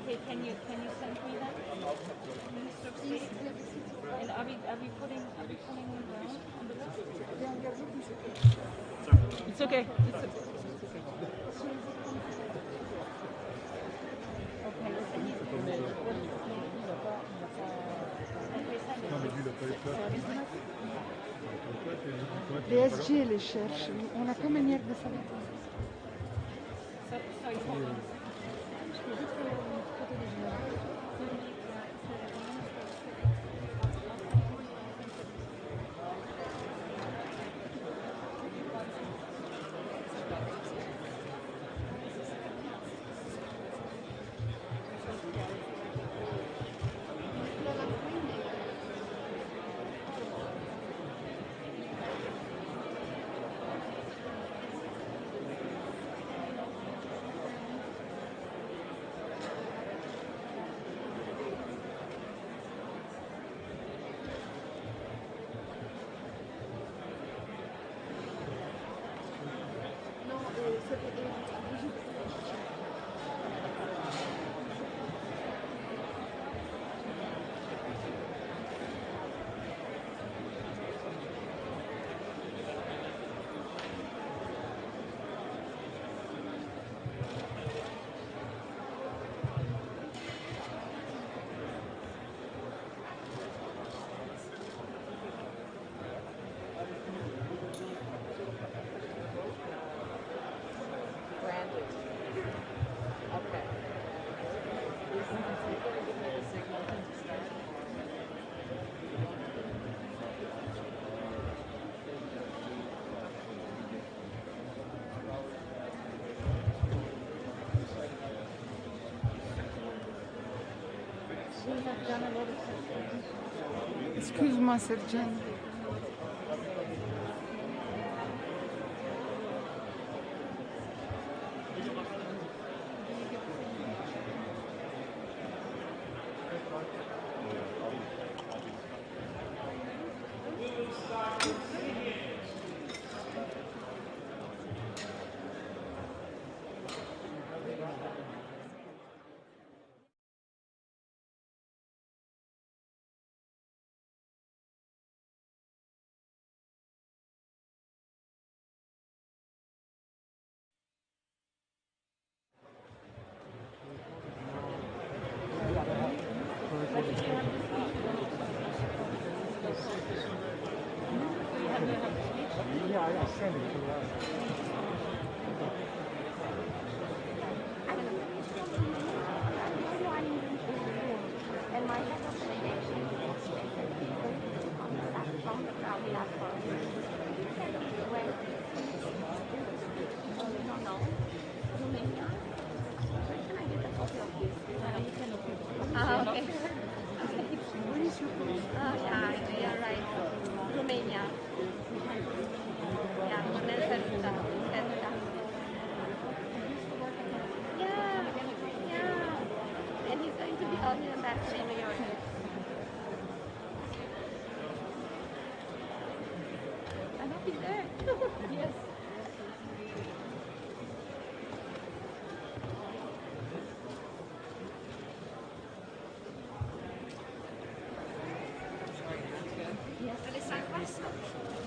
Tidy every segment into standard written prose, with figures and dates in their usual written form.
Okay, can you send me that? Minister of State? And are we putting him down on the list? It's okay. It's okay. Les SG les cherchent. On a quelle manière de savoir? done a lot of surgery. Excuse-moi, surgeon.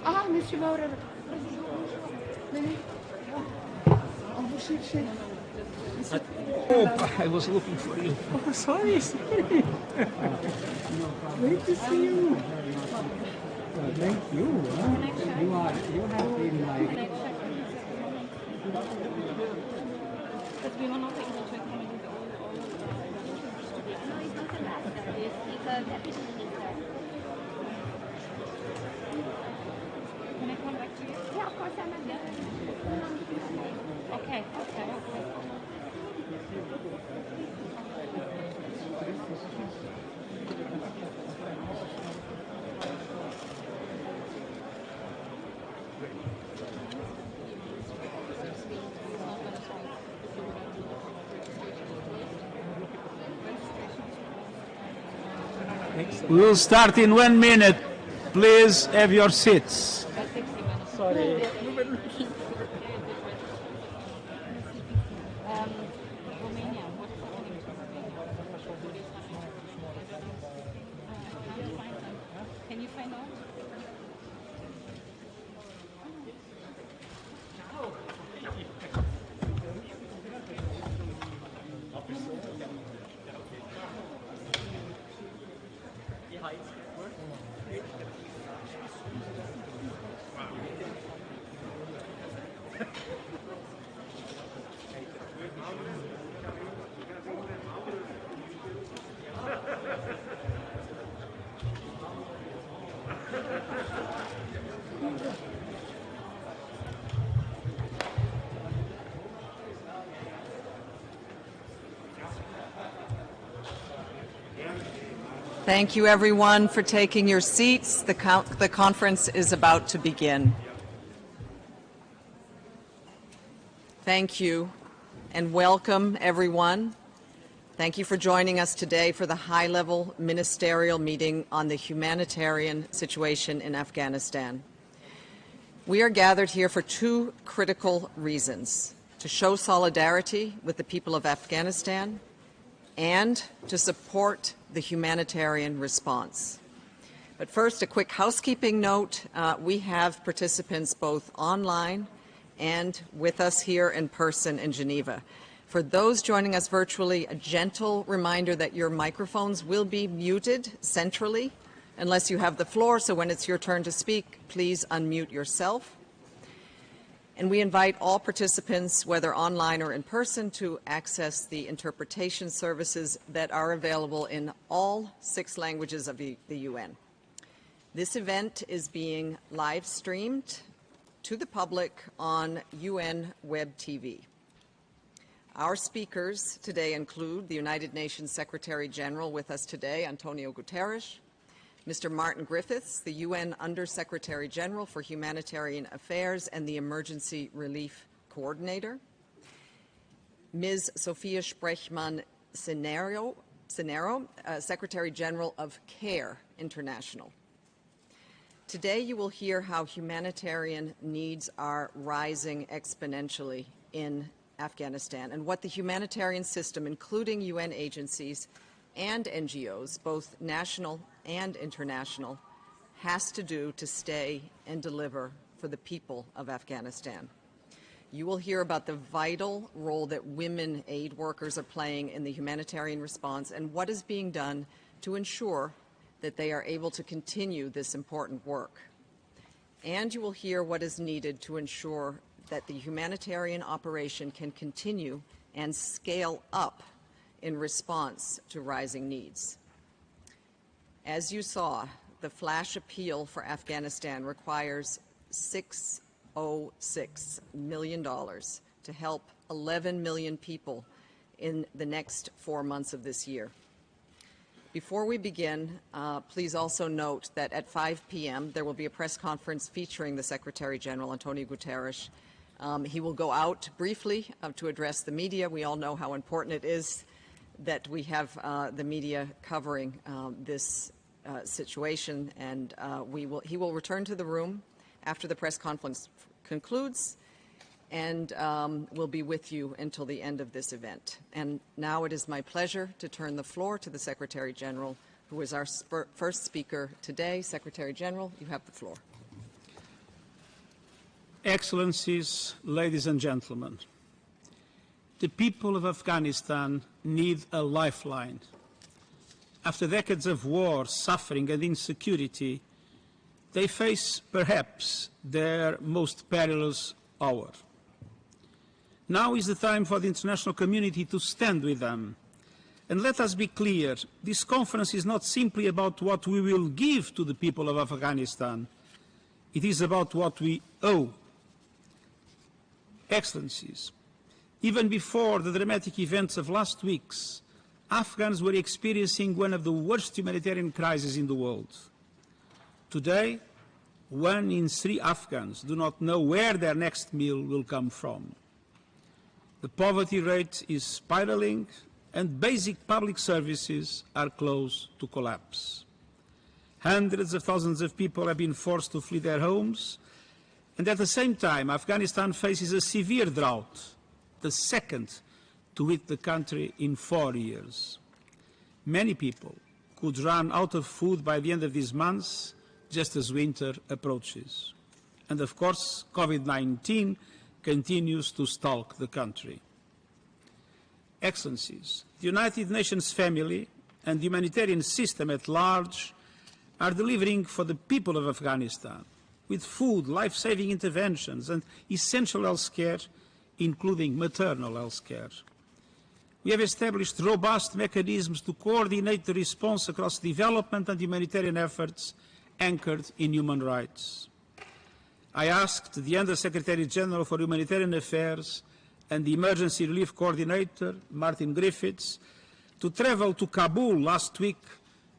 Ah, Monsieur Maurer. Venez. On vous cherche. Oh, I was looking for you. Oh, sorry. Great to see you. Thank you. You have been like. Because we were not able to accommodate all. No, he's not ambassador. He's a deputy minister. Can I come back to you? Yeah, of course I'm a Okay. We will start in 1 minute. Please have your seats. Sorry. Romania. What's happening to Romania? Can you find out? Thank you, everyone, for taking your seats. The conference is about to begin. Thank you, and welcome, everyone. Thank you for joining us today for the high-level ministerial meeting on the humanitarian situation in Afghanistan. We are gathered here for two critical reasons: to show solidarity with the people of Afghanistan and to support the humanitarian response. But first, a quick housekeeping note. We have participants both online and with us here in person in Geneva. For those joining us virtually, a gentle reminder that your microphones will be muted centrally unless you have the floor, so when it's your turn to speak, please unmute yourself. And we invite all participants, whether online or in person, to access the interpretation services that are available in all 6 languages of the UN. This event is being live streamed to the public on UN Web TV. Our speakers today include the United Nations Secretary General with us today, Antonio Guterres, Mr. Martin Griffiths, the UN Under-Secretary General for Humanitarian Affairs and the Emergency Relief Coordinator, Ms. Sophia Sprechmann-Cenero, Secretary General of CARE International. Today you will hear how humanitarian needs are rising exponentially in Afghanistan and what the humanitarian system, including UN agencies and NGOs, both national and international, has to do to stay and deliver for the people of Afghanistan. You will hear about the vital role that women aid workers are playing in the humanitarian response and what is being done to ensure that they are able to continue this important work. And you will hear what is needed to ensure that the humanitarian operation can continue and scale up in response to rising needs. As you saw, the flash appeal for Afghanistan requires $606 million to help 11 million people in the next 4 months of this year. Before we begin, please also note that at 5 p.m. there will be a press conference featuring the Secretary General, Antonio Guterres. He will go out briefly to address the media. We all know how important it is that we have the media covering this situation, and he will return to the room after the press conference concludes and will be with you until the end of this event. And now it is my pleasure to turn the floor to the Secretary General, who is our first speaker today. Secretary General, you have the floor. Excellencies, ladies and gentlemen, the people of Afghanistan need a lifeline. After decades of war, suffering and insecurity, they face perhaps their most perilous hour. Now is the time for the international community to stand with them. And let us be clear, this conference is not simply about what we will give to the people of Afghanistan. It is about what we owe. Excellencies, even before the dramatic events of last week's, Afghans were experiencing one of the worst humanitarian crises in the world. Today, 1 in 3 Afghans do not know where their next meal will come from. The poverty rate is spiraling, and basic public services are close to collapse. Hundreds of thousands of people have been forced to flee their homes, and at the same time, Afghanistan faces a severe drought, the second to hit the country in 4 years. Many people could run out of food by the end of these months, just as winter approaches. And of course, COVID-19 continues to stalk the country. Excellencies, the United Nations family and the humanitarian system at large are delivering for the people of Afghanistan with food, life-saving interventions and essential health care, including maternal health care. We have established robust mechanisms to coordinate the response across development and humanitarian efforts anchored in human rights. I asked the Under-Secretary General for Humanitarian Affairs and the Emergency Relief Coordinator, Martin Griffiths, to travel to Kabul last week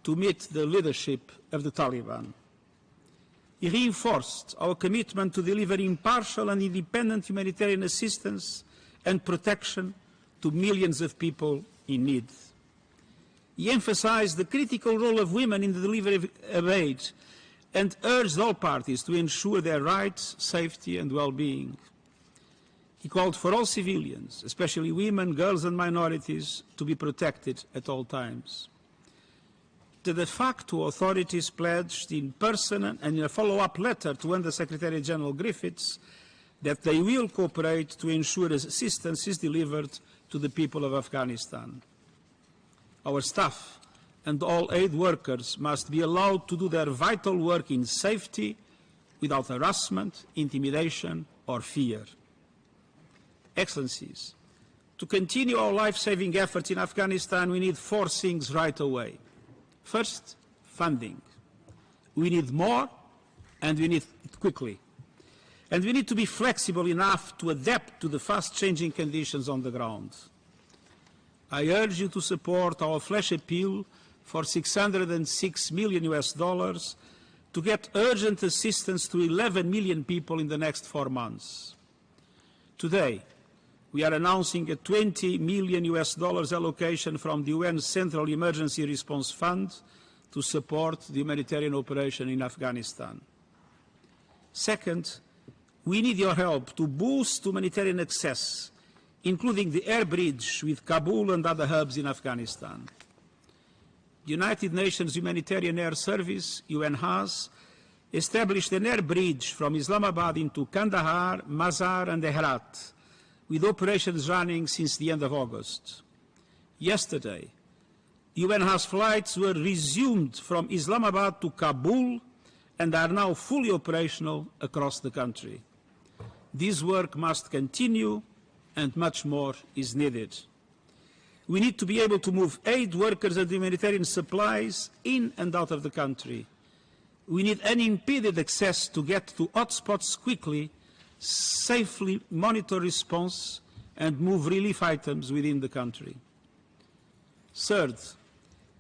to meet the leadership of the Taliban. He reinforced our commitment to deliver impartial and independent humanitarian assistance and protection to millions of people in need. He emphasized the critical role of women in the delivery of aid and urged all parties to ensure their rights, safety and well-being. He called for all civilians, especially women, girls and minorities, to be protected at all times. The de facto authorities pledged in person and in a follow-up letter to Under-Secretary General Griffiths that they will cooperate to ensure assistance is delivered to the people of Afghanistan. Our staff and all aid workers must be allowed to do their vital work in safety without harassment, intimidation or fear. Excellencies, to continue our life-saving efforts in Afghanistan, we need 4 things right away. First, funding. We need more and we need it quickly. And we need to be flexible enough to adapt to the fast-changing conditions on the ground. I urge you to support our flash appeal for $606 million to get urgent assistance to 11 million people in the next 4 months. Today, we are announcing a $20 million allocation from the UN Central Emergency Response Fund to support the humanitarian operation in Afghanistan. Second, we need your help to boost humanitarian access, including the air bridge with Kabul and other hubs in Afghanistan. The United Nations Humanitarian Air Service, UNHAS, established an air bridge from Islamabad into Kandahar, Mazar and Herat, with operations running since the end of August. Yesterday, UNHAS flights were resumed from Islamabad to Kabul and are now fully operational across the country. This work must continue, and much more is needed. We need to be able to move aid workers and humanitarian supplies in and out of the country. We need unimpeded access to get to hotspots quickly, safely monitor response, and move relief items within the country. Third,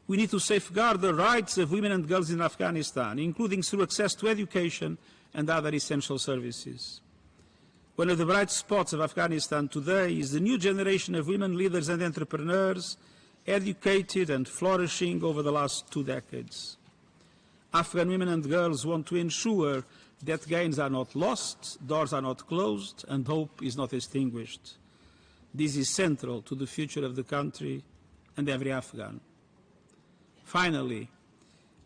we need to safeguard the rights of women and girls in Afghanistan, including through access to education and other essential services. One of the bright spots of Afghanistan today is the new generation of women leaders and entrepreneurs, educated and flourishing over the last 2 decades. Afghan women and girls want to ensure that gains are not lost, doors are not closed, and hope is not extinguished. This is central to the future of the country and every Afghan. Finally,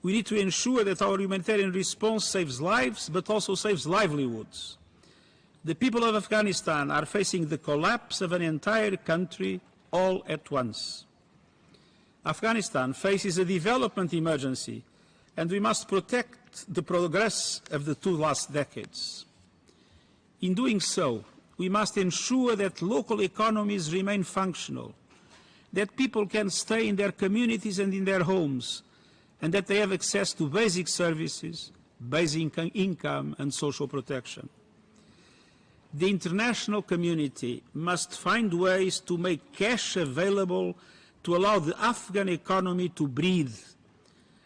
we need to ensure that our humanitarian response saves lives, but also saves livelihoods. The people of Afghanistan are facing the collapse of an entire country all at once. Afghanistan faces a development emergency, and we must protect the progress of the 2 last decades. In doing so, we must ensure that local economies remain functional, that people can stay in their communities and in their homes, and that they have access to basic services, basic income, and social protection. The international community must find ways to make cash available to allow the Afghan economy to breathe.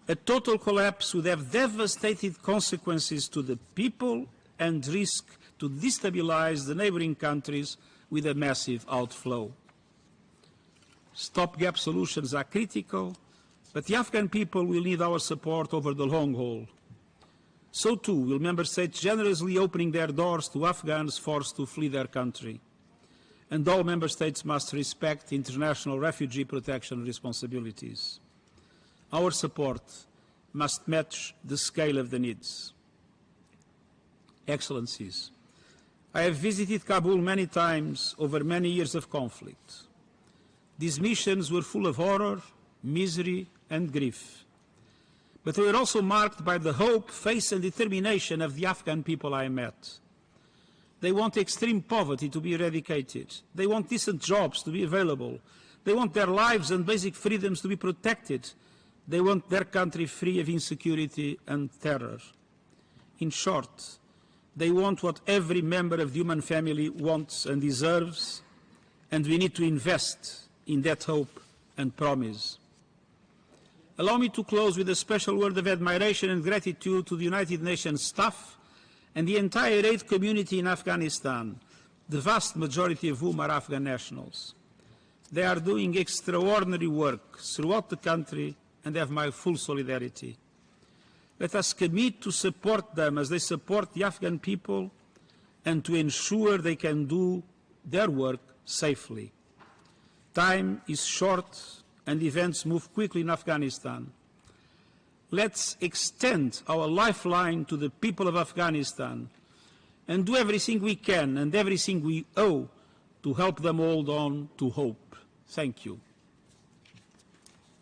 A total collapse would have devastating consequences to the people and risk to destabilize the neighboring countries with a massive outflow. Stopgap solutions are critical, but the Afghan people will need our support over the long haul. So too will member states generously opening their doors to Afghans forced to flee their country. And all member states must respect international refugee protection responsibilities. Our support must match the scale of the needs. Excellencies, I have visited Kabul many times over many years of conflict. These missions were full of horror, misery, and grief. But they were also marked by the hope, faith, and determination of the Afghan people I met. They want extreme poverty to be eradicated. They want decent jobs to be available. They want their lives and basic freedoms to be protected. They want their country free of insecurity and terror. In short, they want what every member of the human family wants and deserves, and we need to invest in that hope and promise. Allow me to close with a special word of admiration and gratitude to the United Nations staff and the entire aid community in Afghanistan, the vast majority of whom are Afghan nationals. They are doing extraordinary work throughout the country and have my full solidarity. Let us commit to support them as they support the Afghan people and to ensure they can do their work safely. Time is short and events move quickly in Afghanistan. Let's extend our lifeline to the people of Afghanistan and do everything we can and everything we owe to help them hold on to hope. Thank you.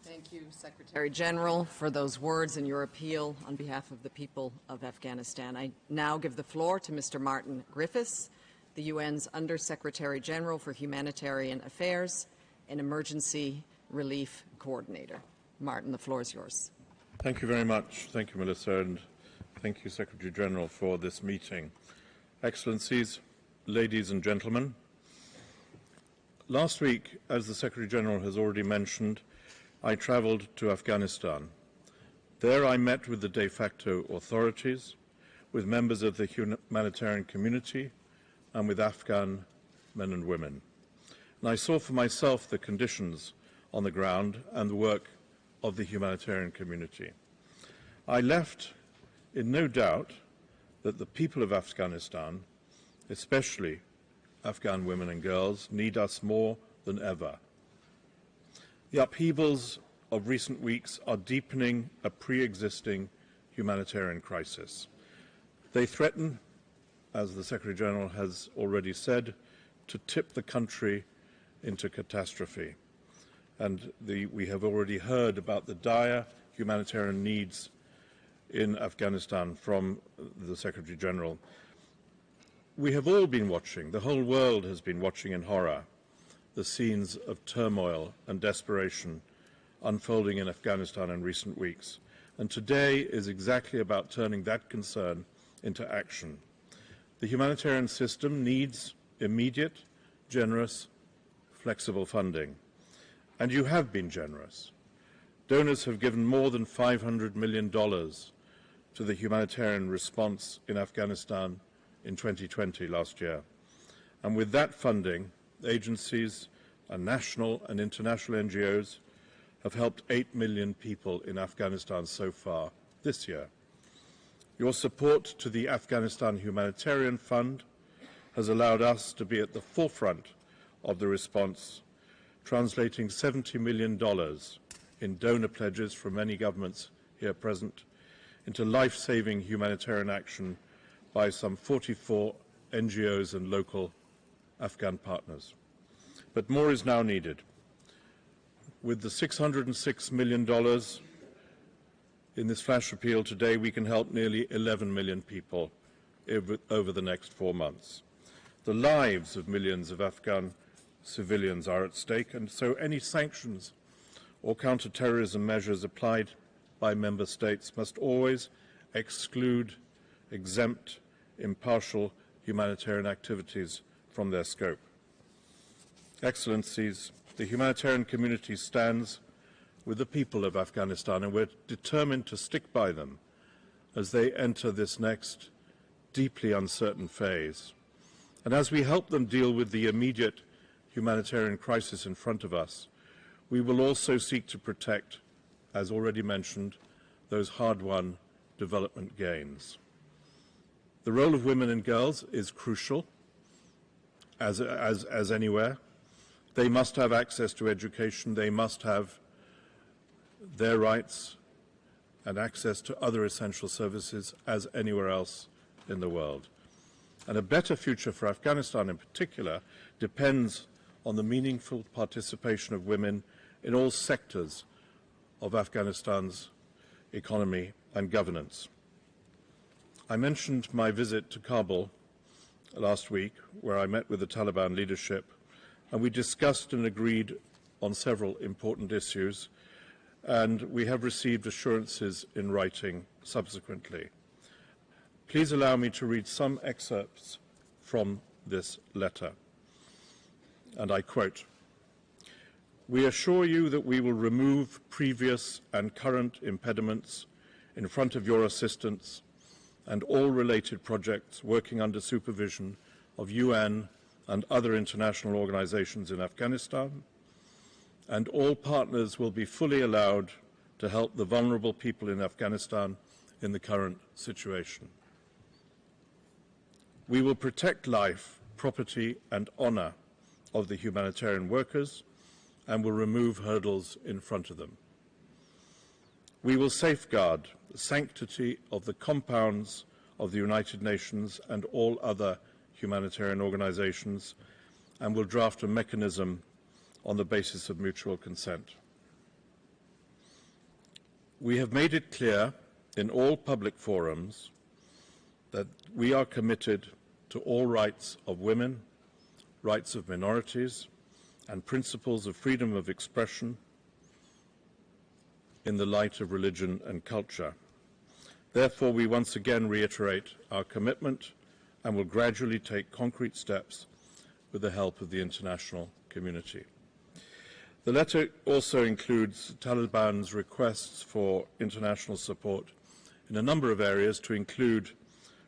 Thank you, Secretary General, for those words and your appeal on behalf of the people of Afghanistan. I now give the floor to Mr. Martin Griffiths, the UN's Under-Secretary General for Humanitarian Affairs and Emergency Relief Coordinator. Martin, the floor is yours. Thank you very much. Thank you, Melissa, and thank you, Secretary General, for this meeting. Excellencies, ladies and gentlemen, last week, as the Secretary-General has already mentioned, I travelled to Afghanistan. There I met with the de facto authorities, with members of the humanitarian community, and with Afghan men and women. And I saw for myself the conditions on the ground and the work of the humanitarian community. I left in no doubt that the people of Afghanistan, especially Afghan women and girls, need us more than ever. The upheavals of recent weeks are deepening a pre-existing humanitarian crisis. They threaten, as the Secretary-General has already said, to tip the country into catastrophe. And we have already heard about the dire humanitarian needs in Afghanistan from the Secretary-General. We have all been watching, the whole world has been watching in horror, the scenes of turmoil and desperation unfolding in Afghanistan in recent weeks. And today is exactly about turning that concern into action. The humanitarian system needs immediate, generous, flexible funding. And you have been generous. Donors have given more than $500 million to the humanitarian response in Afghanistan in 2020, last year. And with that funding, agencies and national and international NGOs have helped 8 million people in Afghanistan so far this year. Your support to the Afghanistan Humanitarian Fund has allowed us to be at the forefront of the response, translating $70 million in donor pledges from many governments here present into life-saving humanitarian action by some 44 NGOs and local Afghan partners. But more is now needed. With the $606 million in this flash appeal today, we can help nearly 11 million people over the next 4 months. The lives of millions of Afghan civilians are at stake, and so any sanctions or counter-terrorism measures applied by member states must always exclude, exempt, impartial humanitarian activities from their scope. Excellencies, the humanitarian community stands with the people of Afghanistan, and we're determined to stick by them as they enter this next deeply uncertain phase. And as we help them deal with the immediate humanitarian crisis in front of us, we will also seek to protect, as already mentioned, those hard-won development gains. The role of women and girls is crucial, as anywhere. They must have access to education. They must have their rights and access to other essential services as anywhere else in the world. And a better future for Afghanistan in particular depends on the meaningful participation of women in all sectors of Afghanistan's economy and governance. I mentioned my visit to Kabul last week, where I met with the Taliban leadership, and we discussed and agreed on several important issues, and we have received assurances in writing subsequently. Please allow me to read some excerpts from this letter, and I quote, "We assure you that we will remove previous and current impediments in front of your assistance and all related projects working under supervision of UN and other international organizations in Afghanistan, and all partners will be fully allowed to help the vulnerable people in Afghanistan in the current situation. We will protect life, property and honor of the humanitarian workers and will remove hurdles in front of them. We will safeguard the sanctity of the compounds of the United Nations and all other humanitarian organizations and will draft a mechanism on the basis of mutual consent. We have made it clear in all public forums that we are committed to all rights of women, rights of minorities, and principles of freedom of expression in the light of religion and culture. Therefore, we once again reiterate our commitment and will gradually take concrete steps with the help of the international community. The letter also includes Taliban's requests for international support in a number of areas, to include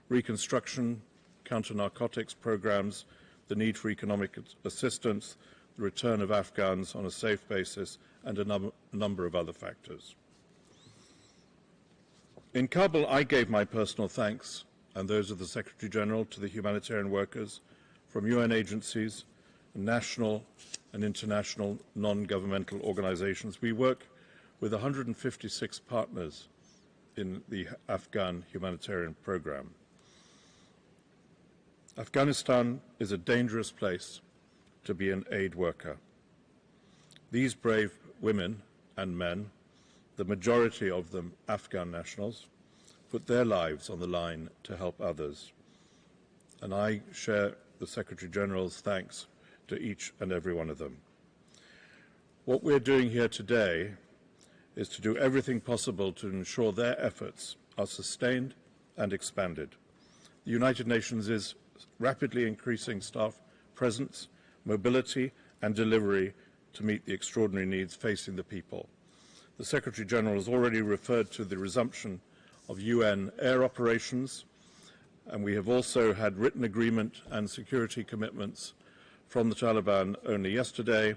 reconstruction, counter-narcotics programs, the need for economic assistance, the return of Afghans on a safe basis, and a number of other factors. In Kabul, I gave my personal thanks, and those of the Secretary General, to the humanitarian workers from UN agencies, national and international non-governmental organizations. We work with 156 partners in the Afghan humanitarian program. Afghanistan is a dangerous place to be an aid worker. These brave women and men, the majority of them Afghan nationals, put their lives on the line to help others. And I share the Secretary General's thanks to each and every one of them. What we're doing here today is to do everything possible to ensure their efforts are sustained and expanded. The United Nations is rapidly increasing staff presence, mobility, and delivery to meet the extraordinary needs facing the people. The Secretary General has already referred to the resumption of UN air operations, and we have also had written agreement and security commitments from the Taliban only yesterday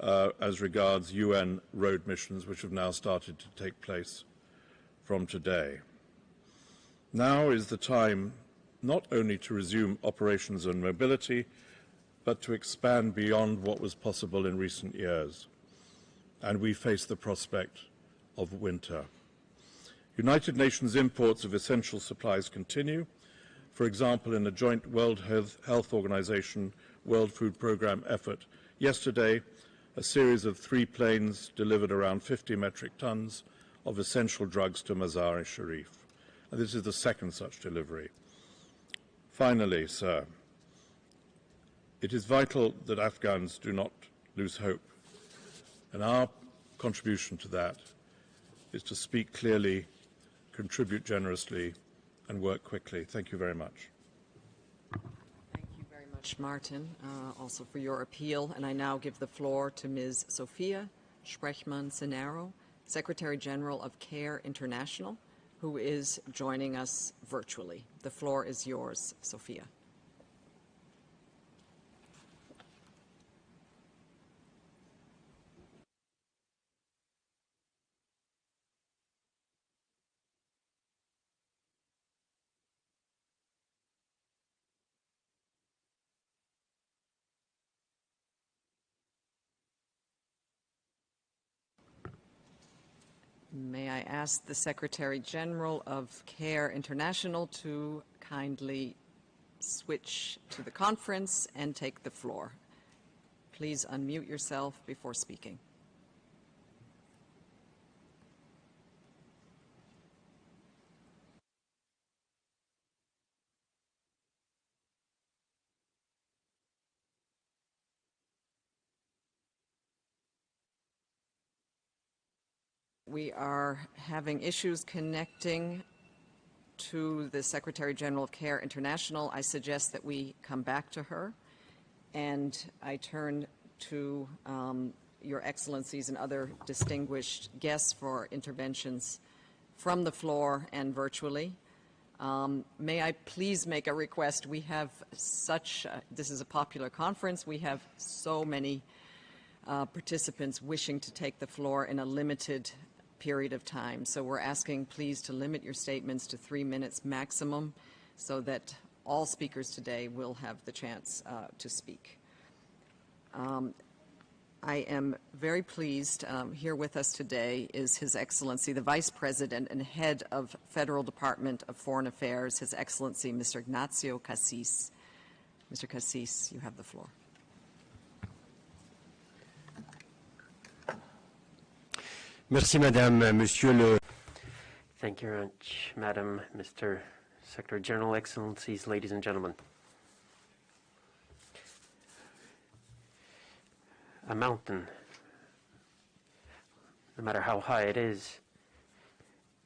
as regards UN road missions, which have now started to take place from today. Now is the time not only to resume operations and mobility, but to expand beyond what was possible in recent years. And we face the prospect of winter. United Nations imports of essential supplies continue. For example, in a joint World Health Organization World Food Programme effort yesterday, a series of 3 planes delivered around 50 metric tons of essential drugs to Mazar-e-Sharif. And this is the second such delivery. Finally, sir, it is vital that Afghans do not lose hope. And our contribution to that is to speak clearly, contribute generously, and work quickly. Thank you very much. Thank you very much, Martin, also for your appeal. And I now give the floor to Ms. Sofia Sprechmann-Cenaro, Secretary General of CARE International, who is joining us virtually. The floor is yours, Sofia. May I ask the Secretary General of CARE International to kindly switch to the conference and take the floor. Please unmute yourself before speaking. We are having issues connecting to the Secretary General of CARE International. I suggest that we come back to her, and I turn to Your Excellencies and other distinguished guests for interventions from the floor and virtually. May I please make a request? We have this is a popular conference. We have so many participants wishing to take the floor in a limited period of time. So we're asking please to limit your statements to 3 minutes maximum so that all speakers today will have the chance to speak. I am very pleased. Here with us today is His Excellency, the Vice President and Head of Federal Department of Foreign Affairs, His Excellency Mr. Ignacio Cassis. Mr. Cassis, you have the floor. Merci, Madame, Monsieur le... Thank you very much, Madam, Mr. Secretary General, Excellencies, ladies and gentlemen. A mountain, no matter how high it is,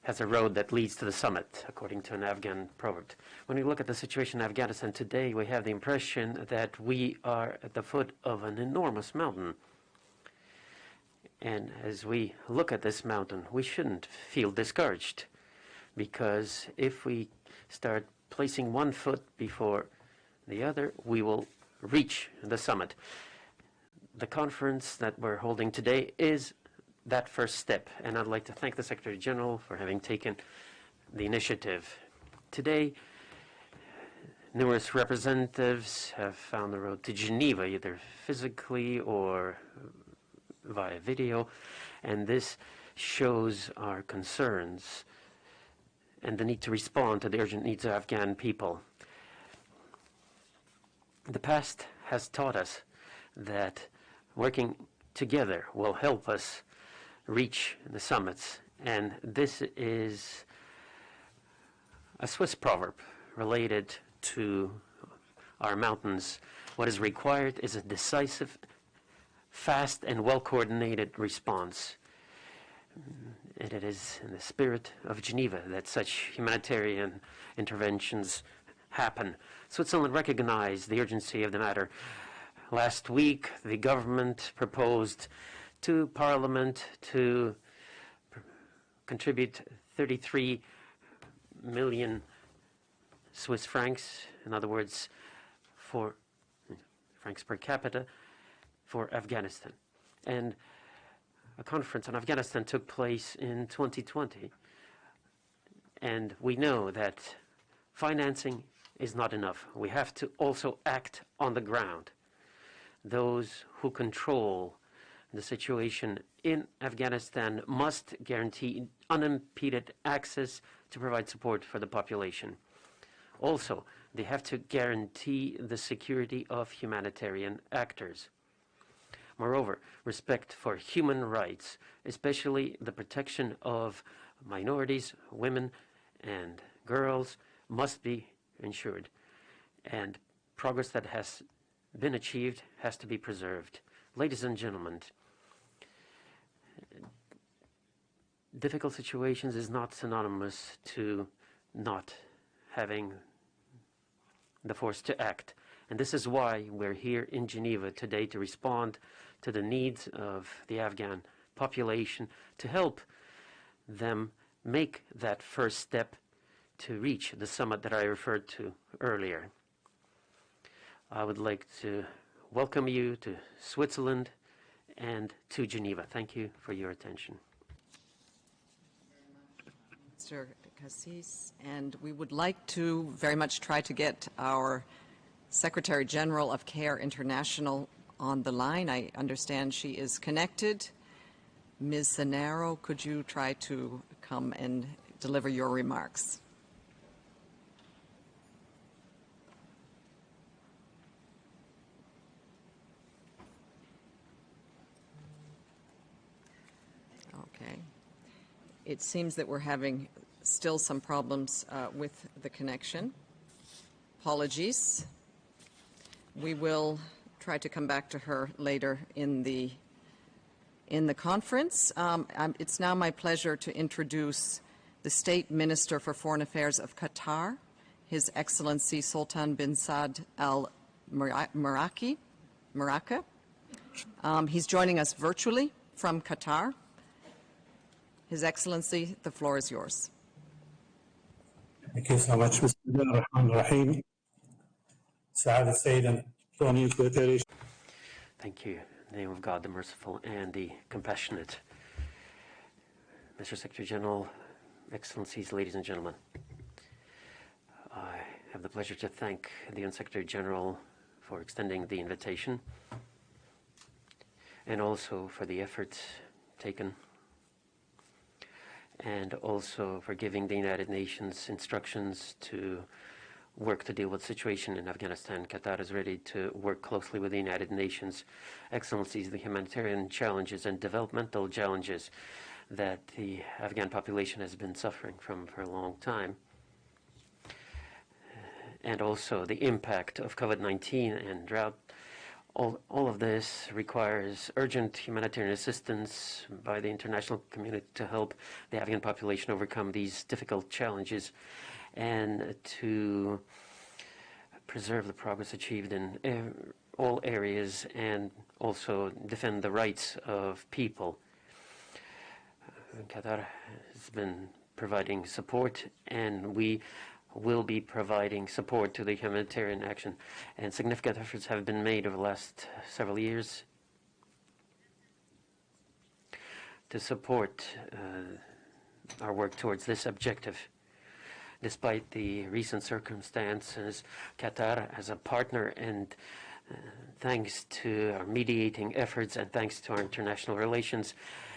has a road that leads to the summit, according to an Afghan proverb. When we look at the situation in Afghanistan today, we have the impression that we are at the foot of an enormous mountain. And as we look at this mountain, we shouldn't feel discouraged, because if we start placing one foot before the other, we will reach the summit. The conference that we're holding today is that first step, and I'd like to thank the Secretary General for having taken the initiative. Today, numerous representatives have found the road to Geneva, either physically or via video, and this shows our concerns and the need to respond to the urgent needs of Afghan people. The past has taught us that working together will help us reach the summits, and this is a Swiss proverb related to our mountains. What is required is a decisive, fast, and well-coordinated response. And it is in the spirit of Geneva that such humanitarian interventions happen. Switzerland recognized the urgency of the matter. Last week, the government proposed to Parliament to contribute 33 million Swiss francs, in other words, for francs per capita, for Afghanistan. And a conference on Afghanistan took place in 2020. And we know that financing is not enough. We have to also act on the ground. Those who control the situation in Afghanistan must guarantee unimpeded access to provide support for the population. Also, they have to guarantee the security of humanitarian actors. Moreover, respect for human rights, especially the protection of minorities, women, and girls, must be ensured. And progress that has been achieved has to be preserved. Ladies and gentlemen, difficult situations is not synonymous to not having the force to act. And this is why we're here in Geneva today, to respond to the needs of the Afghan population, to help them make that first step to reach the summit that I referred to earlier. I would like to welcome you to Switzerland and to Geneva. Thank you for your attention. Mr. Cassis, and we would like to very much try to get our Secretary General of CARE International on the line. I understand she is connected. Ms. Zanaro, could you try to come and deliver your remarks? Okay. It seems that we're having still some problems with the connection. Apologies. We will try to come back to her later in the conference. It's now my pleasure to introduce the State Minister for Foreign Affairs of Qatar, His Excellency Sultan bin Saad Al Maraka. He's joining us virtually from Qatar. His Excellency, the floor is yours. Thank you so much, Mr. Rahim. Thank you. In the name of God, the merciful and the compassionate. Mr. Secretary General, Excellencies, ladies and gentlemen, I have the pleasure to thank the Secretary General for extending the invitation and also for the efforts taken, and also for giving the United Nations instructions to work to deal with the situation in Afghanistan. Qatar is ready to work closely with the United Nations. Excellencies, the humanitarian challenges and developmental challenges that the Afghan population has been suffering from for a long time, and also the impact of COVID-19 and drought, All of this requires urgent humanitarian assistance by the international community to help the Afghan population overcome these difficult challenges and to preserve the progress achieved in all areas and also defend the rights of people. Qatar has been providing support, and we will be providing support to the humanitarian action. And significant efforts have been made over the last several years to support our work towards this objective. Despite the recent circumstances, Qatar, as a partner, and thanks to our mediating efforts and thanks to our international relations,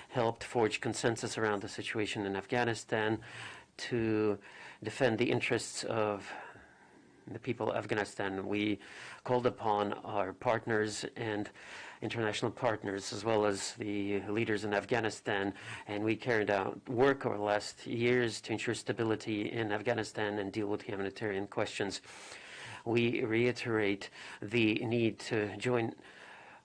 helped forge consensus around the situation in Afghanistan to defend the interests of the people of Afghanistan. We called upon our partners and international partners, as well as the leaders in Afghanistan, and we carried out work over the last years to ensure stability in Afghanistan and deal with humanitarian questions. We reiterate the need to join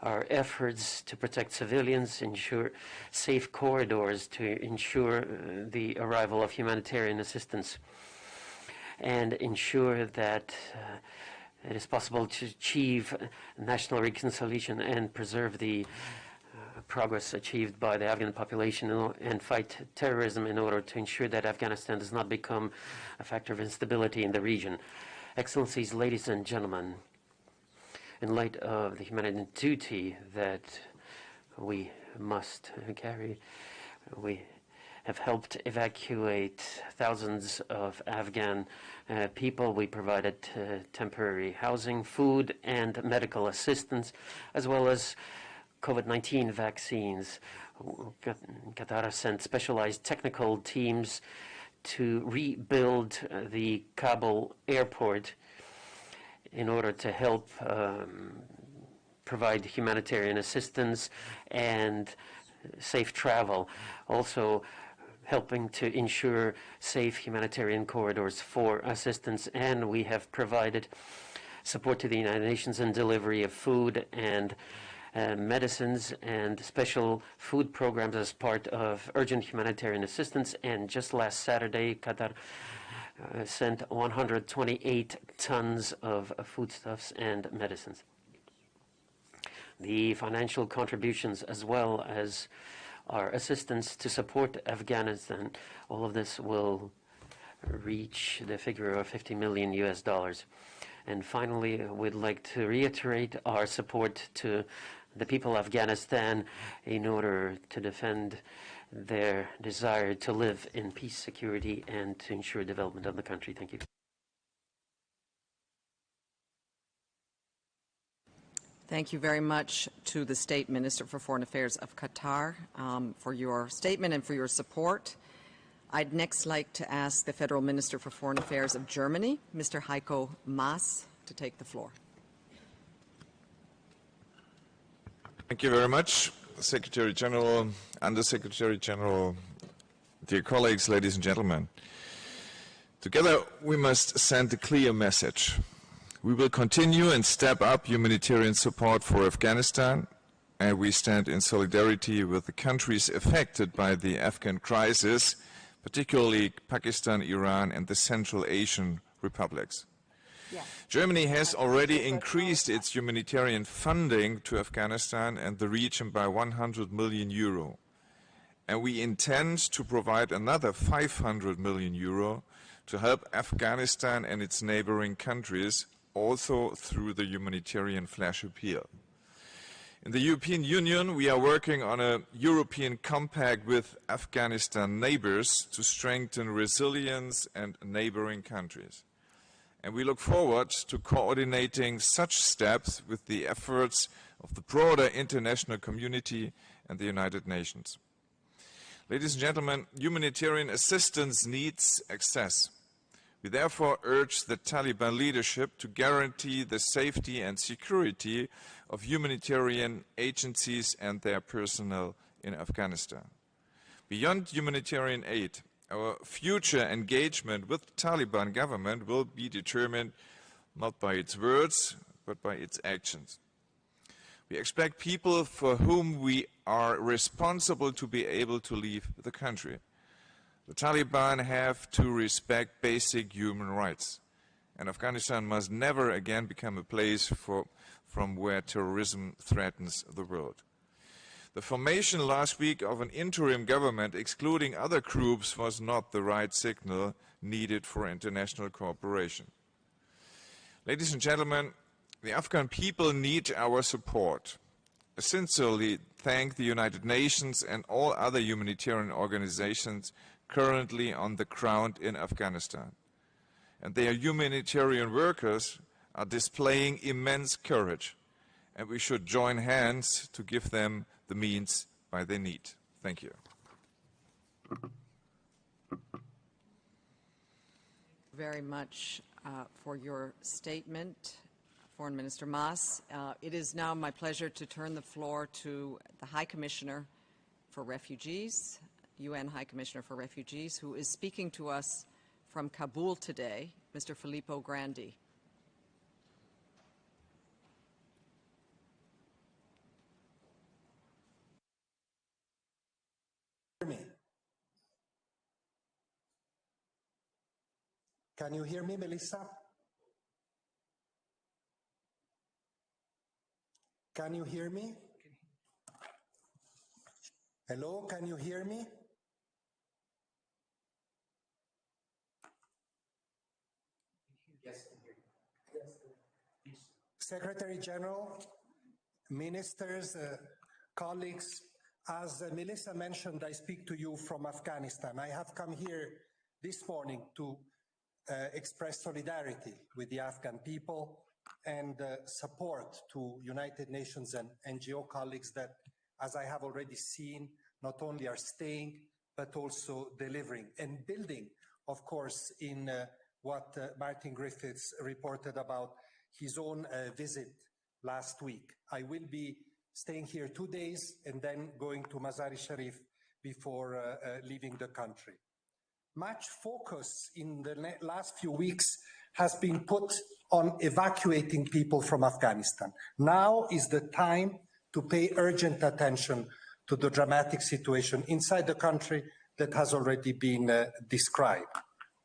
our efforts to protect civilians, ensure safe corridors to ensure the arrival of humanitarian assistance, and ensure that it is possible to achieve national reconciliation and preserve the progress achieved by the Afghan population and fight terrorism in order to ensure that Afghanistan does not become a factor of instability in the region. Excellencies, ladies and gentlemen, in light of the humanitarian duty that we must carry, we have helped evacuate thousands of Afghan people. We provided temporary housing, food, and medical assistance, as well as COVID-19 vaccines. Qatar sent specialized technical teams to rebuild the Kabul airport in order to help provide humanitarian assistance and safe travel. Also, helping to ensure safe humanitarian corridors for assistance, and we have provided support to the United Nations in delivery of food and medicines and special food programs as part of urgent humanitarian assistance. And just last Saturday, Qatar sent 128 tons of foodstuffs and medicines. The financial contributions, as well as our assistance to support Afghanistan, all of this will reach the figure of $50 million. And finally, we'd like to reiterate our support to the people of Afghanistan in order to defend their desire to live in peace, security, and to ensure development of the country. Thank you. Thank you very much to the State Minister for Foreign Affairs of Qatar for your statement and for your support. I'd next like to ask the Federal Minister for Foreign Affairs of Germany, Mr. Heiko Maas, to take the floor. Thank you very much, Secretary General, Undersecretary General, dear colleagues, ladies and gentlemen. Together, we must send a clear message. We will continue and step up humanitarian support for Afghanistan, and we stand in solidarity with the countries affected by the Afghan crisis, particularly Pakistan, Iran, and the Central Asian republics. Yeah. Germany has already increased its humanitarian funding to Afghanistan and the region by 100 million euro. And we intend to provide another 500 million euro to help Afghanistan and its neighboring countries, also through the humanitarian flash appeal. In the European Union, we are working on a European compact with Afghanistan neighbors to strengthen resilience and neighboring countries. And we look forward to coordinating such steps with the efforts of the broader international community and the United Nations. Ladies and gentlemen, humanitarian assistance needs access. We therefore urge the Taliban leadership to guarantee the safety and security of humanitarian agencies and their personnel in Afghanistan. Beyond humanitarian aid, our future engagement with the Taliban government will be determined not by its words, but by its actions. We expect people for whom we are responsible to be able to leave the country. The Taliban have to respect basic human rights, and Afghanistan must never again become a place from where terrorism threatens the world. The formation last week of an interim government excluding other groups was not the right signal needed for international cooperation. Ladies and gentlemen, the Afghan people need our support. I sincerely thank the United Nations and all other humanitarian organizations currently on the ground in Afghanistan. And their humanitarian workers are displaying immense courage, and we should join hands to give them the means by their need. Thank you. Very much for your statement, Foreign Minister Mas. It is now my pleasure to turn the floor to the High Commissioner for Refugees, UN High Commissioner for Refugees, who is speaking to us from Kabul today, Mr. Filippo Grandi. Can you hear me, Melissa? Can you hear me? Hello, can you hear me? Yes. Secretary General, ministers, colleagues, as Melissa mentioned, I speak to you from Afghanistan. I have come here this morning to express solidarity with the Afghan people and support to United Nations and NGO colleagues that, as I have already seen, not only are staying, but also delivering and building, of course, in what Martin Griffiths reported about his own visit last week. I will be staying here 2 days and then going to Mazar-e-Sharif before leaving the country. Much focus in the last few weeks has been put on evacuating people from Afghanistan. Now is the time to pay urgent attention to the dramatic situation inside the country that has already been described.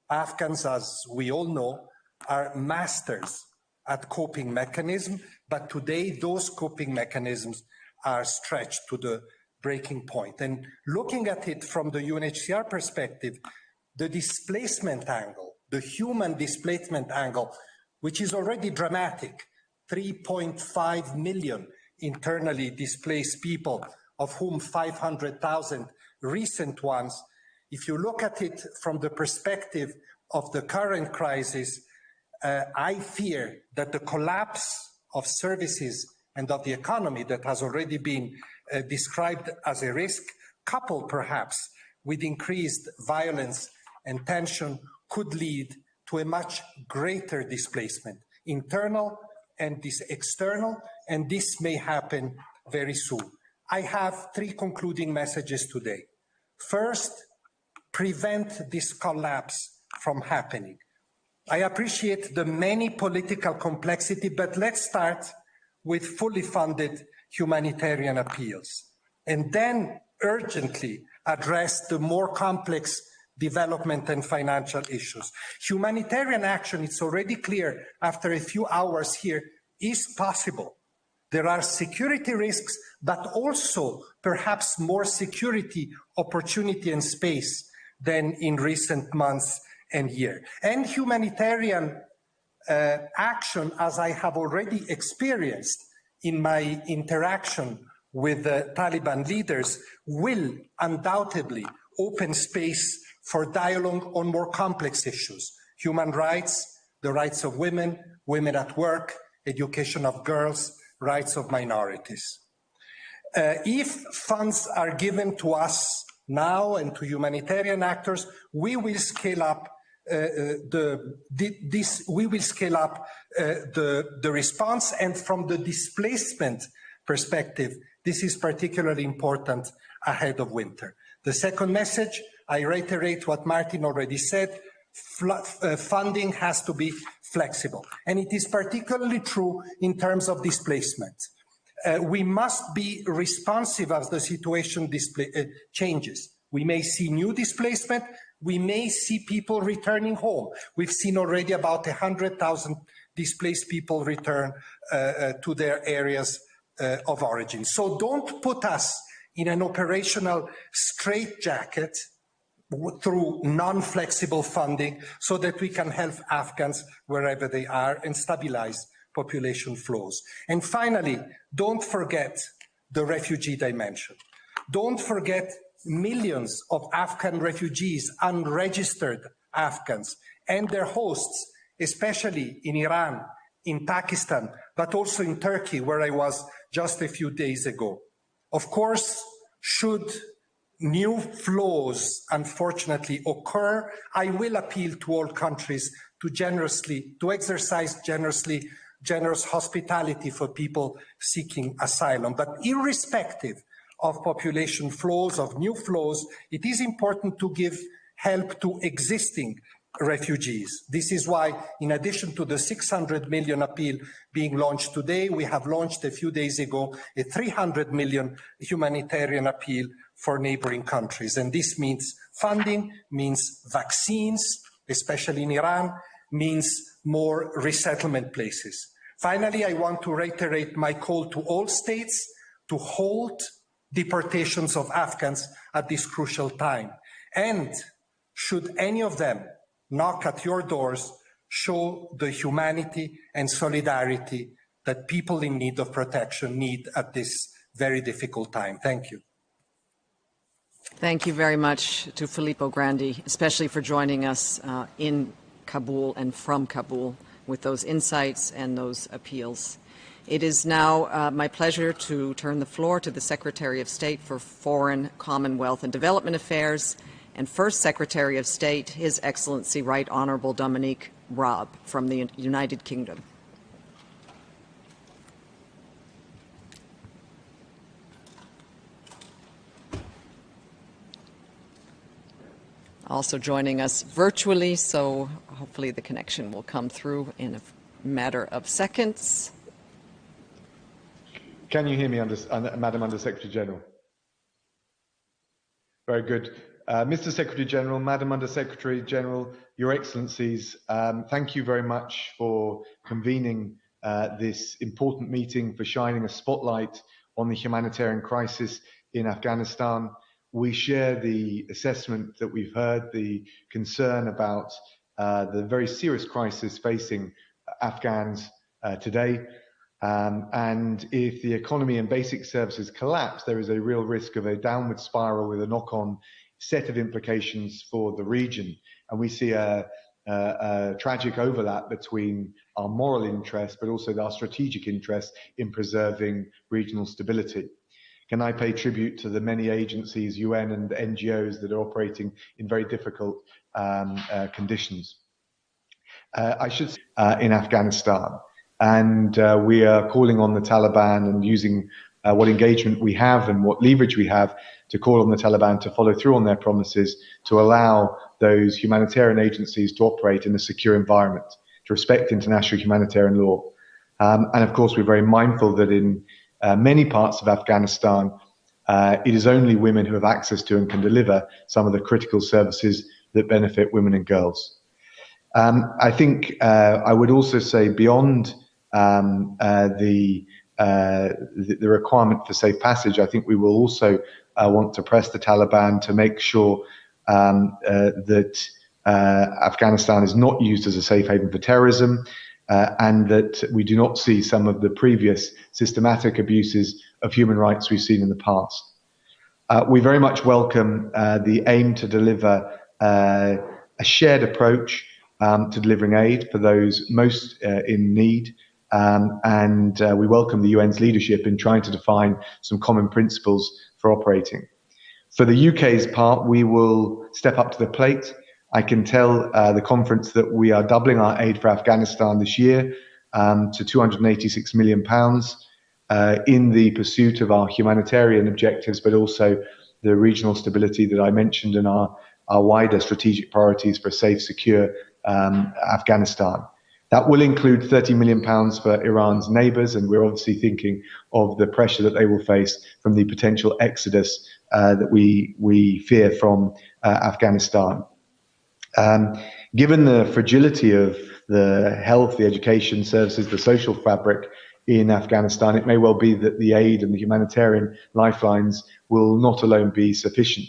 Afghans, as we all know, are masters at coping mechanisms, but today those coping mechanisms are stretched to the breaking point. And looking at it from the UNHCR perspective, the displacement angle, the human displacement angle, which is already dramatic, 3.5 million internally displaced people, of whom 500,000 recent ones. If you look at it from the perspective of the current crisis, I fear that the collapse of services and of the economy that has already been described as a risk, coupled perhaps with increased violence and tension, could lead to a much greater displacement, internal and external, and this may happen very soon. I have 3 concluding messages today. First, prevent this collapse from happening. I appreciate the many political complexity, but let's start with fully funded humanitarian appeals, and then urgently address the more complex development and financial issues. Humanitarian action, it's already clear after a few hours here, is possible. There are security risks, but also perhaps more security, opportunity, and space than in recent months and years. And humanitarian action, as I have already experienced in my interaction with the Taliban leaders, will undoubtedly open space for dialogue on more complex issues: human rights, the rights of women, women at work, education of girls, rights of minorities. If funds are given to us now and to humanitarian actors, we will scale up the response, and from the displacement perspective, this is particularly important ahead of winter. The second message, I reiterate what Martin already said, funding has to be flexible. And it is particularly true in terms of displacement. We must be responsive as the situation changes. We may see new displacement. We may see people returning home. We've seen already about 100,000 displaced people return to their areas of origin. So don't put us in an operational straitjacket through non-flexible funding so that we can help Afghans wherever they are and stabilize population flows. And finally, don't forget the refugee dimension. Don't forget millions of Afghan refugees, unregistered Afghans, and their hosts, especially in Iran, in Pakistan, but also in Turkey, where I was just a few days ago. Of course, should new flows, unfortunately, occur, I will appeal to all countries to exercise generous hospitality for people seeking asylum. But irrespective of population flows, of new flows, it is important to give help to existing refugees. This is why, in addition to the 600 million appeal being launched today, we have launched a few days ago a 300 million humanitarian appeal for neighboring countries. And this means funding, means vaccines, especially in Iran, means more resettlement places. Finally, I want to reiterate my call to all states to halt deportations of Afghans at this crucial time. And should any of them knock at your doors, show the humanity and solidarity that people in need of protection need at this very difficult time. Thank you. Thank you very much to Filippo Grandi, especially for joining us in Kabul and from Kabul with those insights and those appeals. It is now my pleasure to turn the floor to the Secretary of State for Foreign, Commonwealth and Development Affairs and First Secretary of State, His Excellency Right Honorable Dominique Raab from the United Kingdom. Also joining us virtually, so hopefully the connection will come through in a matter of seconds. Can you hear me, Madam Under Secretary General? Very good. Mr. Secretary General, Madam Under Secretary General, Your Excellencies, thank you very much for convening this important meeting, for shining a spotlight on the humanitarian crisis in Afghanistan. We share the assessment that we've heard, the concern about the very serious crisis facing Afghans today. And if the economy and basic services collapse, there is a real risk of a downward spiral with a knock-on set of implications for the region. And we see a tragic overlap between our moral interest, but also our strategic interest in preserving regional stability. Can I pay tribute to the many agencies, UN and NGOs that are operating in very difficult conditions. I should say in Afghanistan. And we are calling on the Taliban and using what engagement we have and what leverage we have to call on the Taliban to follow through on their promises to allow those humanitarian agencies to operate in a secure environment, to respect international humanitarian law. And of course, we're very mindful that in many parts of Afghanistan, it is only women who have access to and can deliver some of the critical services that benefit women and girls. I think I would also say beyond the requirement for safe passage, I think we will also want to press the Taliban to make sure that Afghanistan is not used as a safe haven for terrorism, and that we do not see some of the previous systematic abuses of human rights we've seen in the past. We very much welcome the aim to deliver a shared approach to delivering aid for those most in need. And we welcome the UN's leadership in trying to define some common principles for operating. For the UK's part, we will step up to the plate. I can tell the conference that we are doubling our aid for Afghanistan this year to £286 million in the pursuit of our humanitarian objectives, but also the regional stability that I mentioned and our wider strategic priorities for a safe, secure Afghanistan. That will include £30 million for Iran's neighbours, and we're obviously thinking of the pressure that they will face from the potential exodus that we fear from Afghanistan. Given the fragility of the health, the education services, the social fabric in Afghanistan, it may well be that the aid and the humanitarian lifelines will not alone be sufficient.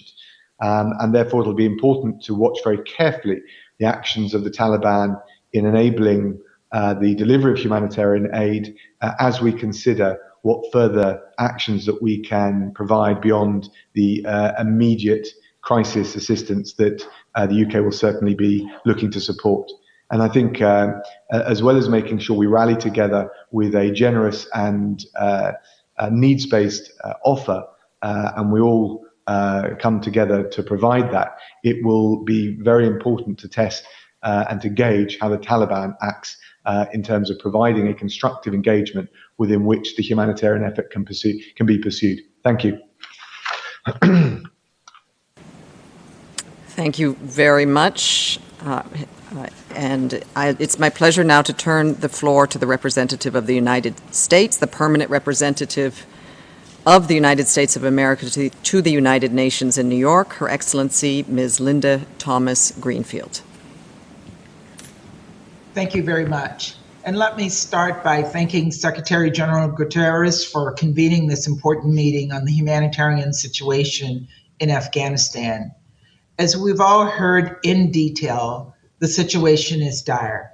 And therefore, it'll be important to watch very carefully the actions of the Taliban in enabling the delivery of humanitarian aid as we consider what further actions that we can provide beyond the immediate crisis assistance that the UK will certainly be looking to support. And I think as well as making sure we rally together with a generous and needs-based offer, and we all come together to provide that, it will be very important to test and to gauge how the Taliban acts in terms of providing a constructive engagement within which the humanitarian effort can be pursued. Thank you. Thank you very much. It's my pleasure now to turn the floor to the representative of the United States, the permanent representative of the United States of America to the United Nations in New York, Her Excellency Ms. Linda Thomas Greenfield. Thank you very much. And let me start by thanking Secretary General Guterres for convening this important meeting on the humanitarian situation in Afghanistan. As we've all heard in detail, the situation is dire.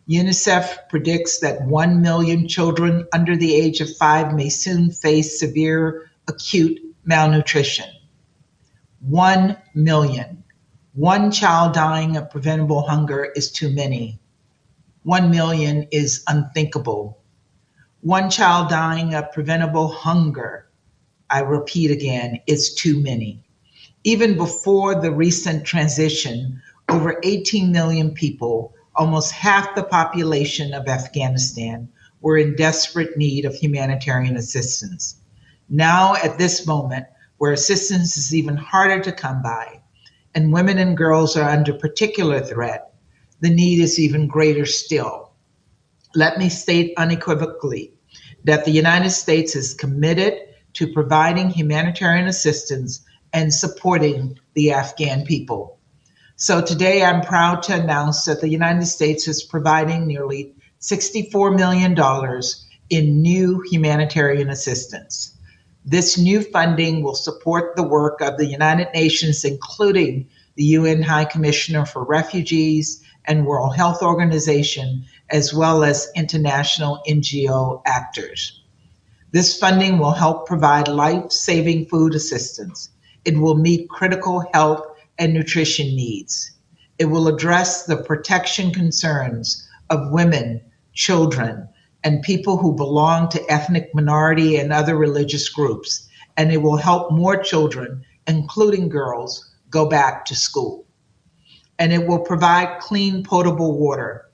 UNICEF predicts that 1 million children under the age of 5 may soon face severe acute malnutrition. 1 million. One child dying of preventable hunger is too many. 1 million is unthinkable. One child dying of preventable hunger, I repeat again, is too many. Even before the recent transition, over 18 million people, almost half the population of Afghanistan, were in desperate need of humanitarian assistance. Now, at this moment, where assistance is even harder to come by, and women and girls are under particular threat, the need is even greater still. Let me state unequivocally that the United States is committed to providing humanitarian assistance and supporting the Afghan people. So today I'm proud to announce that the United States is providing nearly $64 million in new humanitarian assistance. This new funding will support the work of the United Nations, including the UN High Commissioner for Refugees and World Health Organization, as well as international NGO actors. This funding will help provide life-saving food assistance. It will meet critical health and nutrition needs. It will address the protection concerns of women, children, and people who belong to ethnic minority and other religious groups. And it will help more children, including girls, go back to school. And it will provide clean, potable water.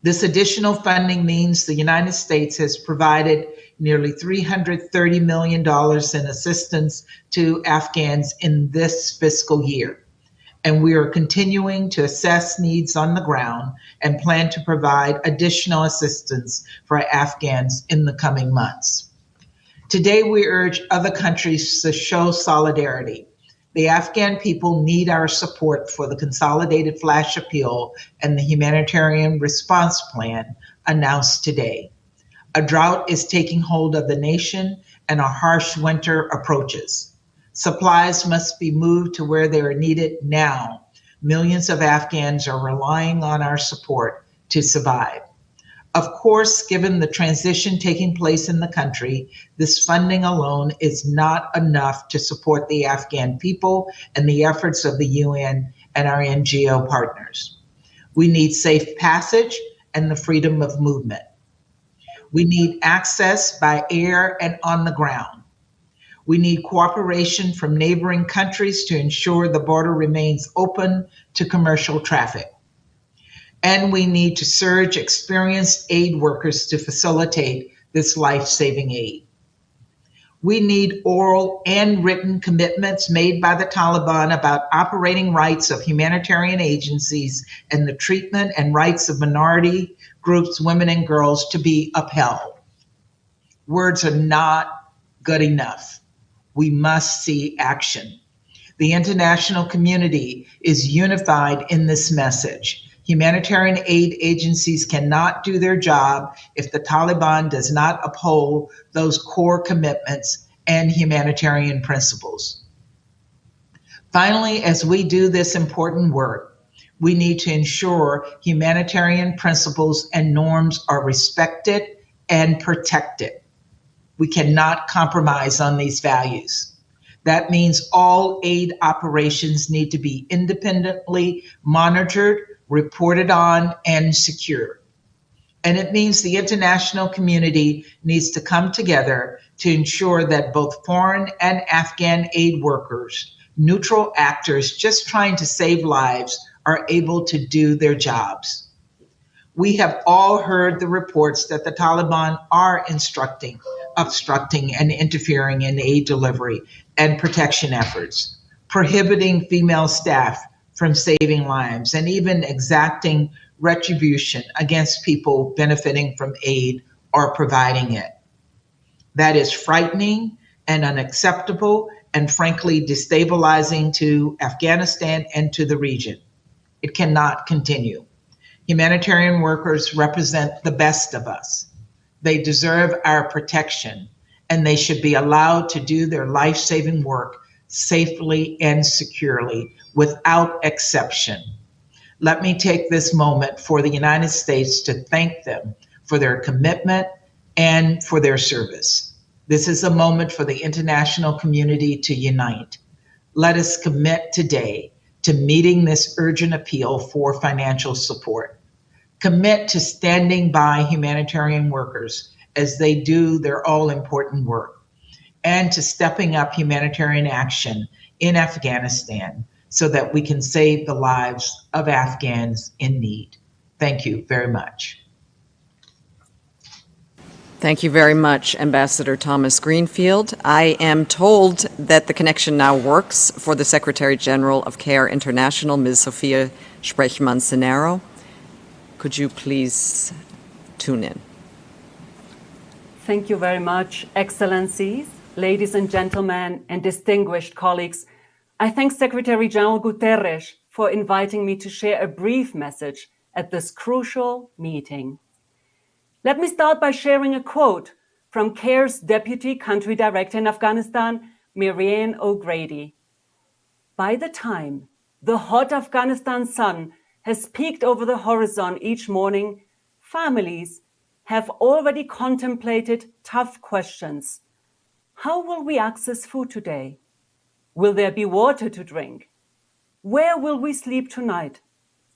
This additional funding means the United States has provided nearly $330 million in assistance to Afghans in this fiscal year. And we are continuing to assess needs on the ground and plan to provide additional assistance for Afghans in the coming months. Today, we urge other countries to show solidarity. The Afghan people need our support for the Consolidated Flash Appeal and the Humanitarian Response Plan announced today. A drought is taking hold of the nation and a harsh winter approaches. Supplies must be moved to where they are needed now. Millions of Afghans are relying on our support to survive. Of course, given the transition taking place in the country, this funding alone is not enough to support the Afghan people and the efforts of the UN and our NGO partners. We need safe passage and the freedom of movement. We need access by air and on the ground. We need cooperation from neighboring countries to ensure the border remains open to commercial traffic. And we need to surge experienced aid workers to facilitate this life-saving aid. We need oral and written commitments made by the Taliban about operating rights of humanitarian agencies and the treatment and rights of minority groups, women and girls, to be upheld. Words are not good enough. We must see action. The international community is unified in this message. Humanitarian aid agencies cannot do their job if the Taliban does not uphold those core commitments and humanitarian principles. Finally, as we do this important work, we need to ensure humanitarian principles and norms are respected and protected. We cannot compromise on these values. That means all aid operations need to be independently monitored, reported on, and secured. And it means the international community needs to come together to ensure that both foreign and Afghan aid workers, neutral actors just trying to save lives, are able to do their jobs. We have all heard the reports that the Taliban are obstructing and interfering in aid delivery and protection efforts, prohibiting female staff from saving lives, and even exacting retribution against people benefiting from aid or providing it. That is frightening and unacceptable and frankly destabilizing to Afghanistan and to the region. It cannot continue. Humanitarian workers represent the best of us. They deserve our protection, and they should be allowed to do their life-saving work safely and securely without exception. Let me take this moment for the United States to thank them for their commitment and for their service. This is a moment for the international community to unite. Let us commit today to meeting this urgent appeal for financial support. Commit to standing by humanitarian workers as they do their all-important work, and to stepping up humanitarian action in Afghanistan so that we can save the lives of Afghans in need. Thank you very much. Thank you very much, Ambassador Thomas Greenfield. I am told that the connection now works for the Secretary General of CARE International, Ms. Sofia Sprechmann-Cenero. Could you please tune in? Thank you very much, Excellencies, ladies and gentlemen, and distinguished colleagues. I thank Secretary General Guterres for inviting me to share a brief message at this crucial meeting. Let me start by sharing a quote from CARE's Deputy Country Director in Afghanistan, Marianne O'Grady. By the time the hot Afghanistan sun has peeked over the horizon each morning, families have already contemplated tough questions. How will we access food today? Will there be water to drink? Where will we sleep tonight?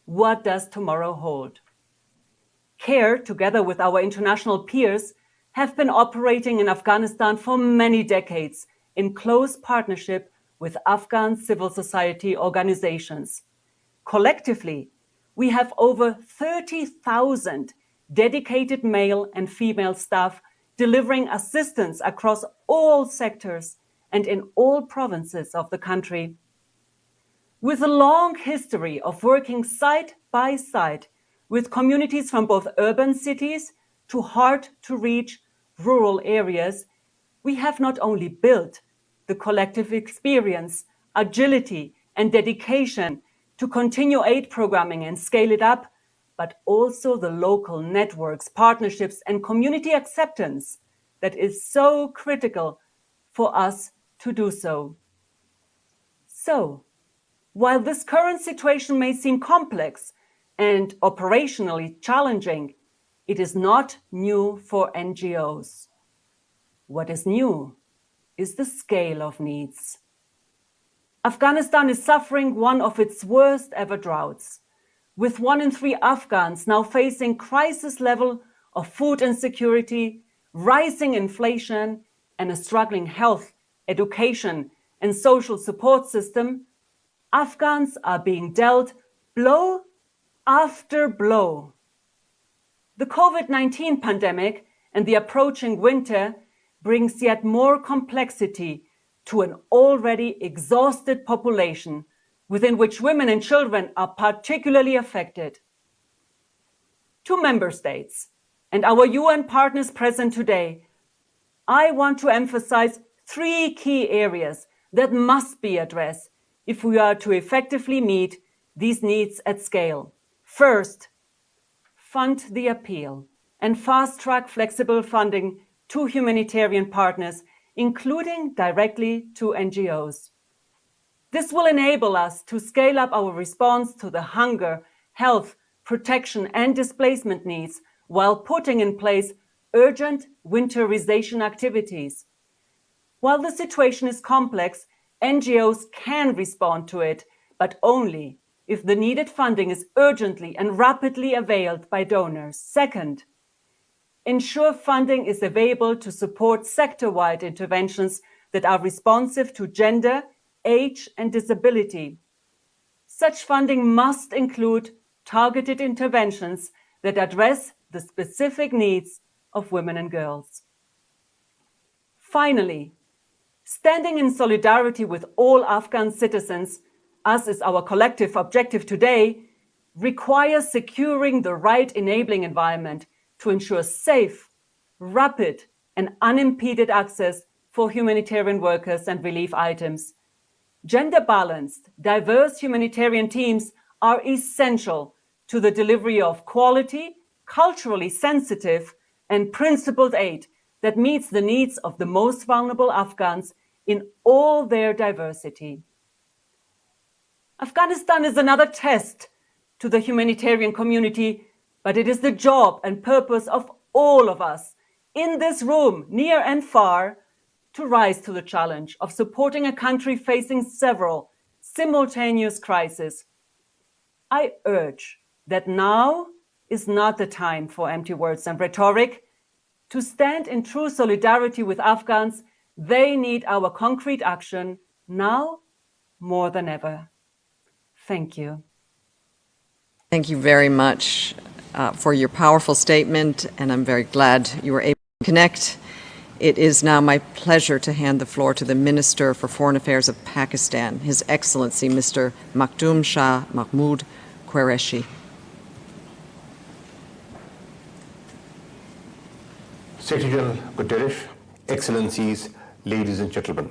What does tomorrow hold? CARE, together with our international peers, have been operating in Afghanistan for many decades in close partnership with Afghan civil society organizations. Collectively, we have over 30,000 dedicated male and female staff delivering assistance across all sectors and in all provinces of the country. With a long history of working side by side with communities from both urban cities to hard-to-reach rural areas, we have not only built the collective experience, agility, and dedication to continue aid programming and scale it up, but also the local networks, partnerships, and community acceptance that is so critical for us to do so. So, while this current situation may seem complex and operationally challenging, it is not new for NGOs. What is new is the scale of needs. Afghanistan is suffering one of its worst ever droughts, with 1 in 3 Afghans now facing crisis level of food insecurity, rising inflation, and a struggling health, education, and social support system. Afghans are being dealt blow after blow. The COVID-19 pandemic and the approaching winter brings yet more complexity to an already exhausted population within which women and children are particularly affected. To member states and our UN partners present today, I want to emphasize 3 key areas that must be addressed if we are to effectively meet these needs at scale. First, fund the appeal and fast-track flexible funding to humanitarian partners, including directly to NGOs. This will enable us to scale up our response to the hunger, health, protection, and displacement needs while putting in place urgent winterization activities. While the situation is complex, NGOs can respond to it, but only if the needed funding is urgently and rapidly availed by donors. Second, ensure funding is available to support sector-wide interventions that are responsive to gender, age, and disability. Such funding must include targeted interventions that address the specific needs of women and girls. Finally, standing in solidarity with all Afghan citizens, as is our collective objective today, requires securing the right enabling environment to ensure safe, rapid, and unimpeded access for humanitarian workers and relief items. Gender-balanced, diverse humanitarian teams are essential to the delivery of quality, culturally sensitive, and principled aid that meets the needs of the most vulnerable Afghans in all their diversity. Afghanistan is another test to the humanitarian community, but it is the job and purpose of all of us in this room, near and far, to rise to the challenge of supporting a country facing several simultaneous crises. I urge that now is not the time for empty words and rhetoric. To stand in true solidarity with Afghans, they need our concrete action now more than ever. Thank you. Thank you very much for your powerful statement, and I'm very glad you were able to connect. It is now my pleasure to hand the floor to the Minister for Foreign Affairs of Pakistan, His Excellency Mr. Makhdoom Shah Mahmood Qureshi. Secretary General Guterres, Excellencies, ladies and gentlemen,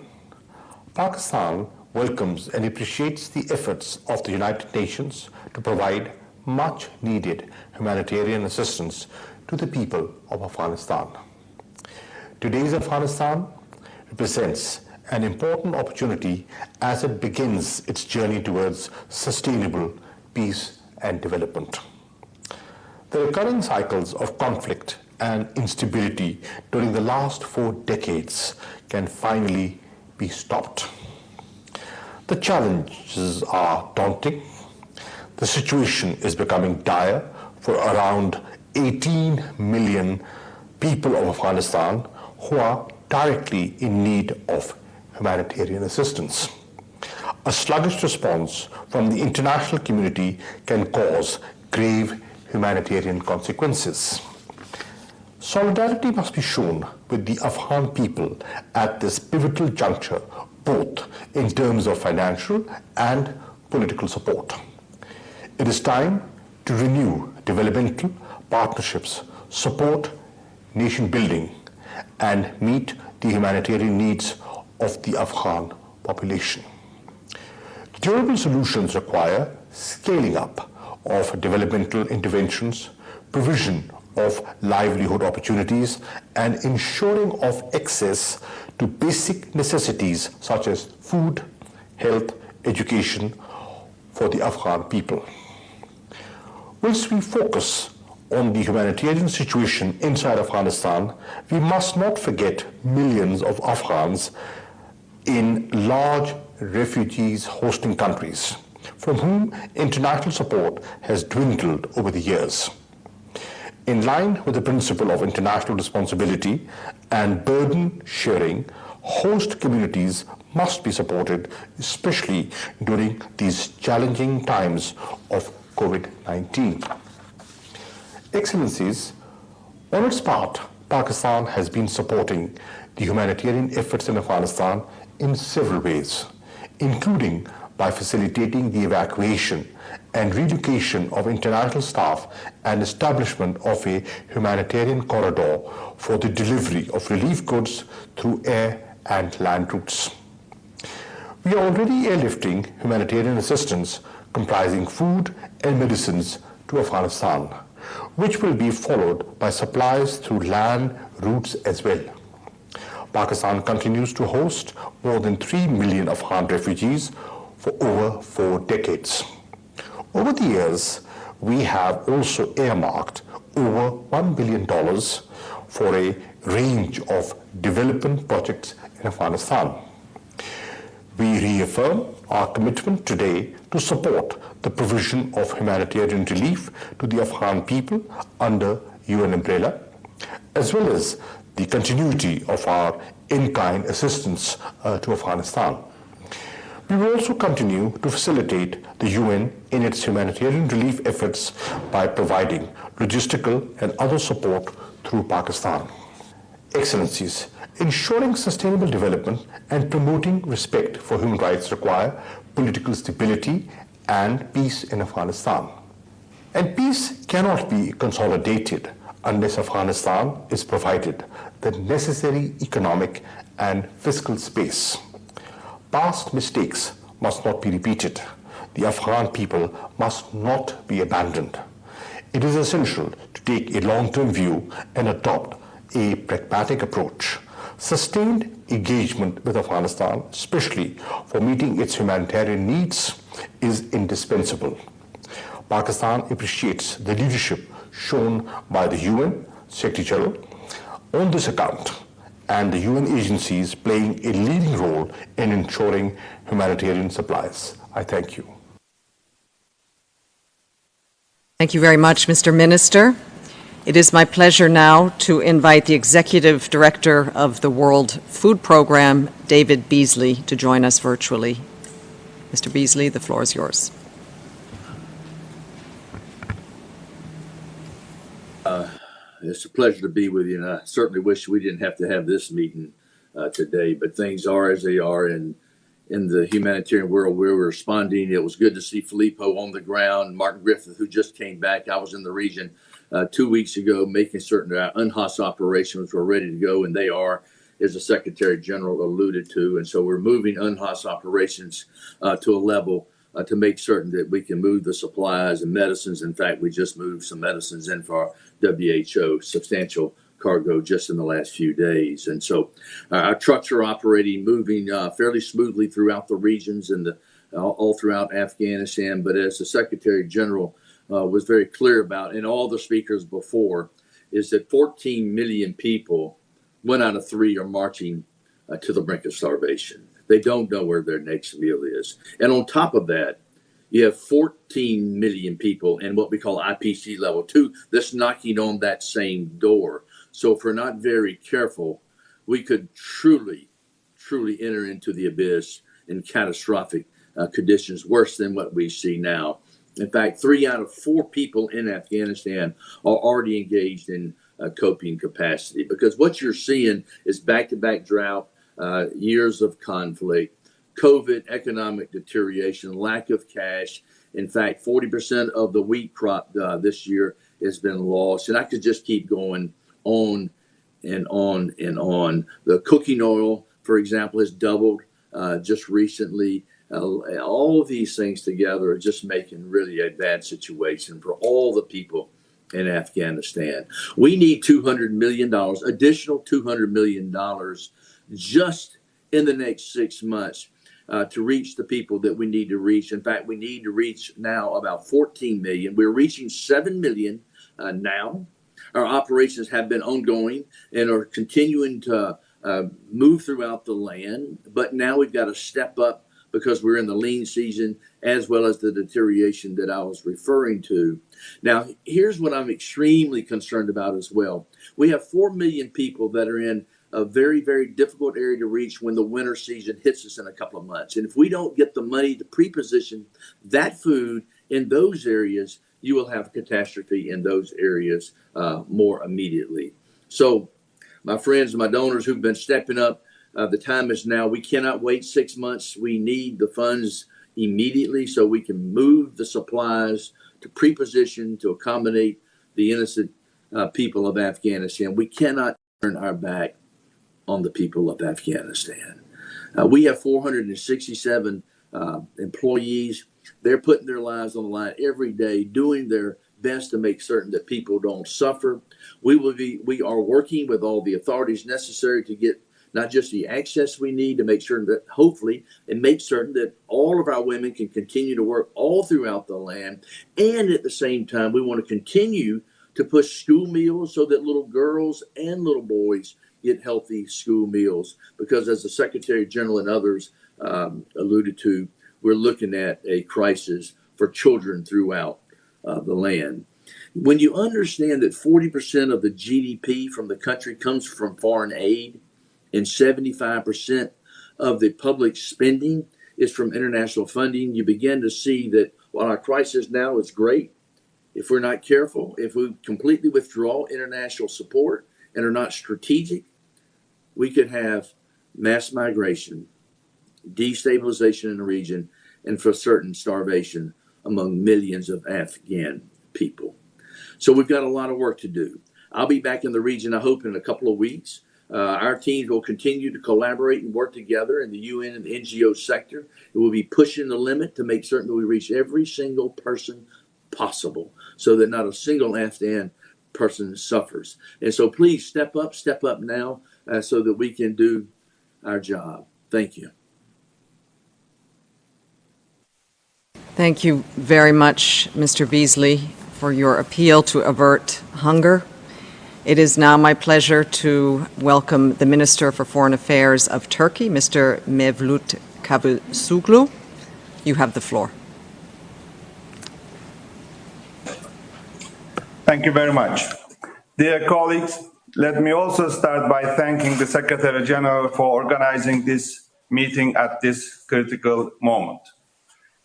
Pakistan welcomes and appreciates the efforts of the United Nations to provide much needed humanitarian assistance to the people of Afghanistan. Today's Afghanistan represents an important opportunity as it begins its journey towards sustainable peace and development. The recurring cycles of conflict and instability during the last 4 decades can finally be stopped. The challenges are daunting. The situation is becoming dire for around 18 million people of Afghanistan who are directly in need of humanitarian assistance. A sluggish response from the international community can cause grave humanitarian consequences. Solidarity must be shown with the Afghan people at this pivotal juncture, both in terms of financial and political support. It is time to renew developmental partnerships, support nation building, and meet the humanitarian needs of the Afghan population. Durable solutions require scaling up of developmental interventions, provision of livelihood opportunities, and ensuring of access to basic necessities such as food, health, education for the Afghan people. Whilst we focus on the humanitarian situation inside Afghanistan, we must not forget millions of Afghans in large refugees hosting countries, from whom international support has dwindled over the years. In line with the principle of international responsibility and burden sharing, host communities must be supported, especially during these challenging times of COVID-19. Excellencies, on its part, Pakistan has been supporting the humanitarian efforts in Afghanistan in several ways, including by facilitating the evacuation and relocation of international staff and establishment of a humanitarian corridor for the delivery of relief goods through air and land routes. We are already airlifting humanitarian assistance comprising food and medicines to Afghanistan, which will be followed by supplies through land routes as well. Pakistan continues to host more than 3 million Afghan refugees for over 4 decades. Over the years, we have also earmarked over $1 billion for a range of development projects in Afghanistan. We reaffirm our commitment today to support the provision of humanitarian relief to the Afghan people under UN umbrella, as well as the continuity of our in-kind assistance to Afghanistan. We will also continue to facilitate the UN in its humanitarian relief efforts by providing logistical and other support through Pakistan. Excellencies, ensuring sustainable development and promoting respect for human rights require political stability and peace in Afghanistan. And peace cannot be consolidated unless Afghanistan is provided the necessary economic and fiscal space. Past mistakes must not be repeated. The Afghan people must not be abandoned. It is essential to take a long-term view and adopt a pragmatic approach. Sustained engagement with Afghanistan, especially for meeting its humanitarian needs, is indispensable. Pakistan appreciates the leadership shown by the UN Secretary General on this account, and the UN agencies playing a leading role in ensuring humanitarian supplies. I thank you. Thank you very much, Mr. Minister. It is my pleasure now to invite the Executive Director of the World Food Program, David Beasley, to join us virtually. Mr. Beasley, the floor is yours. It's a pleasure to be with you, and I certainly wish we didn't have to have this meeting today, but things are as they are in the humanitarian world where we're responding. It was good to see Filippo on the ground, Martin Griffith, who just came back. I was in the region 2 weeks ago, making certain that our UNHOS operations were ready to go, and they are, as the Secretary General alluded to. And so we're moving UNHOS operations to a level to make certain that we can move the supplies and medicines. In fact, we just moved some medicines in for our WHO, substantial cargo just in the last few days. And so our trucks are operating, moving fairly smoothly throughout the regions and all throughout Afghanistan. But as the Secretary General was very clear about, and all the speakers before, is that 14 million people, 1 out of 3 are marching to the brink of starvation. They don't know where their next meal is. And on top of that, you have 14 million people in what we call IPC level 2 that's knocking on that same door. So if we're not very careful, we could truly enter into the abyss in catastrophic conditions worse than what we see now. In fact, 3 out of 4 people in Afghanistan are already engaged in coping capacity, because what you're seeing is back-to-back drought, years of conflict, COVID, economic deterioration, lack of cash. In fact, 40% of the wheat crop this year has been lost. And I could just keep going on and on and on. The cooking oil, for example, has doubled just recently. All of these things together are just making really a bad situation for all the people in Afghanistan. We need $200 million, additional $200 million just in the next 6 months to reach the people that we need to reach. In fact, we need to reach now about 14 million. We're reaching 7 million now. Our operations have been ongoing and are continuing to move throughout the land. But now we've got to step up because we're in the lean season, as well as the deterioration that I was referring to. Now, here's what I'm extremely concerned about as well. We have 4 million people that are in a very, very difficult area to reach when the winter season hits us in a couple of months. And if we don't get the money to pre-position that food in those areas, you will have catastrophe in those areas more immediately. So my friends, my donors who've been stepping up. The time is now. We cannot wait 6 months. We need the funds immediately so we can move the supplies to pre-position to accommodate the innocent people of Afghanistan. We cannot turn our back on the people of Afghanistan. We have 467 employees. They're putting their lives on the line every day, doing their best to make certain that people don't suffer. We are working with all the authorities necessary to get not just the access we need to make sure that hopefully and make certain that all of our women can continue to work all throughout the land. And at the same time, we want to continue to push school meals so that little girls and little boys get healthy school meals. Because as the Secretary General and others alluded to, we're looking at a crisis for children throughout the land. When you understand that 40% of the GDP from the country comes from foreign aid, and 75% of the public spending is from international funding, you begin to see that while our crisis now is great, if we're not careful, if we completely withdraw international support and are not strategic, we could have mass migration, destabilization in the region, and for certain starvation among millions of Afghan people. So we've got a lot of work to do. I'll be back in the region, I hope, in a couple of weeks. Our teams will continue to collaborate and work together in the UN and the NGO sector. It will be pushing the limit to make certain that we reach every single person possible so that not a single Afghan person suffers. And so please step up now so that we can do our job. Thank you. Thank you very much, Mr. Beasley, for your appeal to avert hunger. It is now my pleasure to welcome the Minister for Foreign Affairs of Turkey, Mr. Mevlut Cavusoglu. You have the floor. Thank you very much. Dear colleagues, let me also start by thanking the Secretary General for organizing this meeting at this critical moment.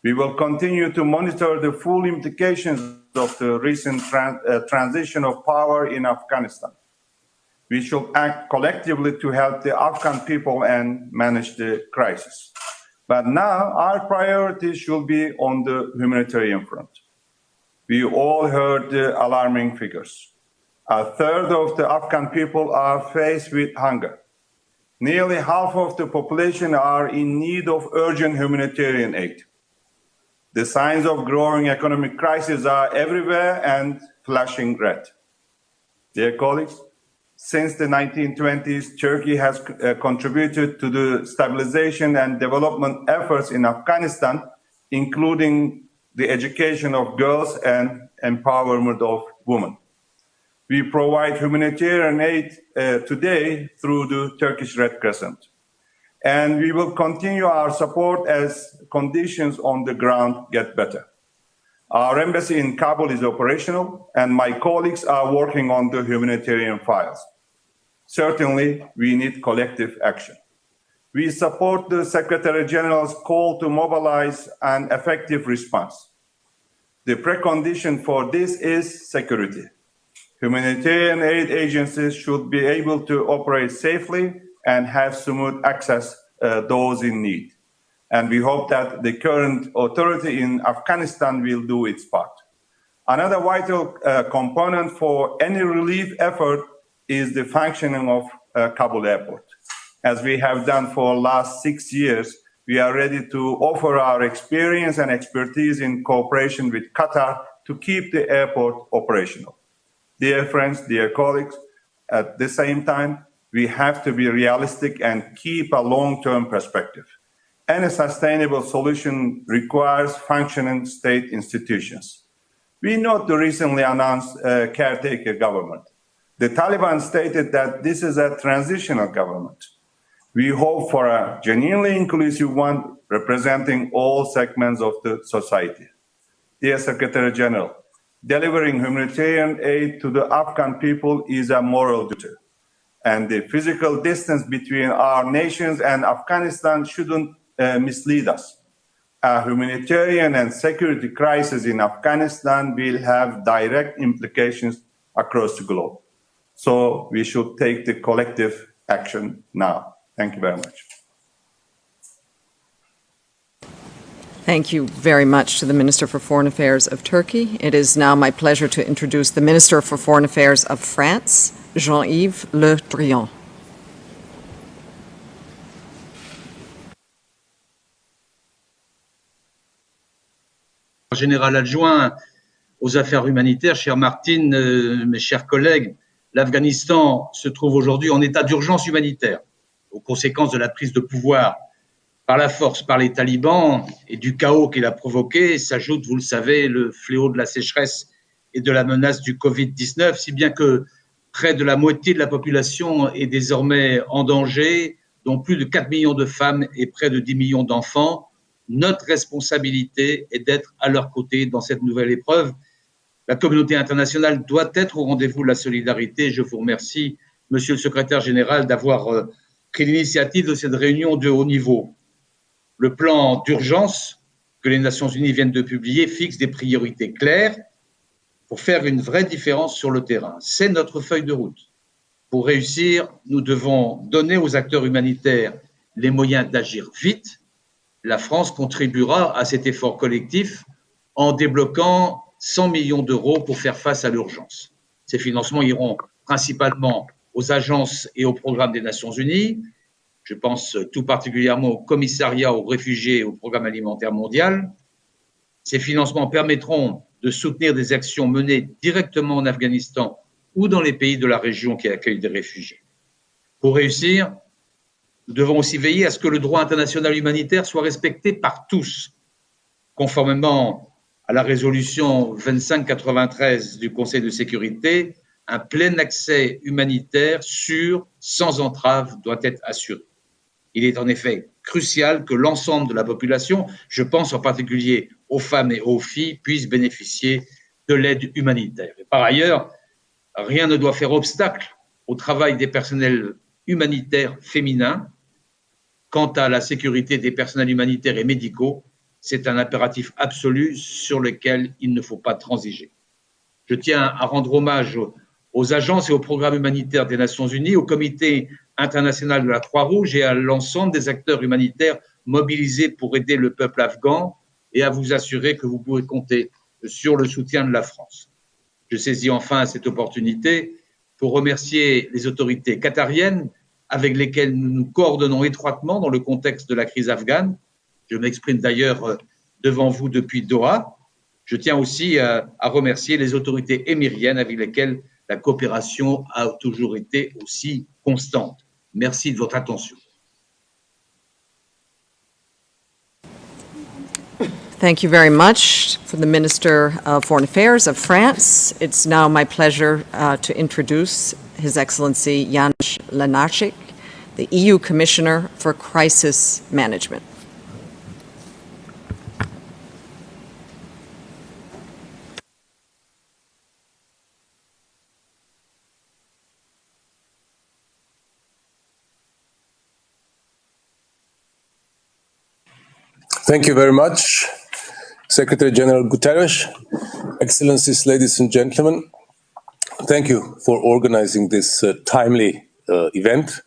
We will continue to monitor the full implications of the recent transition of power in Afghanistan. We should act collectively to help the Afghan people and manage the crisis. But now our priority should be on the humanitarian front. We all heard the alarming figures. A third of the Afghan people are faced with hunger. Nearly half of the population are in need of urgent humanitarian aid. The signs of growing economic crisis are everywhere and flashing red. Dear colleagues, since the 1920s, Turkey has contributed to the stabilization and development efforts in Afghanistan, including the education of girls and empowerment of women. We provide humanitarian aid today through the Turkish Red Crescent. And we will continue our support as conditions on the ground get better. Our embassy in Kabul is operational, and my colleagues are working on the humanitarian files. Certainly, we need collective action. We support the Secretary General's call to mobilize an effective response. The precondition for this is security. Humanitarian aid agencies should be able to operate safely and have smooth access those in need. And we hope that the current authority in Afghanistan will do its part. Another vital component for any relief effort is the functioning of Kabul airport. As we have done for the last 6 years, we are ready to offer our experience and expertise in cooperation with Qatar to keep the airport operational. Dear friends, dear colleagues, at the same time, we have to be realistic and keep a long-term perspective. Any sustainable solution requires functioning state institutions. We note the recently announced caretaker government. The Taliban stated that this is a transitional government. We hope for a genuinely inclusive one representing all segments of the society. Dear Secretary General, delivering humanitarian aid to the Afghan people is a moral duty. And the physical distance between our nations and Afghanistan shouldn't mislead us. A humanitarian and security crisis in Afghanistan will have direct implications across the globe. So we should take the collective action now. Thank you very much. Thank you very much to the Minister for Foreign Affairs of Turkey. It is now my pleasure to introduce the Minister for Foreign Affairs of France, Jean-Yves Le Drian. Général adjoint aux affaires humanitaires, chère Martine, mes chers collègues, l'Afghanistan se trouve aujourd'hui en état d'urgence humanitaire aux conséquences de la prise de pouvoir par la force par les talibans et du chaos qu'il a provoqué. S'ajoute, vous le savez, le fléau de la sécheresse et de la menace du Covid-19, si bien que près de la moitié de la population est désormais en danger, dont plus de 4 millions de femmes et près de 10 millions d'enfants. Notre responsabilité est d'être à leur côté dans cette nouvelle épreuve. La communauté internationale doit être au rendez-vous de la solidarité. Je vous remercie, Monsieur le Secrétaire général, d'avoir pris l'initiative de cette réunion de haut niveau. Le plan d'urgence que les Nations Unies viennent de publier fixe des priorités claires pour faire une vraie différence sur le terrain. C'est notre feuille de route. Pour réussir, nous devons donner aux acteurs humanitaires les moyens d'agir vite. La France contribuera à cet effort collectif en débloquant 100 millions d'euros pour faire face à l'urgence. Ces financements iront principalement aux agences et aux programmes des Nations Unies. Je pense tout particulièrement au commissariat aux réfugiés et au programme alimentaire mondial. Ces financements permettront de soutenir des actions menées directement en Afghanistan ou dans les pays de la région qui accueillent des réfugiés. Pour réussir, nous devons aussi veiller à ce que le droit international humanitaire soit respecté par tous, conformément à la résolution 2593 du Conseil de sécurité. Un plein accès humanitaire sûr, sans entrave, doit être assuré. Il est en effet crucial que l'ensemble de la population, je pense en particulier aux femmes et aux filles, puissent bénéficier de l'aide humanitaire. Et par ailleurs, rien ne doit faire obstacle au travail des personnels humanitaires féminins. Quant à la sécurité des personnels humanitaires et médicaux, c'est un impératif absolu sur lequel il ne faut pas transiger. Je tiens à rendre hommage aux agences et aux programmes humanitaires des Nations Unies, au Comité international de la Croix-Rouge et à l'ensemble des acteurs humanitaires mobilisés pour aider le peuple afghan et à vous assurer que vous pouvez compter sur le soutien de la France. Je saisis enfin cette opportunité pour remercier les autorités qatariennes avec lesquelles nous nous coordonnons étroitement dans le contexte de la crise afghane. Je m'exprime d'ailleurs devant vous depuis Doha. Je tiens aussi à remercier les autorités émiriennes avec lesquelles la coopération a toujours été aussi constante. Merci de votre attention. Thank you very much for the Minister of Foreign Affairs of France. It's now my pleasure to introduce His Excellency Janusz Lenarczyk, the EU Commissioner for Crisis Management. Thank you very much, Secretary General Guterres, Excellencies, ladies and gentlemen. Thank you for organizing this timely event.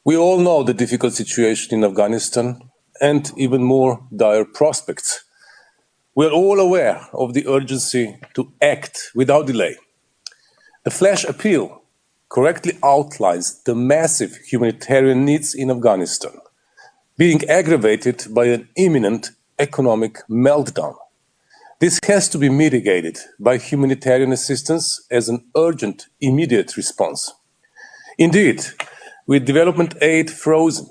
We all know the difficult situation in Afghanistan and even more dire prospects. We are all aware of the urgency to act without delay. The flash appeal correctly outlines the massive humanitarian needs in Afghanistan, being aggravated by an imminent economic meltdown. This has to be mitigated by humanitarian assistance as an urgent, immediate response. Indeed, with development aid frozen,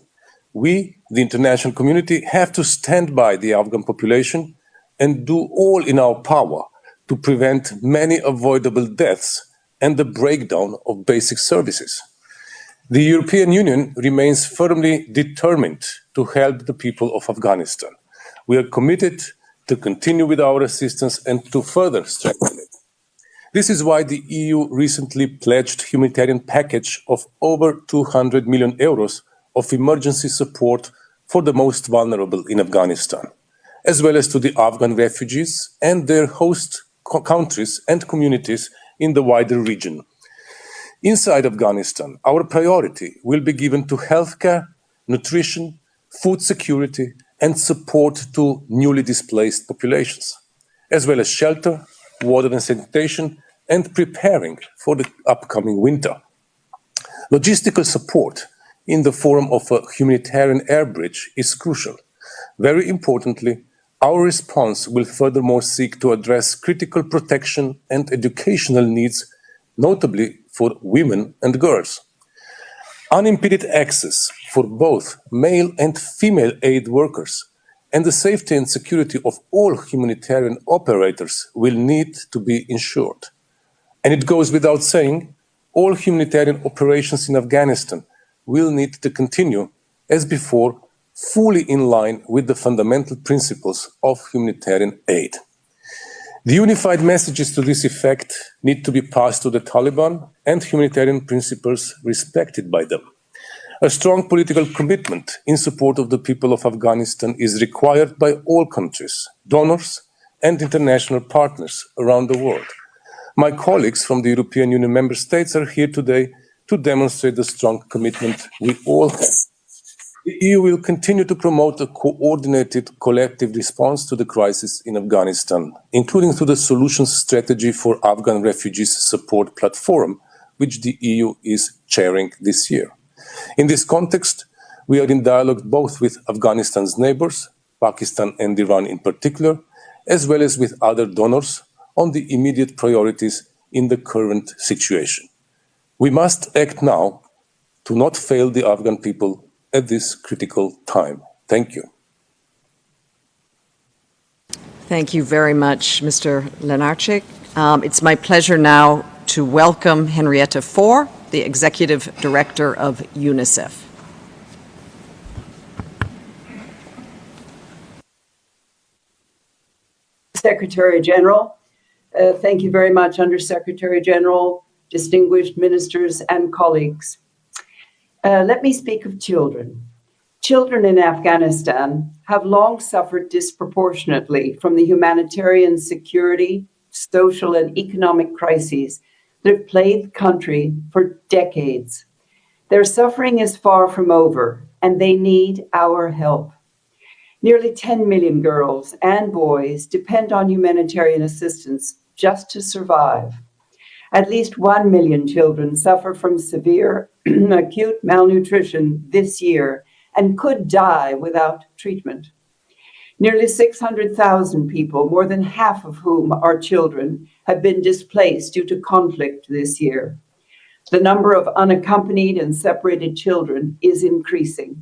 we, the international community, have to stand by the Afghan population and do all in our power to prevent many avoidable deaths and the breakdown of basic services. The European Union remains firmly determined to help the people of Afghanistan. We are committed to continue with our assistance and to further strengthen it. This is why the EU recently pledged a humanitarian package of over 200 million euros of emergency support for the most vulnerable in Afghanistan, as well as to the Afghan refugees and their host countries and communities in the wider region. Inside Afghanistan, our priority will be given to healthcare, nutrition, food security, and support to newly displaced populations, as well as shelter, water and sanitation, and preparing for the upcoming winter. Logistical support in the form of a humanitarian air bridge is crucial. Very importantly, our response will furthermore seek to address critical protection and educational needs, notably for women and girls. Unimpeded access for both male and female aid workers and the safety and security of all humanitarian operators will need to be ensured. And it goes without saying, all humanitarian operations in Afghanistan will need to continue as before, fully in line with the fundamental principles of humanitarian aid. The unified messages to this effect need to be passed to the Taliban and humanitarian principles respected by them. A strong political commitment in support of the people of Afghanistan is required by all countries, donors, and international partners around the world. My colleagues from the European Union member states are here today to demonstrate the strong commitment we all have. The EU will continue to promote a coordinated collective response to the crisis in Afghanistan, including through the Solutions Strategy for Afghan Refugees Support Platform, which the EU is chairing this year. In this context, we are in dialogue both with Afghanistan's neighbors, Pakistan and Iran in particular, as well as with other donors on the immediate priorities in the current situation. We must act now to not fail the Afghan people at this critical time. Thank you. Thank you very much, Mr. Lenarchik. It's my pleasure now to welcome Henrietta Fore, the Executive Director of UNICEF. Secretary General, thank you very much, Undersecretary General, distinguished ministers and colleagues. Let me speak of children. Children in Afghanistan have long suffered disproportionately from the humanitarian, security, social, and economic crises that have plagued the country for decades. Their suffering is far from over, and they need our help. Nearly 10 million girls and boys depend on humanitarian assistance just to survive. At least 1 million children suffer from severe acute malnutrition this year and could die without treatment. Nearly 600,000 people, more than half of whom are children, have been displaced due to conflict this year. The number of unaccompanied and separated children is increasing,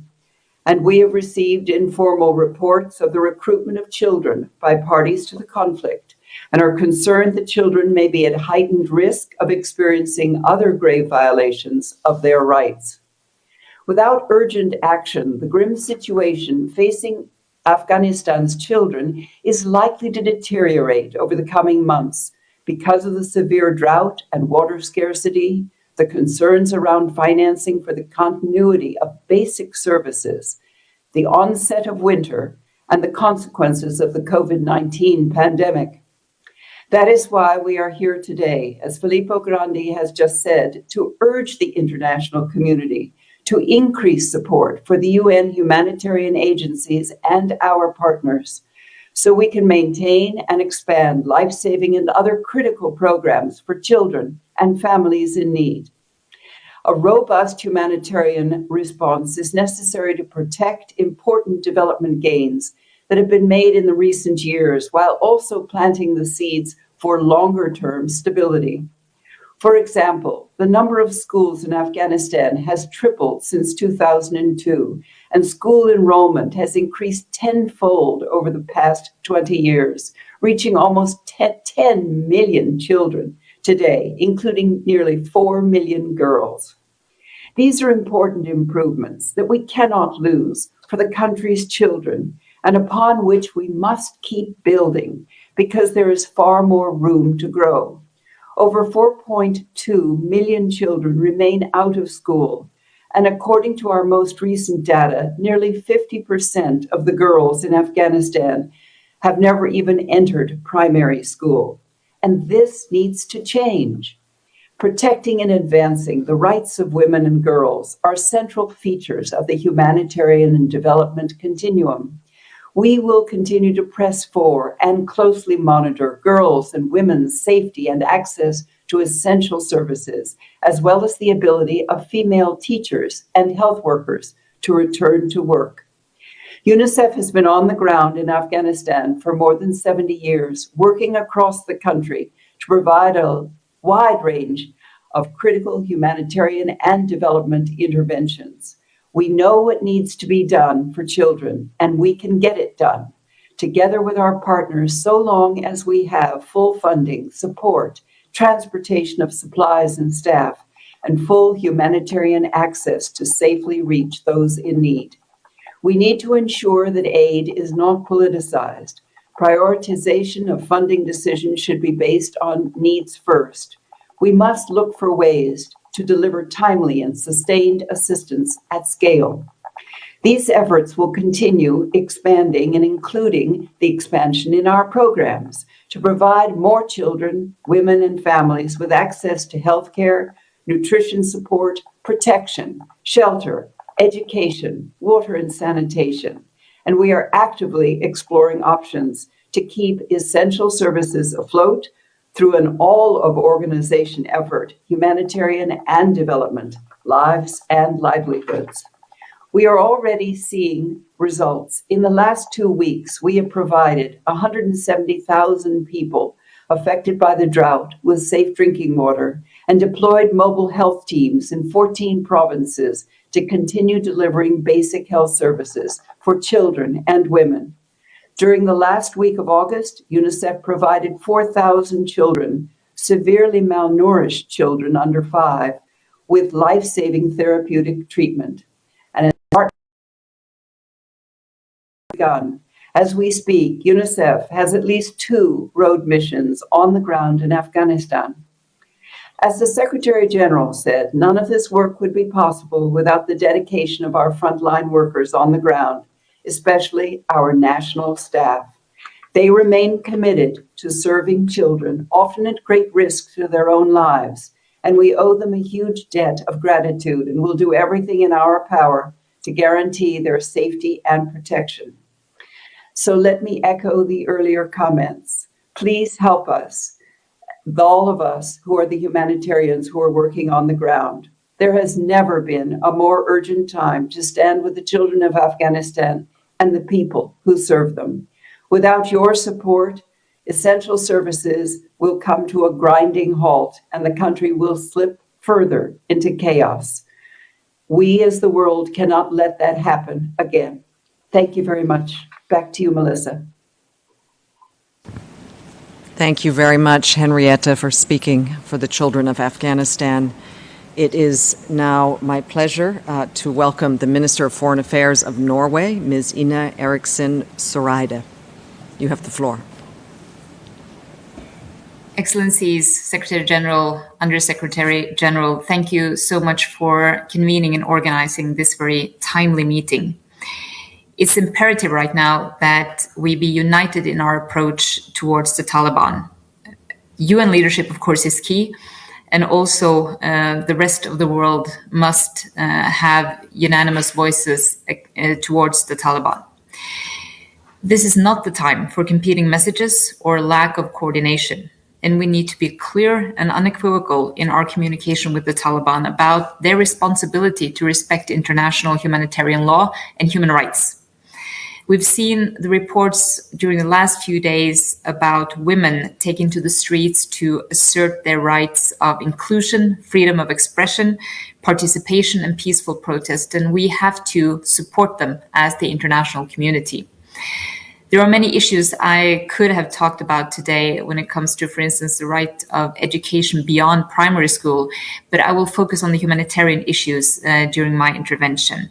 and we have received informal reports of the recruitment of children by parties to the conflict and are concerned that children may be at heightened risk of experiencing other grave violations of their rights. Without urgent action, the grim situation facing Afghanistan's children is likely to deteriorate over the coming months because of the severe drought and water scarcity, the concerns around financing for the continuity of basic services, the onset of winter, and the consequences of the COVID-19 pandemic. That is why we are here today, as Filippo Grandi has just said, to urge the international community to increase support for the UN humanitarian agencies and our partners, so we can maintain and expand life-saving and other critical programs for children and families in need. A robust humanitarian response is necessary to protect important development gains that have been made in the recent years, while also planting the seeds for longer-term stability. For example, the number of schools in Afghanistan has tripled since 2002, and school enrollment has increased tenfold over the past 20 years, reaching almost 10 million children today, including nearly 4 million girls. These are important improvements that we cannot lose for the country's children, and upon which we must keep building, because there is far more room to grow. Over 4.2 million children remain out of school, and according to our most recent data, nearly 50% of the girls in Afghanistan have never even entered primary school. And this needs to change. Protecting and advancing the rights of women and girls are central features of the humanitarian and development continuum. We will continue to press for and closely monitor girls' and women's safety and access to essential services, as well as the ability of female teachers and health workers to return to work. UNICEF has been on the ground in Afghanistan for more than 70 years, working across the country to provide a wide range of critical humanitarian and development interventions. We know what needs to be done for children, and we can get it done, together with our partners, so long as we have full funding, support, transportation of supplies and staff, and full humanitarian access to safely reach those in need. We need to ensure that aid is not politicized. Prioritization of funding decisions should be based on needs first. We must look for ways to deliver timely and sustained assistance at scale. These efforts will continue expanding and including the expansion in our programs to provide more children, women, and families with access to healthcare, nutrition support, protection, shelter, education, water, and sanitation. And we are actively exploring options to keep essential services afloat through an all-of-organization effort, humanitarian and development, lives and livelihoods. We are already seeing results. In the last 2 weeks, we have provided 170,000 people affected by the drought with safe drinking water and deployed mobile health teams in 14 provinces to continue delivering basic health services for children and women. During the last week of August, UNICEF provided 4,000 children, severely malnourished children under 5, with life-saving therapeutic treatment. And begun. As we speak, UNICEF has at least 2 road missions on the ground in Afghanistan. As the Secretary General said, none of this work would be possible without the dedication of our frontline workers on the ground, especially our national staff. They remain committed to serving children, often at great risk to their own lives, and we owe them a huge debt of gratitude and will do everything in our power to guarantee their safety and protection. So let me echo the earlier comments. Please help us, all of us who are the humanitarians who are working on the ground. There has never been a more urgent time to stand with the children of Afghanistan and the people who serve them. Without your support, essential services will come to a grinding halt and the country will slip further into chaos. We as the world cannot let that happen again. Thank you very much. Back to you, Melissa. Thank you very much, Henrietta, for speaking for the children of Afghanistan. It is now my pleasure to welcome the Minister of Foreign Affairs of Norway, Ms. Ina Eriksen Søreide. You have the floor. Excellencies, Secretary General, Undersecretary General, thank you so much for convening and organizing this very timely meeting. It's imperative right now that we be united in our approach towards the Taliban. UN leadership, of course, is key, and also the rest of the world must have unanimous voices towards the Taliban. This is not the time for competing messages or lack of coordination, and we need to be clear and unequivocal in our communication with the Taliban about their responsibility to respect international humanitarian law and human rights. We've seen the reports during the last few days about women taking to the streets to assert their rights of inclusion, freedom of expression, participation, and peaceful protest, and we have to support them as the international community. There are many issues I could have talked about today when it comes to, for instance, the right of education beyond primary school, but I will focus on the humanitarian issues during my intervention.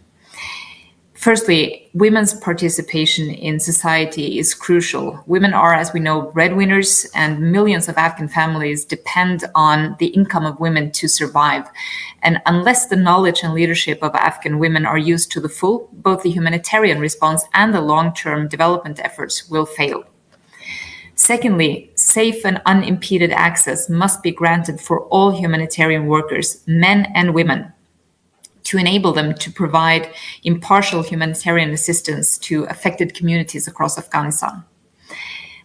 Firstly, women's participation in society is crucial. Women are, as we know, breadwinners, and millions of Afghan families depend on the income of women to survive. And unless the knowledge and leadership of Afghan women are used to the full, both the humanitarian response and the long-term development efforts will fail. Secondly, safe and unimpeded access must be granted for all humanitarian workers, men and women, to enable them to provide impartial humanitarian assistance to affected communities across Afghanistan.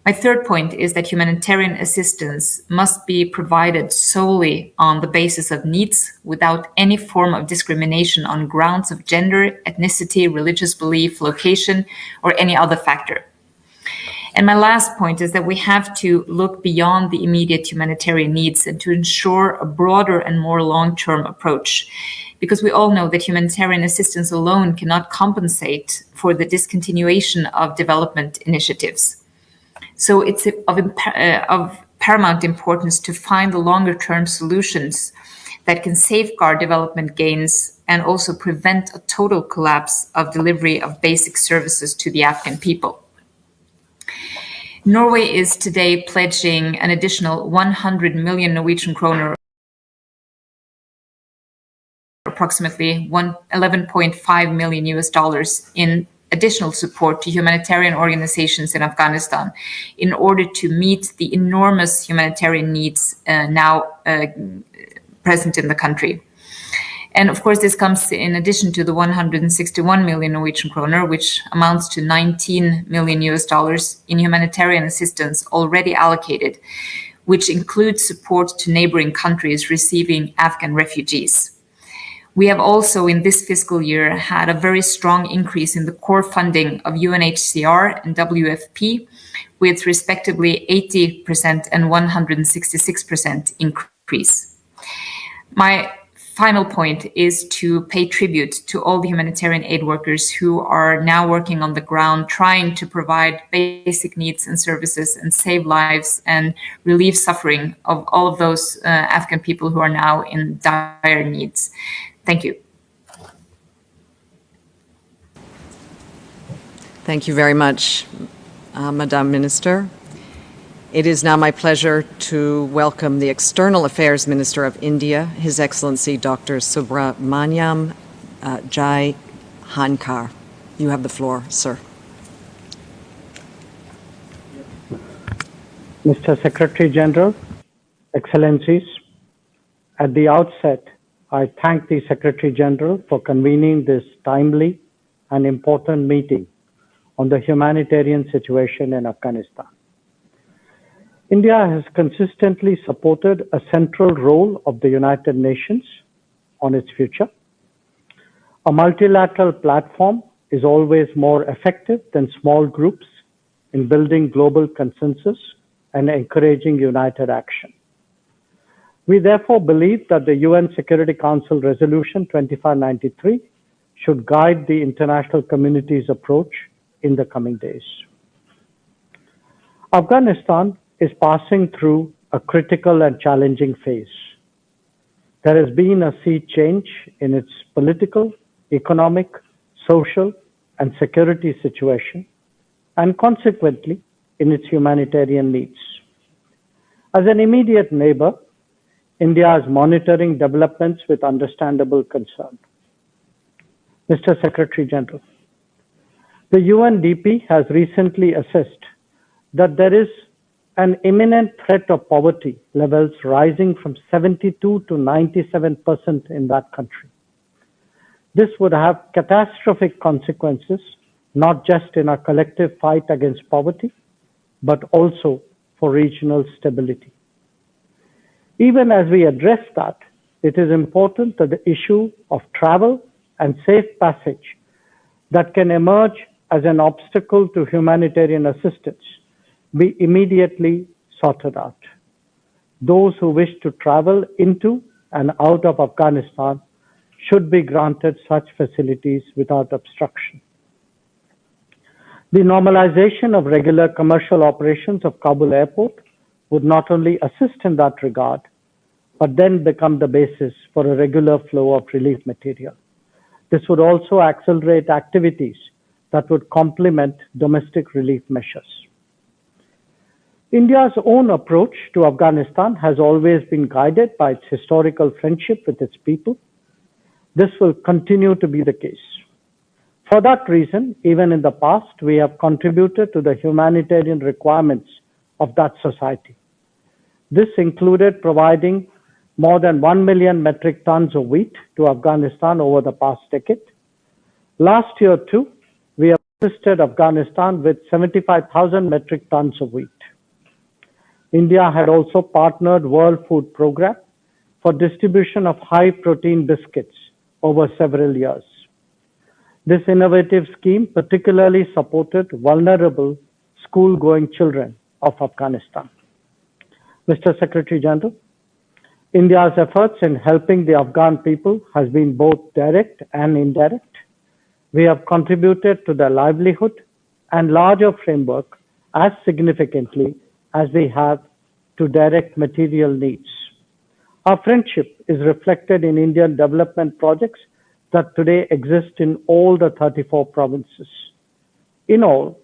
My third point is that humanitarian assistance must be provided solely on the basis of needs without any form of discrimination on grounds of gender, ethnicity, religious belief, location, or any other factor. And my last point is that we have to look beyond the immediate humanitarian needs and to ensure a broader and more long-term approach, because we all know that humanitarian assistance alone cannot compensate for the discontinuation of development initiatives. So it's of paramount importance to find the longer-term solutions that can safeguard development gains and also prevent a total collapse of delivery of basic services to the Afghan people. Norway is today pledging an additional 100 million Norwegian kroner, approximately $11.5 million in additional support to humanitarian organizations in Afghanistan in order to meet the enormous humanitarian needs now present in the country. And of course, this comes in addition to the 161 million Norwegian kroner, which amounts to $19 million in humanitarian assistance already allocated, which includes support to neighboring countries receiving Afghan refugees. We have also in this fiscal year had a very strong increase in the core funding of UNHCR and WFP, with respectively 80% and 166% increase. My final point is to pay tribute to all the humanitarian aid workers who are now working on the ground, trying to provide basic needs and services and save lives and relieve suffering of all of those Afghan people who are now in dire needs. Thank you. Thank you very much, Madam Minister. It is now my pleasure to welcome the External Affairs Minister of India, His Excellency Dr. Subramaniam Jai Hankar. You have the floor, sir. Mr. Secretary General, Excellencies, at the outset, I thank the Secretary General for convening this timely and important meeting on the humanitarian situation in Afghanistan. India has consistently supported a central role of the United Nations on its future. A multilateral platform is always more effective than small groups in building global consensus and encouraging united action. We therefore believe that the UN Security Council Resolution 2593 should guide the international community's approach in the coming days. Afghanistan is passing through a critical and challenging phase. There has been a sea change in its political, economic, social, and security situation, and consequently in its humanitarian needs. As an immediate neighbor, India is monitoring developments with understandable concern. Mr. Secretary General, the UNDP has recently assessed that there is an imminent threat of poverty levels rising from 72 to 97% in that country. This would have catastrophic consequences, not just in our collective fight against poverty, but also for regional stability. Even as we address that, it is important that the issue of travel and safe passage that can emerge as an obstacle to humanitarian assistance be immediately sorted out. Those who wish to travel into and out of Afghanistan should be granted such facilities without obstruction. The normalization of regular commercial operations of Kabul airport would not only assist in that regard, but then become the basis for a regular flow of relief material. This would also accelerate activities that would complement domestic relief measures. India's own approach to Afghanistan has always been guided by its historical friendship with its people. This will continue to be the case. For that reason, even in the past, we have contributed to the humanitarian requirements of that society. This included providing more than 1 million metric tons of wheat to Afghanistan over the past decade. Last year, too, we have assisted Afghanistan with 75,000 metric tons of wheat. India had also partnered World Food Programme for distribution of high-protein biscuits over several years. This innovative scheme particularly supported vulnerable school-going children of Afghanistan. Mr. Secretary General, India's efforts in helping the Afghan people has been both direct and indirect. We have contributed to their livelihood and larger framework as significantly as we have to direct material needs. Our friendship is reflected in Indian development projects that today exist in all the 34 provinces. In all,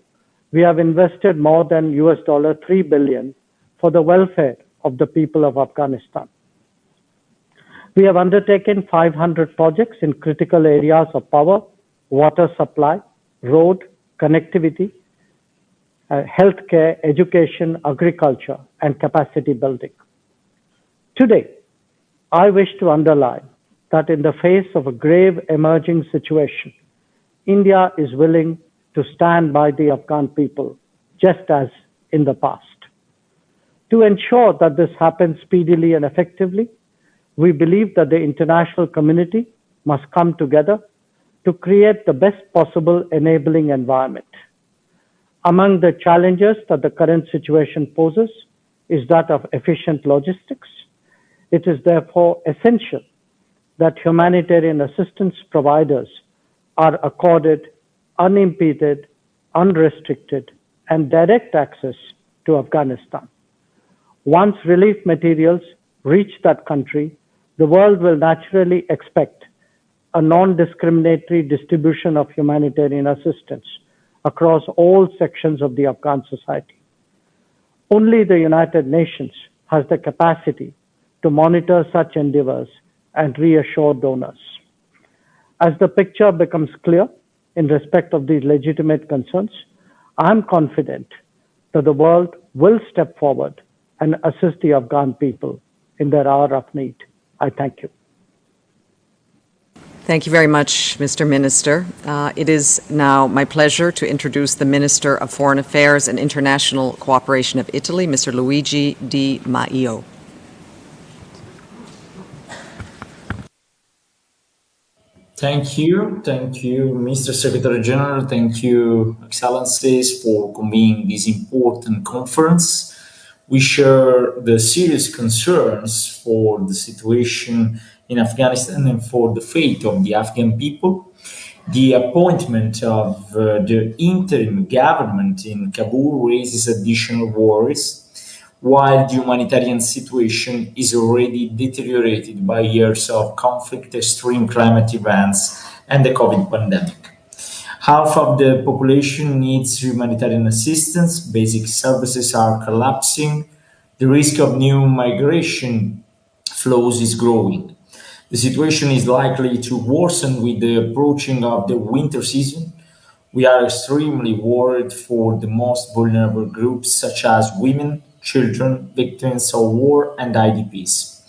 we have invested more than $3 billion for the welfare of the people of Afghanistan. We have undertaken 500 projects in critical areas of power, water supply, road, connectivity, healthcare, education, agriculture, and capacity building. Today, I wish to underline that in the face of a grave emerging situation, India is willing to stand by the Afghan people, just as in the past. To ensure that this happens speedily and effectively, we believe that the international community must come together to create the best possible enabling environment. Among the challenges that the current situation poses is that of efficient logistics. It is therefore essential that humanitarian assistance providers are accorded unimpeded, unrestricted, and direct access to Afghanistan. Once relief materials reach that country, the world will naturally expect a non-discriminatory distribution of humanitarian assistance across all sections of the Afghan society. Only the United Nations has the capacity to monitor such endeavors and reassure donors. As the picture becomes clear in respect of these legitimate concerns, I am confident that the world will step forward and assist the Afghan people in their hour of need. I thank you. Thank you very much, Mr. Minister. It is now my pleasure to introduce the Minister of Foreign Affairs and International Cooperation of Italy, Mr. Luigi Di Maio. Thank you, Mr. Secretary General. Thank you, Excellencies, for convening this important conference. We share the serious concerns for the situation in Afghanistan and for the fate of the Afghan people. The appointment of the interim government in Kabul raises additional worries, while the humanitarian situation is already deteriorated by years of conflict, extreme climate events, and the COVID pandemic. Half of the population needs humanitarian assistance, basic services are collapsing, the risk of new migration flows is growing. The situation is likely to worsen with the approaching of the winter season. We are extremely worried for the most vulnerable groups such as women, children, victims of war, and IDPs.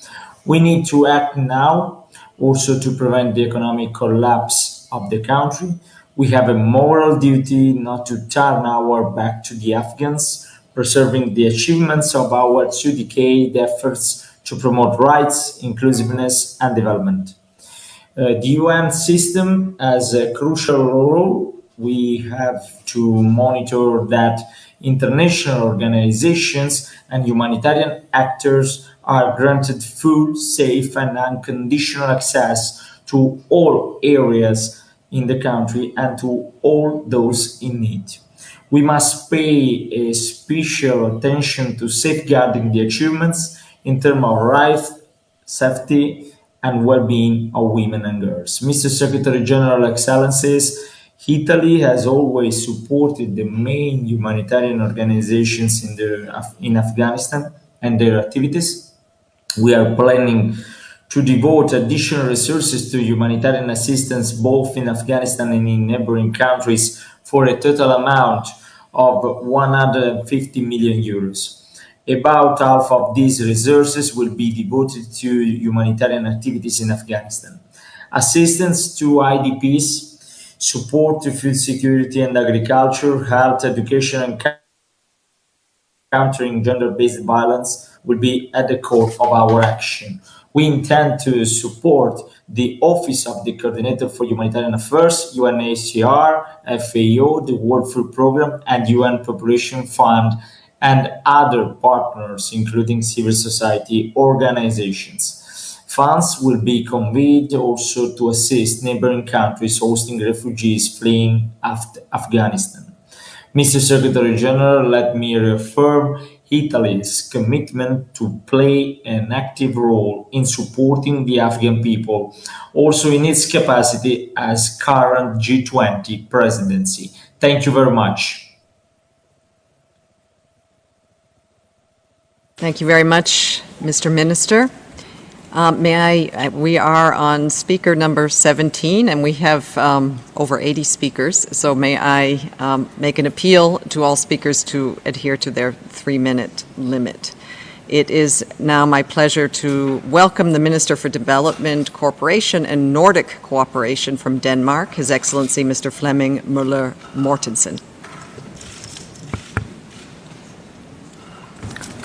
We need to act now also to prevent the economic collapse of the country. We have a moral duty not to turn our back to the Afghans, preserving the achievements of our 2-decade efforts to promote rights, inclusiveness, and development. The UN system has a crucial role. We have to monitor that international organizations and humanitarian actors are granted full, safe, and unconditional access to all areas in the country and to all those in need. We must pay a special attention to safeguarding the achievements in terms of rights, safety, and well-being of women and girls. Mr. Secretary General, Excellencies, Italy has always supported the main humanitarian organizations in Afghanistan and their activities. We are planning to devote additional resources to humanitarian assistance both in Afghanistan and in neighboring countries for a total amount of 150 million euros. About half of these resources will be devoted to humanitarian activities in Afghanistan. Assistance to IDPs, support to food security and agriculture, health, education, and countering gender-based violence will be at the core of our action. We intend to support the Office of the Coordinator for Humanitarian Affairs, UNHCR, FAO, the World Food Programme, and UN Population Fund, and other partners, including civil society organizations. Funds will be conveyed also to assist neighboring countries hosting refugees fleeing Afghanistan. Mr. Secretary General, let me reaffirm Italy's commitment to play an active role in supporting the Afghan people, also in its capacity as current G20 presidency. Thank you very much. Thank you very much, Mr. Minister. We are on speaker number 17, and we have over 80 speakers, so may I make an appeal to all speakers to adhere to their 3-minute limit. It is now my pleasure to welcome the Minister for Development, Cooperation and Nordic Cooperation from Denmark, His Excellency Mr. Flemming Møller Mortensen.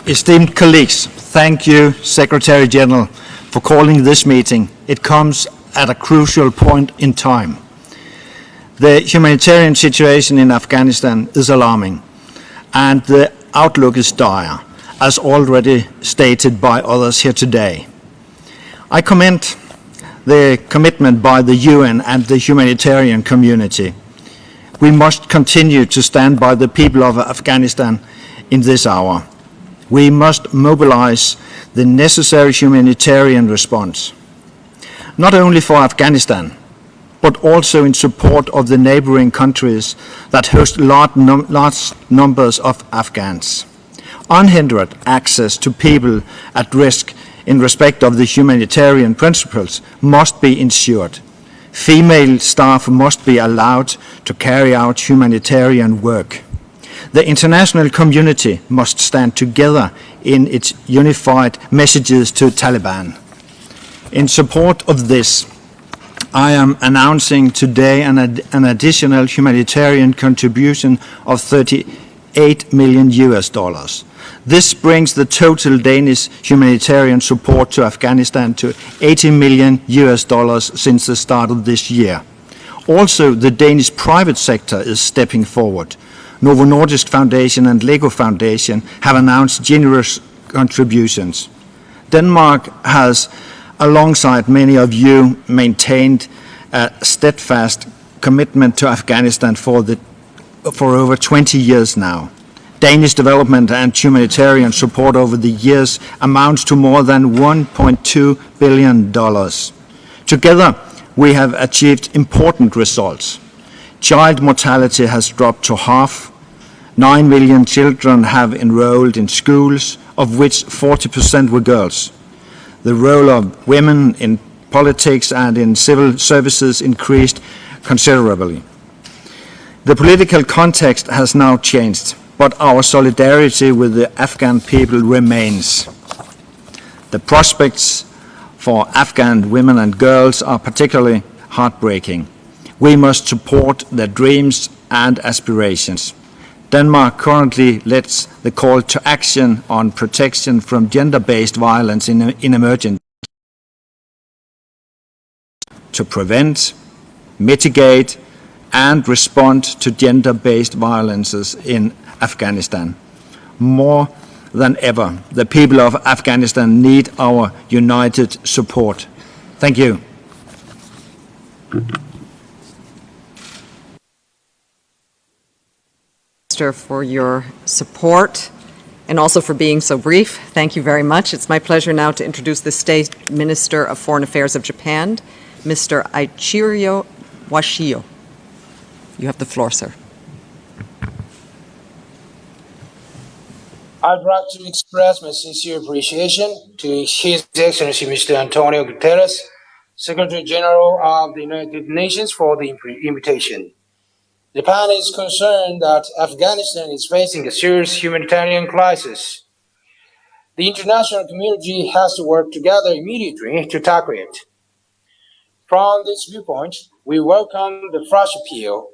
Esteemed colleagues, thank you, Secretary General, for calling this meeting. It comes at a crucial point in time. The humanitarian situation in Afghanistan is alarming, and the outlook is dire, as already stated by others here today. I commend the commitment by the UN and the humanitarian community. We must continue to stand by the people of Afghanistan in this hour. We must mobilize the necessary humanitarian response, not only for Afghanistan, but also in support of the neighboring countries that host large numbers of Afghans. Unhindered access to people at risk in respect of the humanitarian principles must be ensured. Female staff must be allowed to carry out humanitarian work. The international community must stand together in its unified messages to Taliban. In support of this, I am announcing today an additional humanitarian contribution of $38 million. This brings the total Danish humanitarian support to Afghanistan to $80 million since the start of this year. Also, the Danish private sector is stepping forward. Novo Nordisk Foundation and Lego Foundation have announced generous contributions. Denmark has, alongside many of you, maintained a steadfast commitment to Afghanistan for over 20 years now. Danish development and humanitarian support over the years amounts to more than $1.2 billion. Together, we have achieved important results. Child mortality has dropped to half. 9 million children have enrolled in schools, of which 40% were girls. The role of women in politics and in civil services increased considerably. The political context has now changed, but our solidarity with the Afghan people remains. The prospects for Afghan women and girls are particularly heartbreaking. We must support their dreams and aspirations. Denmark currently leads the call to action on protection from gender-based violence in emergencies to prevent, mitigate, and respond to gender-based violences in Afghanistan. More than ever, the people of Afghanistan need our united support. Thank you. For your support and also for being so brief. Thank you very much. It's my pleasure now to introduce the State Minister of Foreign Affairs of Japan, Mr. Eiichiro Washio. You have the floor, sir. I'd like to express my sincere appreciation to His Excellency Mr. Antonio Guterres, Secretary General of the United Nations, for the invitation. Japan is concerned that Afghanistan is facing a serious humanitarian crisis. The international community has to work together immediately to tackle it. From this viewpoint, we welcome the fresh appeal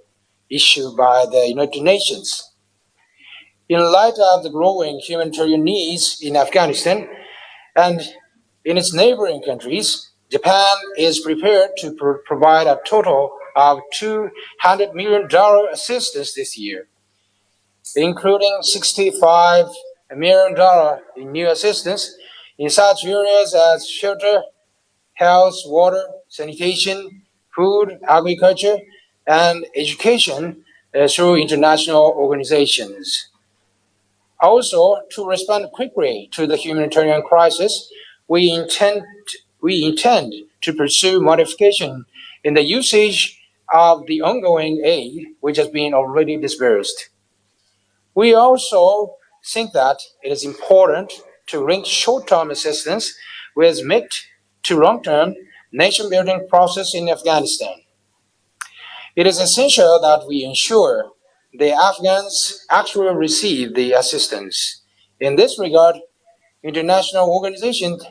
issued by the United Nations. In light of the growing humanitarian needs in Afghanistan and in its neighboring countries, Japan is prepared to provide a total of $200 million assistance this year, including $65 million in new assistance in such areas as shelter, health, water, sanitation, food, agriculture, and education through international organizations. Also, to respond quickly to the humanitarian crisis, we intend to pursue modification in the usage of the ongoing aid which has been already disbursed. We also think that it is important to link short-term assistance with mid to long-term nation-building process in Afghanistan. It is essential that we ensure the Afghans actually receive the assistance. In this regard, international organizations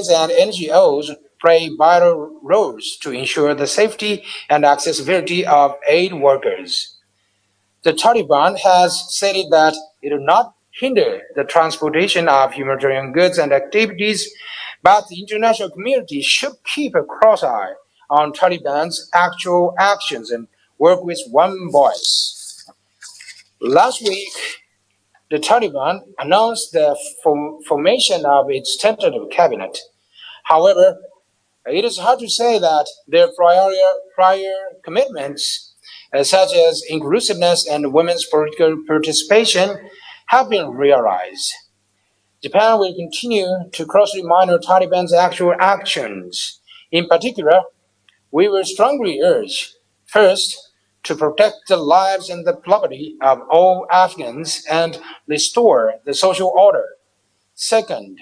and NGOs play vital roles to ensure the safety and accessibility of aid workers. The Taliban has stated that it will not hinder the transportation of humanitarian goods and activities, but the international community should keep a close eye on Taliban's actual actions and work with one voice. Last week, the Taliban announced the formation of its tentative cabinet. However, it is hard to say that their prior commitments, such as inclusiveness and women's political participation, have been realized. Japan will continue to closely monitor Taliban's actual actions. In particular, we will strongly urge, first, to protect the lives and the property of all Afghans and restore the social order. Second,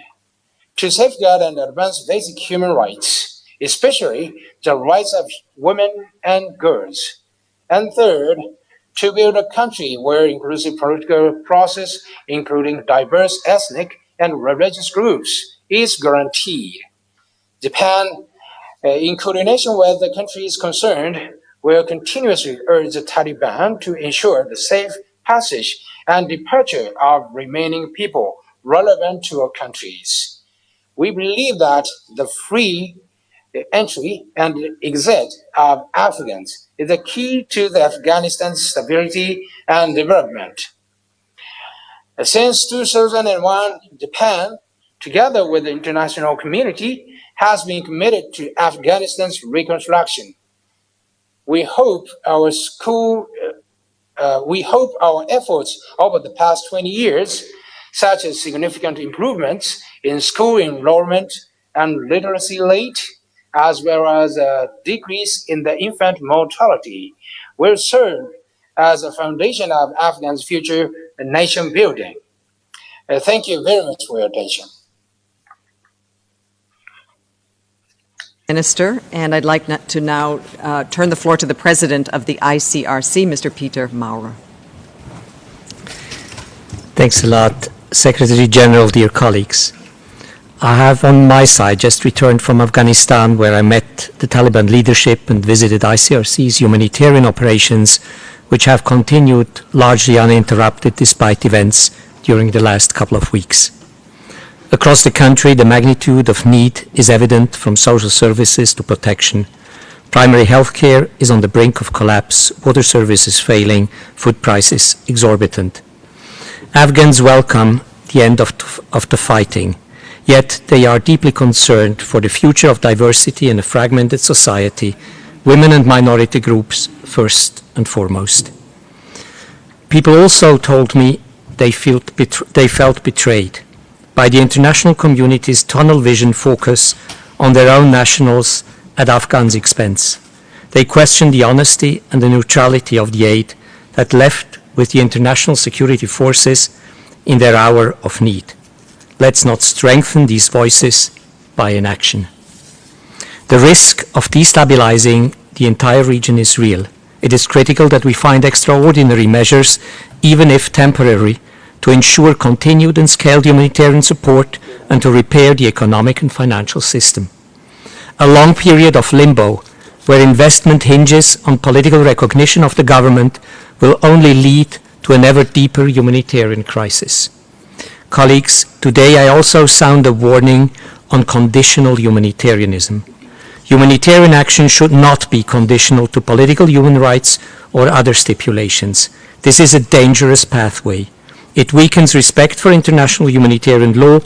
to safeguard and advance basic human rights, especially the rights of women and girls. And third, to build a country where inclusive political process, including diverse ethnic and religious groups, is guaranteed. Japan, in coordination with the countries concerned, will continuously urge the Taliban to ensure the safe passage and departure of remaining people relevant to our countries. We believe that the free entry and exit of Afghans is the key to the Afghanistan's stability and development. Since 2001, Japan, together with the international community, has been committed to Afghanistan's reconstruction. We hope our efforts over the past 20 years, such as significant improvements in school enrollment and literacy rate, as well as a decrease in the infant mortality, will serve as a foundation of Afghan's future nation building. Thank you very much for your attention. Minister, and I'd like to now turn the floor to the President of the ICRC, Mr. Peter Maurer. Thanks a lot, Secretary General, dear colleagues. I have on my side just returned from Afghanistan, where I met the Taliban leadership and visited ICRC's humanitarian operations, which have continued largely uninterrupted despite events during the last couple of weeks. Across the country, the magnitude of need is evident, from social services to protection. Primary health care is on the brink of collapse, water services failing, food prices exorbitant. Afghans welcome the end of the fighting, yet they are deeply concerned for the future of diversity in a fragmented society, women and minority groups first and foremost. People also told me they felt betrayed by the international community's tunnel vision focus on their own nationals at Afghans' expense. They questioned the honesty and the neutrality of the aid that left with the international security forces in their hour of need. Let's not strengthen these voices by inaction. The risk of destabilizing the entire region is real. It is critical that we find extraordinary measures, even if temporary, to ensure continued and scaled humanitarian support and to repair the economic and financial system. A long period of limbo, where investment hinges on political recognition of the government, will only lead to an ever deeper humanitarian crisis. Colleagues, today I also sound a warning on conditional humanitarianism. Humanitarian action should not be conditional to political human rights or other stipulations. This is a dangerous pathway. It weakens respect for international humanitarian law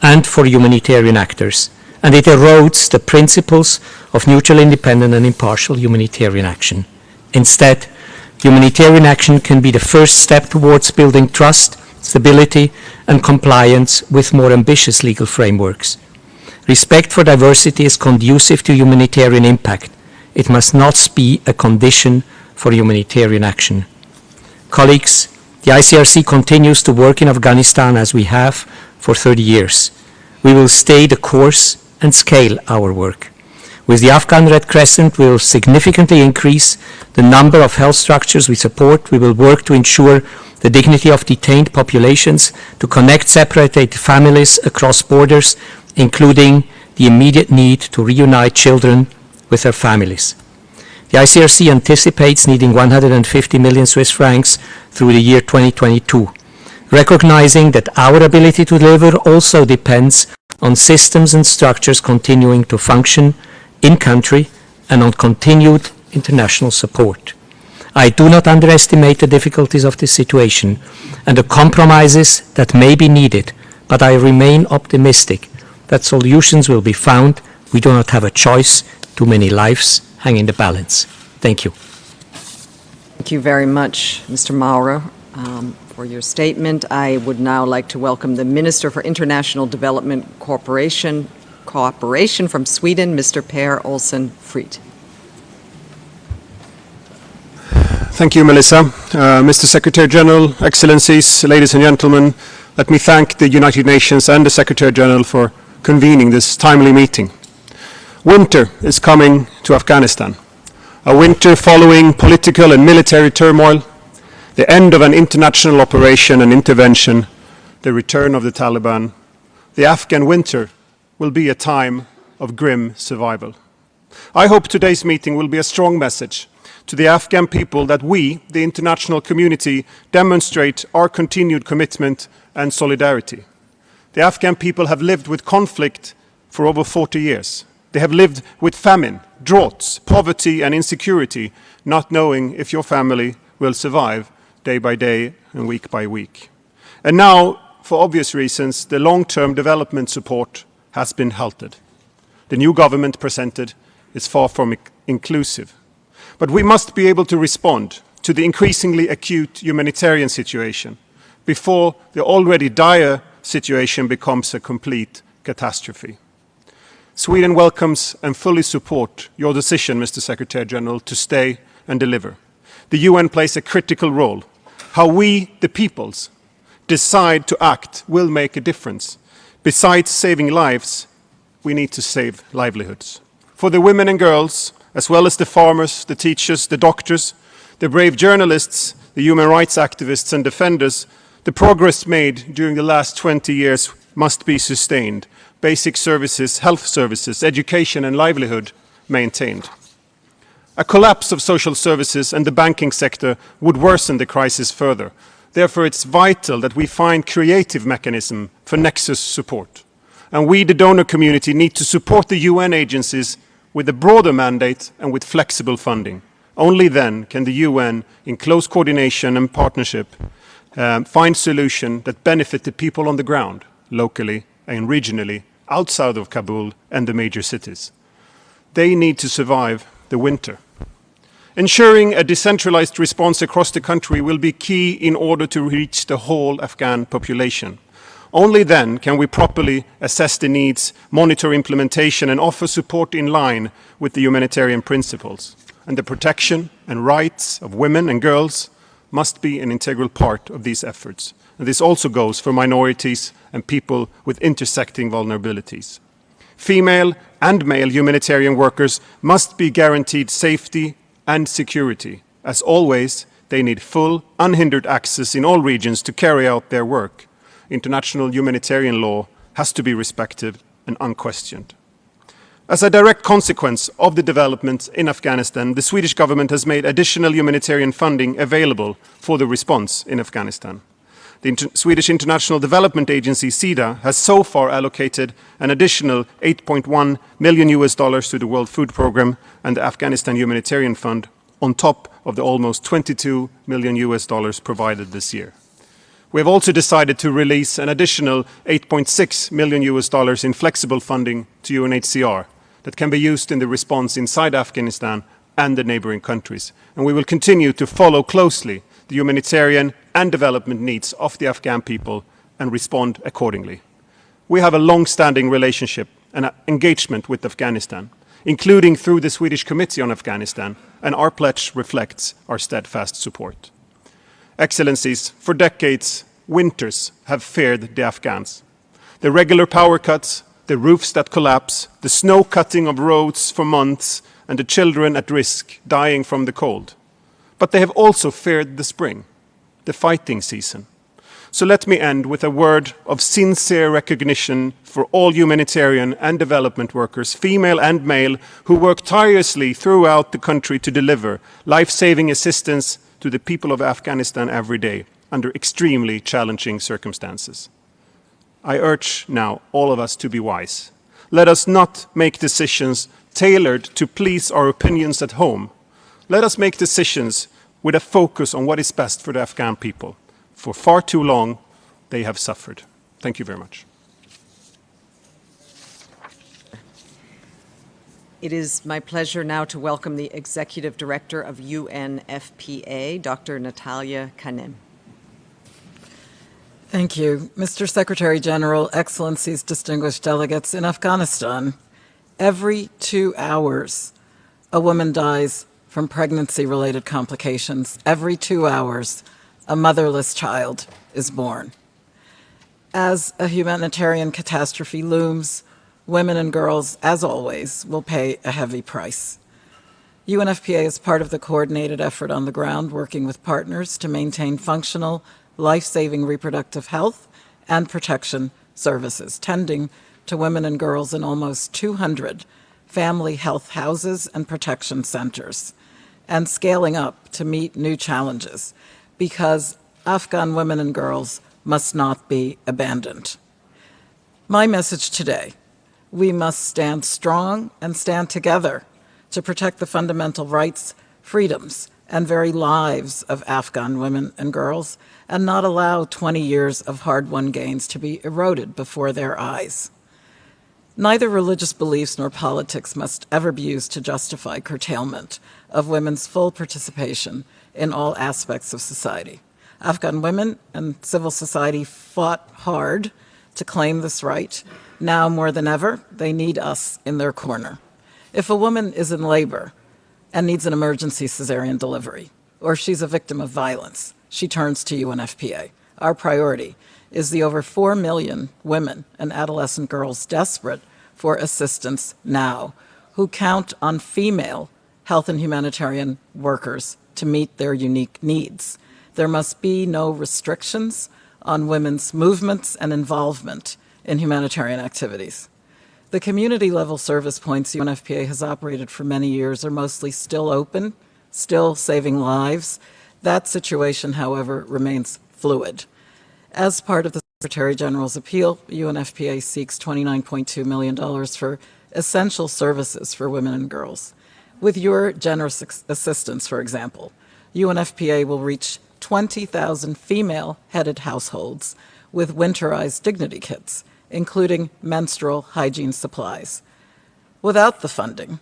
and for humanitarian actors, and it erodes the principles of mutual independent and impartial humanitarian action. Instead, humanitarian action can be the first step towards building trust, stability, and compliance with more ambitious legal frameworks. Respect for diversity is conducive to humanitarian impact. It must not be a condition for humanitarian action. Colleagues, the ICRC continues to work in Afghanistan as we have for 30 years. We will stay the course and scale our work. With the Afghan Red Crescent, we will significantly increase the number of health structures we support. We will work to ensure the dignity of detained populations, to connect separated families across borders, including the immediate need to reunite children with their families. The ICRC anticipates needing 150 million Swiss francs through the year 2022, recognizing that our ability to deliver also depends on systems and structures continuing to function in country and on continued international support. I do not underestimate the difficulties of this situation and the compromises that may be needed, but I remain optimistic that solutions will be found. We do not have a choice. Too many lives hang in the balance. Thank you. Thank you very much, Mr. Maurer, for your statement. I would now like to welcome the Minister for International Development Cooperation from Sweden, Mr. Per Olsen Fried. Thank you, Melissa. Mr. Secretary General, Excellencies, ladies and gentlemen, let me thank the United Nations and the Secretary General for convening this timely meeting. Winter is coming to Afghanistan. A winter following political and military turmoil, the end of an international operation and intervention, the return of the Taliban. The Afghan winter will be a time of grim survival. I hope today's meeting will be a strong message to the Afghan people that we, the international community, demonstrate our continued commitment and solidarity. The Afghan people have lived with conflict for over 40 years. They have lived with famine, droughts, poverty and insecurity, not knowing if your family will survive day by day and week by week. And now, for obvious reasons, the long-term development support has been halted. The new government presented is far from inclusive. But we must be able to respond to the increasingly acute humanitarian situation before the already dire situation becomes a complete catastrophe. Sweden welcomes and fully supports your decision, Mr. Secretary General, to stay and deliver. The UN plays a critical role. How we, the peoples, decide to act will make a difference. Besides saving lives, we need to save livelihoods. For the women and girls, as well as the farmers, the teachers, the doctors, the brave journalists, the human rights activists and defenders, the progress made during the last 20 years must be sustained. Basic services, health services, education and livelihood maintained. A collapse of social services and the banking sector would worsen the crisis further. Therefore, it's vital that we find creative mechanisms for nexus support. And we, the donor community, need to support the UN agencies with a broader mandate and with flexible funding. Only then can the UN, in close coordination and partnership, find solutions that benefit the people on the ground, locally and regionally, outside of Kabul and the major cities. They need to survive the winter. Ensuring a decentralized response across the country will be key in order to reach the whole Afghan population. Only then can we properly assess the needs, monitor implementation, and offer support in line with the humanitarian principles. And the protection and rights of women and girls must be an integral part of these efforts. And this also goes for minorities and people with intersecting vulnerabilities. Female and male humanitarian workers must be guaranteed safety and security. As always, They need full, unhindered access in all regions to carry out their work. International humanitarian law has to be respected and unquestioned. As a direct consequence of the developments in Afghanistan, the Swedish government has made additional humanitarian funding available for the response in Afghanistan. The Swedish International Development Agency, SIDA, has so far allocated an additional $8.1 million to the World Food Programme and the Afghanistan Humanitarian Fund, on top of the almost $22 million provided this year. We have also decided to release an additional $8.6 million in flexible funding to UNHCR that can be used in the response inside Afghanistan and the neighboring countries. And we will continue to follow closely the humanitarian and development needs of the Afghan people and respond accordingly. We have a long-standing relationship and engagement with Afghanistan, including through the Swedish Committee on Afghanistan, and our pledge reflects our steadfast support. Excellencies, for decades, winters have feared the Afghans. The regular power cuts, the roofs that collapse, the snow cutting of roads for months, and the children at risk dying from the cold. But they have also feared the spring, the fighting season. So let me end with a word of sincere recognition for all humanitarian and development workers, female and male, who work tirelessly throughout the country to deliver life-saving assistance to the people of Afghanistan every day under extremely challenging circumstances. I urge now all of us to be wise. Let us not make decisions tailored to please our opinions at home. Let us make decisions with a focus on what is best for the Afghan people. For far too long, they have suffered. Thank you very much. It is my pleasure now to welcome the Executive Director of UNFPA, Dr. Natalia Kanem. Thank you. Mr. Secretary General, Excellencies, distinguished delegates, in Afghanistan, every 2 hours, a woman dies from pregnancy-related complications. Every 2 hours, a motherless child is born. As a humanitarian catastrophe looms, women and girls, as always, will pay a heavy price. UNFPA is part of the coordinated effort on the ground, working with partners to maintain functional, life-saving reproductive health and protection services, tending to women and girls in almost 200 family health houses and protection centers, and scaling up to meet new challenges, because Afghan women and girls must not be abandoned. My message today: we must stand strong and stand together to protect the fundamental rights, freedoms, and very lives of Afghan women and girls, and not allow 20 years of hard-won gains to be eroded before their eyes. Neither religious beliefs nor politics must ever be used to justify curtailment of women's full participation in all aspects of society. Afghan women and civil society fought hard to claim this right. Now more than ever, they need us in their corner. If a woman is in labor and needs an emergency cesarean delivery, or she's a victim of violence, she turns to UNFPA. Our priority is the over 4 million women and adolescent girls desperate for assistance now, who count on female health and humanitarian workers to meet their unique needs. There must be no restrictions on women's movements and involvement in humanitarian activities. The community-level service points UNFPA has operated for many years are mostly still open, still saving lives. That situation, however, remains fluid. As part of the Secretary General's appeal, UNFPA seeks $29.2 million for essential services for women and girls. With your generous assistance, for example, UNFPA will reach 20,000 female-headed households with winterized dignity kits, including menstrual hygiene supplies. Without the funding,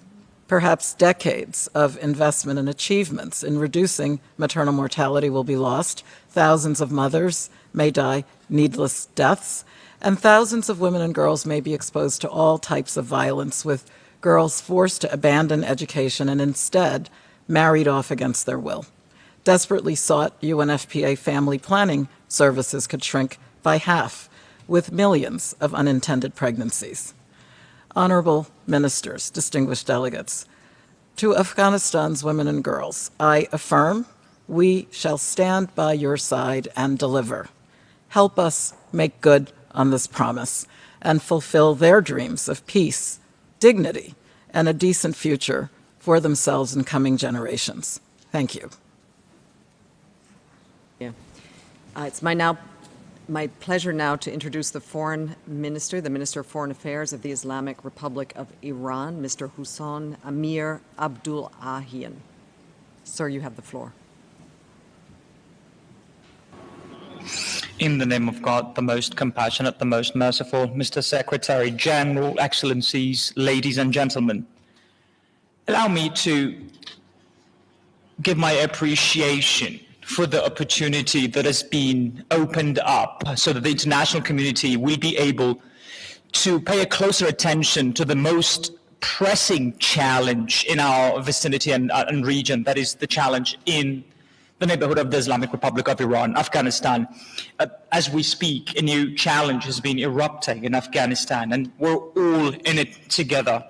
perhaps decades of investment and achievements in reducing maternal mortality will be lost. Thousands of mothers may die needless deaths, and thousands of women and girls may be exposed to all types of violence, with girls forced to abandon education and instead married off against their will. Desperately sought UNFPA family planning services could shrink by half, with millions of unintended pregnancies. Honorable ministers, distinguished delegates, to Afghanistan's women and girls, I affirm We shall stand by your side and deliver. Help us make good on this promise and fulfill their dreams of peace, dignity, and a decent future for themselves and coming generations. Thank you. Yeah. It's my pleasure now to introduce the Foreign Minister, the Minister of Foreign Affairs of the Islamic Republic of Iran, Mr. Hussein Amir Abdullahian. Sir, you have the floor. In the name of God, the most compassionate, the most merciful, Mr. Secretary General, Excellencies, ladies and gentlemen, allow me to give my appreciation for the opportunity that has been opened up so that the international community will be able to pay a closer attention to the most pressing challenge in our vicinity and region, that is the challenge in the neighborhood of the Islamic Republic of Iran, Afghanistan. As we speak, a new challenge has been erupting in Afghanistan, and we're all in it together.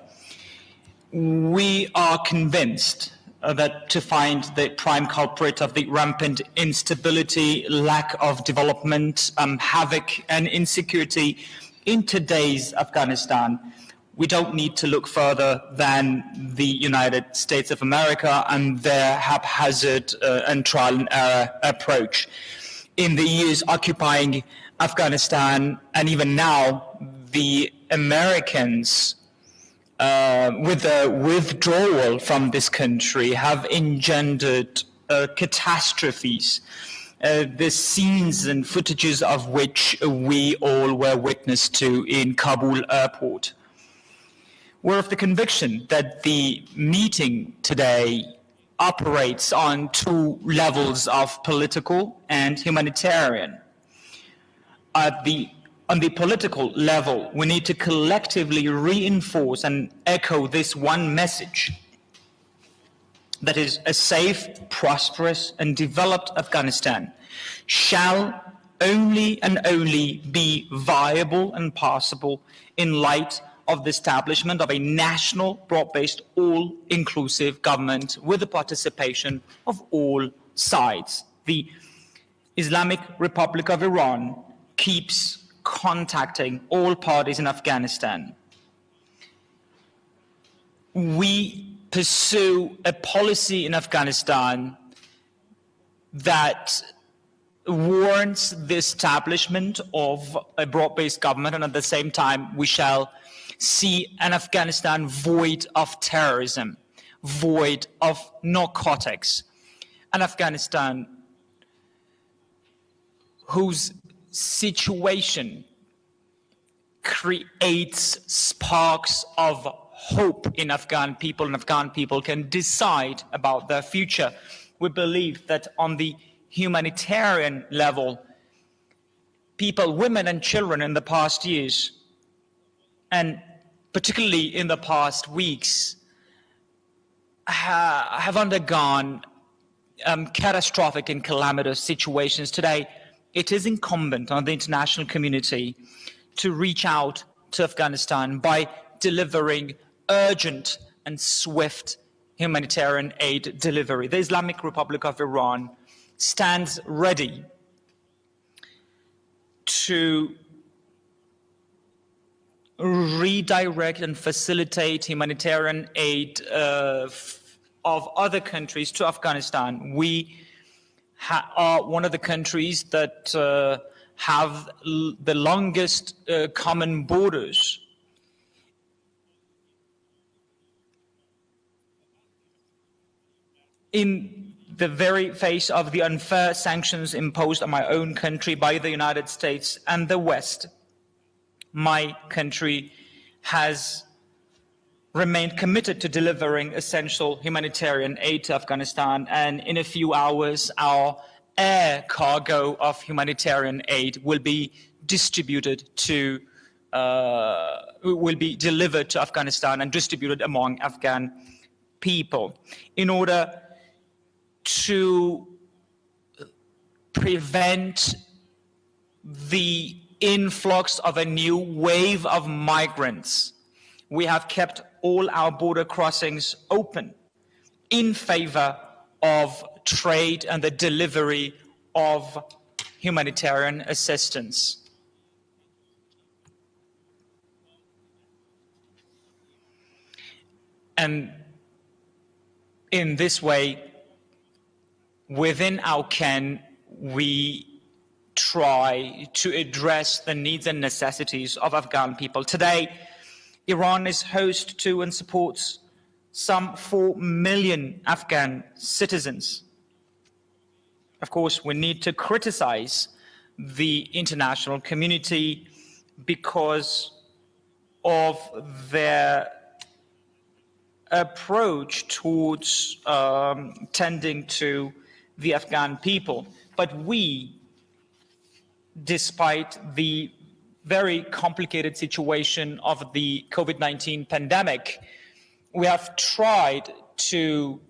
We are convinced that to find the prime culprit of the rampant instability, lack of development, havoc, and insecurity in today's Afghanistan, we don't need to look further than the United States of America and their haphazard and trial and error approach. In the years occupying Afghanistan, and even now, the Americans, with the withdrawal from this country, have engendered catastrophes, the scenes and footages of which we all were witness to in Kabul airport. We're of the conviction that the meeting today operates on two levels of political and humanitarian. On the political level, we need to collectively reinforce and echo this one message, that is, a safe, prosperous, and developed Afghanistan shall only and only be viable and possible in light of the establishment of a national, broad-based, all-inclusive government with the participation of all sides. The Islamic Republic of Iran keeps contacting all parties in Afghanistan. We pursue a policy in Afghanistan that warrants the establishment of a broad-based government, and at the same time we shall see an Afghanistan void of terrorism, void of narcotics, an Afghanistan whose situation creates sparks of hope in Afghan people, and Afghan people can decide about their future. We believe that on the humanitarian level, people, women and children in the past years, and particularly in the past weeks, have undergone catastrophic and calamitous situations. Today, it is incumbent on the international community to reach out to Afghanistan by delivering urgent and swift humanitarian aid delivery. The Islamic Republic of Iran stands ready to redirect and facilitate humanitarian aid of other countries to Afghanistan. We are one of the countries that have the longest common borders. In the very face of the unfair sanctions imposed on my own country by the United States and the West, my country has remained committed to delivering essential humanitarian aid to Afghanistan, and in a few hours our air cargo of humanitarian aid will be distributed to will be delivered to Afghanistan and distributed among Afghan people in order to prevent the influx of a new wave of migrants. We have kept all our border crossings open in favor of trade and the delivery of humanitarian assistance. And in this way, within our ken, we try to address the needs and necessities of Afghan people. Today, Iran is host to and supports some 4 million Afghan citizens. Of course, we need to criticize the international community because of their approach towards tending to the Afghan people. But we, despite the very complicated situation of the COVID-19 pandemic, we have tried to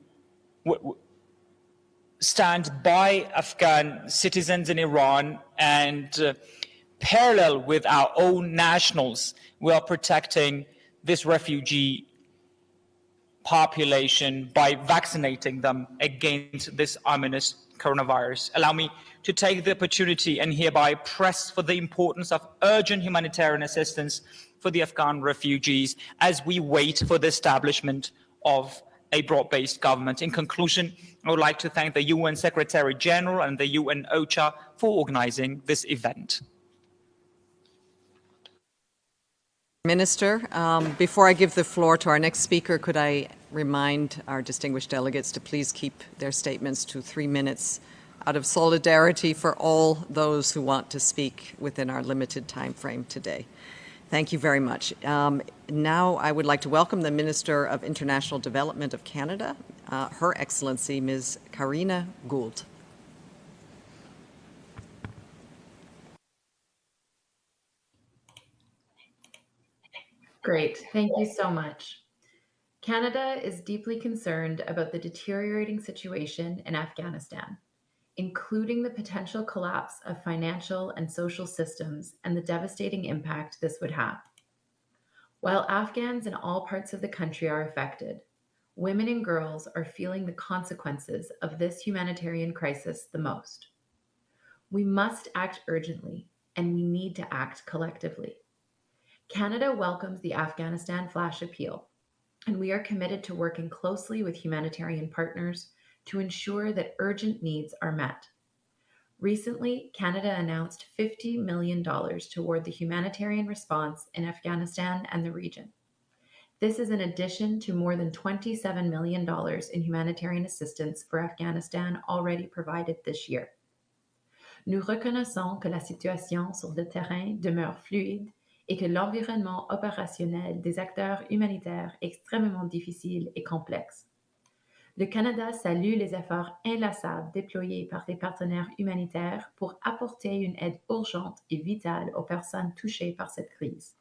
stand by Afghan citizens in Iran, and parallel with our own nationals, we are protecting this refugee population by vaccinating them against this ominous coronavirus. Allow me to take the opportunity and hereby press for the importance of urgent humanitarian assistance for the Afghan refugees as we wait for the establishment of a broad-based government. In conclusion, I would like to thank the UN Secretary General and the UN OCHA for organizing this event. Minister, before I give the floor to our next speaker, could I remind our distinguished delegates to please keep their statements to 3 minutes out of solidarity for all those who want to speak within our limited time frame today. Thank you very much. Now I would like to welcome the Minister of International Development of Canada, Her Excellency Ms. Karina Gould. Great, thank you so much. Canada is deeply concerned about the deteriorating situation in Afghanistan, including the potential collapse of financial and social systems and the devastating impact this would have. While Afghans in all parts of the country are affected, women and girls are feeling the consequences of this humanitarian crisis the most. We must act urgently, and we need to act collectively. Canada welcomes the Afghanistan flash appeal, and we are committed to working closely with humanitarian partners to ensure that urgent needs are met. Recently, Canada announced $50 million toward the humanitarian response in Afghanistan and the region. This is in addition to more than $27 million in humanitarian assistance for Afghanistan already provided this year. Nous reconnaissons que la situation sur le terrain demeure fluide et que l'environnement opérationnel des acteurs humanitaires est extrêmement difficile et complexe. Le Canada salue les efforts inlassables déployés par les partenaires humanitaires pour apporter une aide urgente et vitale aux personnes touchées par cette crise.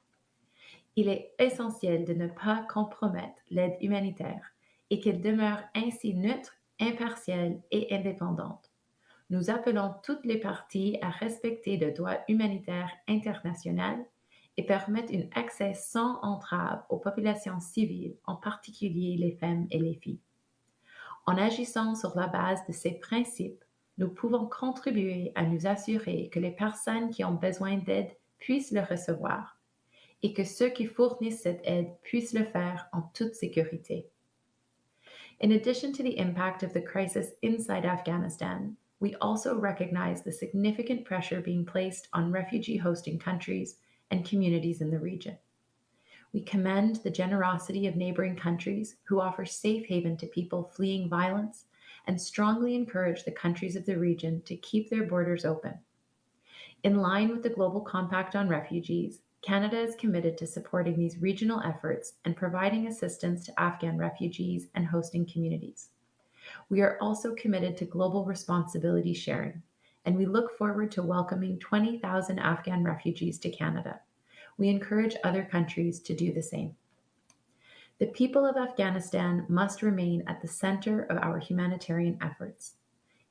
Il est essentiel de ne pas compromettre l'aide humanitaire et qu'elle demeure ainsi neutre, impartielle et indépendante. Nous appelons toutes les parties à respecter le droit humanitaire international et permettre un accès sans entrave aux populations civiles, en particulier les femmes et les filles. En agissant sur la base de ces principes, nous pouvons contribuer à nous assurer que les personnes qui ont besoin d'aide puissent le recevoir et que ceux qui fournissent cette aide puissent le faire en toute sécurité. In addition to the impact of the crisis inside Afghanistan, we also recognize the significant pressure being placed on refugee hosting countries and communities in the region. We commend the generosity of neighboring countries who offer safe haven to people fleeing violence and strongly encourage the countries of the region to keep their borders open. In line with the Global Compact on Refugees, Canada is committed to supporting these regional efforts and providing assistance to Afghan refugees and hosting communities. We are also committed to global responsibility sharing, and we look forward to welcoming 20,000 Afghan refugees to Canada. We encourage other countries to do the same. The people of Afghanistan must remain at the center of our humanitarian efforts.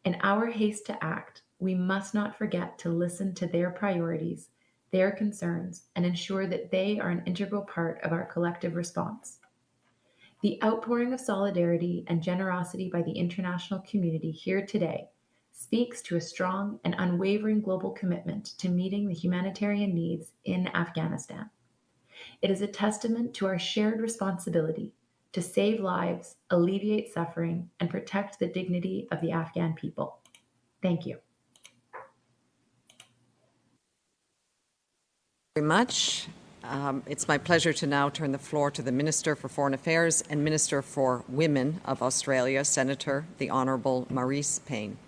In our haste to act, we must not forget to listen to their priorities, their concerns, and ensure that they are an integral part of our collective response. The outpouring of solidarity and generosity by the international community here today speaks to a strong and unwavering global commitment to meeting the humanitarian needs in Afghanistan. It is a testament to our shared responsibility to save lives, alleviate suffering, and protect the dignity of the Afghan people. Thank you. Very much. It's my pleasure to now turn the floor to the Minister for Foreign Affairs and Minister for Women of Australia, Senator the Honourable Marise Payne.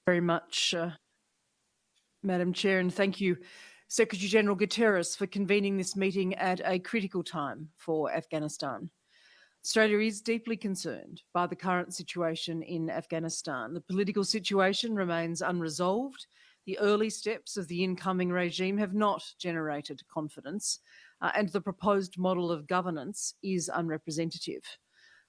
Very much, Madam Chair, and thank you, Secretary General Guterres, for convening this meeting at a critical time for Afghanistan. Australia is deeply concerned by the current situation in Afghanistan. The political situation remains unresolved. The early steps of the incoming regime have not generated confidence, and the proposed model of governance is unrepresentative.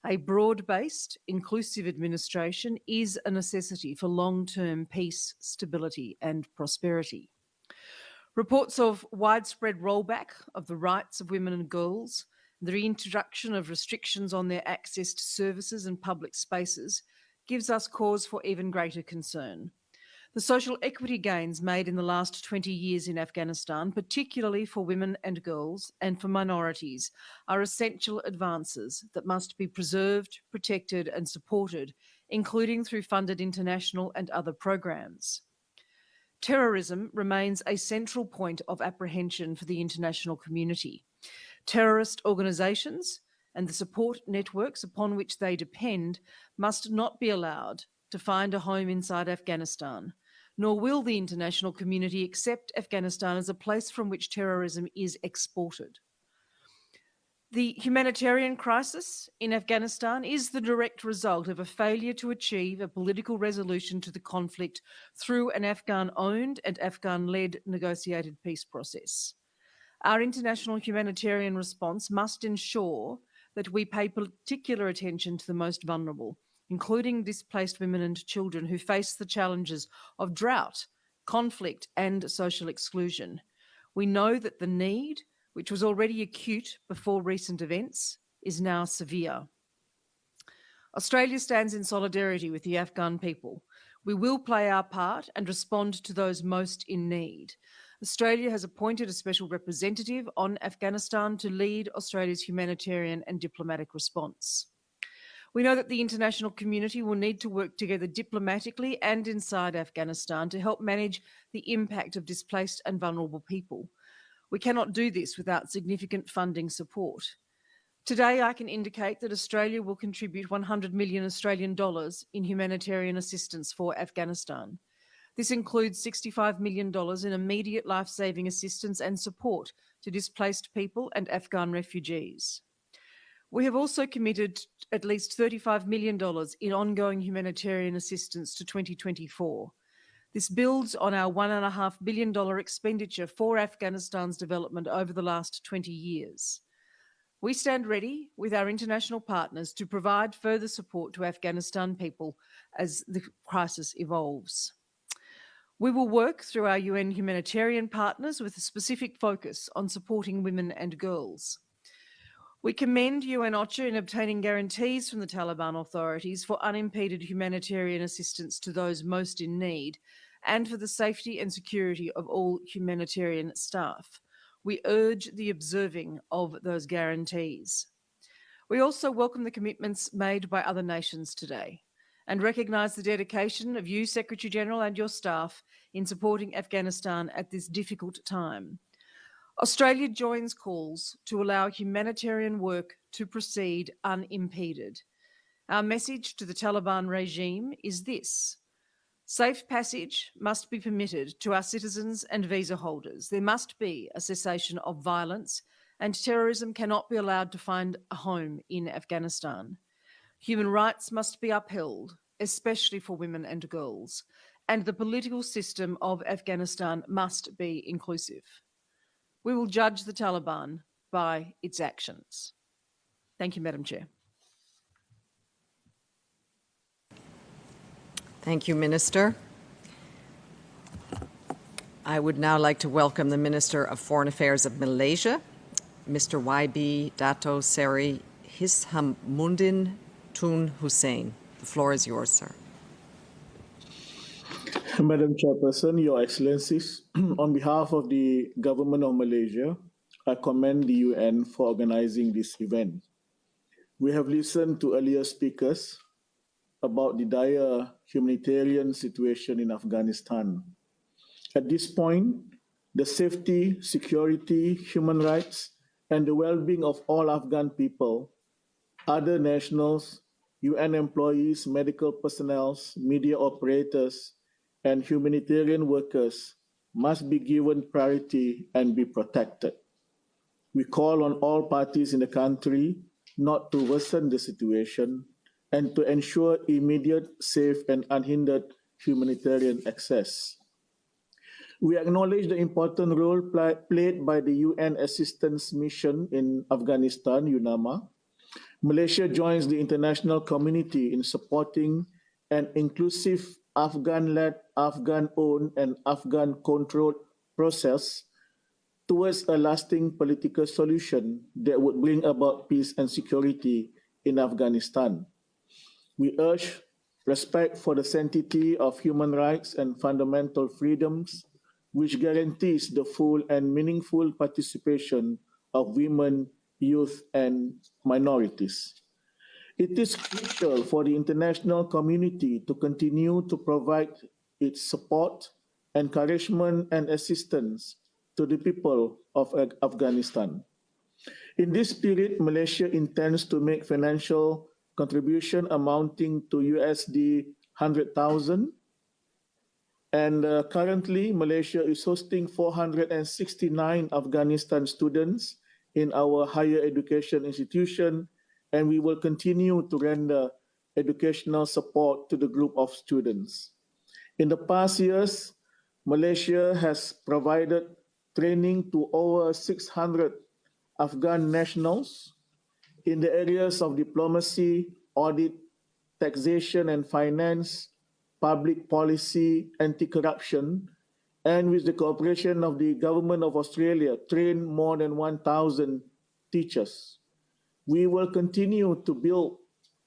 A broad-based, inclusive administration is a necessity for long-term peace, stability, and prosperity. Reports of widespread rollback of the rights of women and girls, the reintroduction of restrictions on their access to services and public spaces gives us cause for even greater concern. The social equity gains made in the last 20 years in Afghanistan, particularly for women and girls and for minorities, are essential advances that must be preserved, protected and supported, including through funded international and other programs. Terrorism remains a central point of apprehension for the international community. Terrorist organisations and the support networks upon which they depend must not be allowed to find a home inside Afghanistan, nor will the international community accept Afghanistan as a place from which terrorism is exported. The humanitarian crisis in Afghanistan is the direct result of a failure to achieve a political resolution to the conflict through an Afghan-owned and Afghan-led negotiated peace process. Our international humanitarian response must ensure that we pay particular attention to the most vulnerable, including displaced women and children who face the challenges of drought, conflict, and social exclusion. We know that the need, which was already acute before recent events, is now severe. Australia stands in solidarity with the Afghan people. We will play our part and respond to those most in need. Australia has appointed a special representative on Afghanistan to lead Australia's humanitarian and diplomatic response. We know that the international community will need to work together diplomatically and inside Afghanistan to help manage the impact of displaced and vulnerable people. We cannot do this without significant funding support. Today, I can indicate that Australia will contribute 100 million Australian dollars in humanitarian assistance for Afghanistan. This includes $65 million in immediate life-saving assistance and support to displaced people and Afghan refugees. We have also committed at least $35 million in ongoing humanitarian assistance to 2024. This builds on our $1.5 billion expenditure for Afghanistan's development over the last 20 years. We stand ready with our international partners to provide further support to Afghanistan people as the crisis evolves. We will work through our UN humanitarian partners with a specific focus on supporting women and girls. We commend UN OCHA in obtaining guarantees from the Taliban authorities for unimpeded humanitarian assistance to those most in need and for the safety and security of all humanitarian staff. We urge the observing of those guarantees. We also welcome the commitments made by other nations today and recognise the dedication of you, Secretary General, and your staff in supporting Afghanistan at this difficult time. Australia joins calls to allow humanitarian work to proceed unimpeded. Our message to the Taliban regime is this: safe passage must be permitted to our citizens and visa holders. There must be a cessation of violence, and terrorism cannot be allowed to find a home in Afghanistan. Human rights must be upheld, especially for women and girls, and the political system of Afghanistan must be inclusive. We will judge the Taliban by its actions. Thank you, Madam Chair. Thank you, Minister. I would now like to welcome the Minister of Foreign Affairs of Malaysia, Mr. YB Dato Seri Hishammuddin Tun Hussein. The floor is yours, sir. Madam Chairperson, Your Excellencies, on behalf of the Government of Malaysia, I commend the UN for organizing this event. We have listened to earlier speakers about the dire humanitarian situation in Afghanistan. At this point, the safety, security, human rights, and the well-being of all Afghan people, other nationals, UN employees, medical personnel, media operators, and humanitarian workers must be given priority and be protected. We call on all parties in the country not to worsen the situation and to ensure immediate, safe, and unhindered humanitarian access. We acknowledge the important role played by the UN Assistance Mission in Afghanistan, UNAMA. Malaysia joins the international community in supporting an inclusive Afghan-led, Afghan-owned, and Afghan-controlled process towards a lasting political solution that would bring about peace and security in Afghanistan. We urge respect for the sanctity of human rights and fundamental freedoms, which guarantees the full and meaningful participation of women, youth, and minorities. It is crucial for the international community to continue to provide its support, encouragement, and assistance to the people of Afghanistan. In this spirit, Malaysia intends to make financial contribution amounting to USD 100,000. And currently, Malaysia is hosting 469 Afghanistan students in our higher education institution, and we will continue to render educational support to the group of students. In the past years, Malaysia has provided training to over 600 Afghan nationals in the areas of diplomacy, audit, taxation and finance, public policy, anti-corruption, and with the cooperation of the Government of Australia, trained more than 1,000 teachers. We will continue to build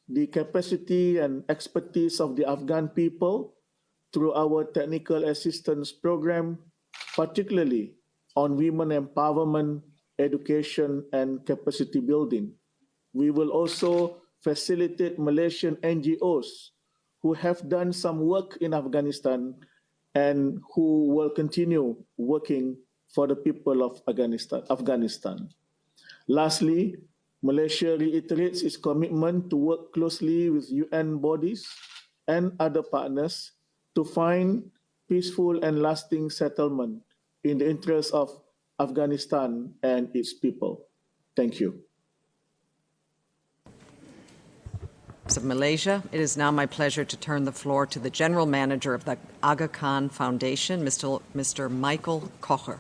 the capacity and expertise of the Afghan people through our technical assistance program, particularly on women empowerment, education, and capacity building. We will also facilitate Malaysian NGOs who have done some work in Afghanistan and who will continue working for the people of Afghanistan. Lastly, Malaysia reiterates its commitment to work closely with UN bodies and other partners to find peaceful and lasting settlement in the interest of Afghanistan and its people. Thank you. Of Malaysia, it is now my pleasure to turn the floor to the General Manager of the Aga Khan Foundation, Mr. Michael Kocher.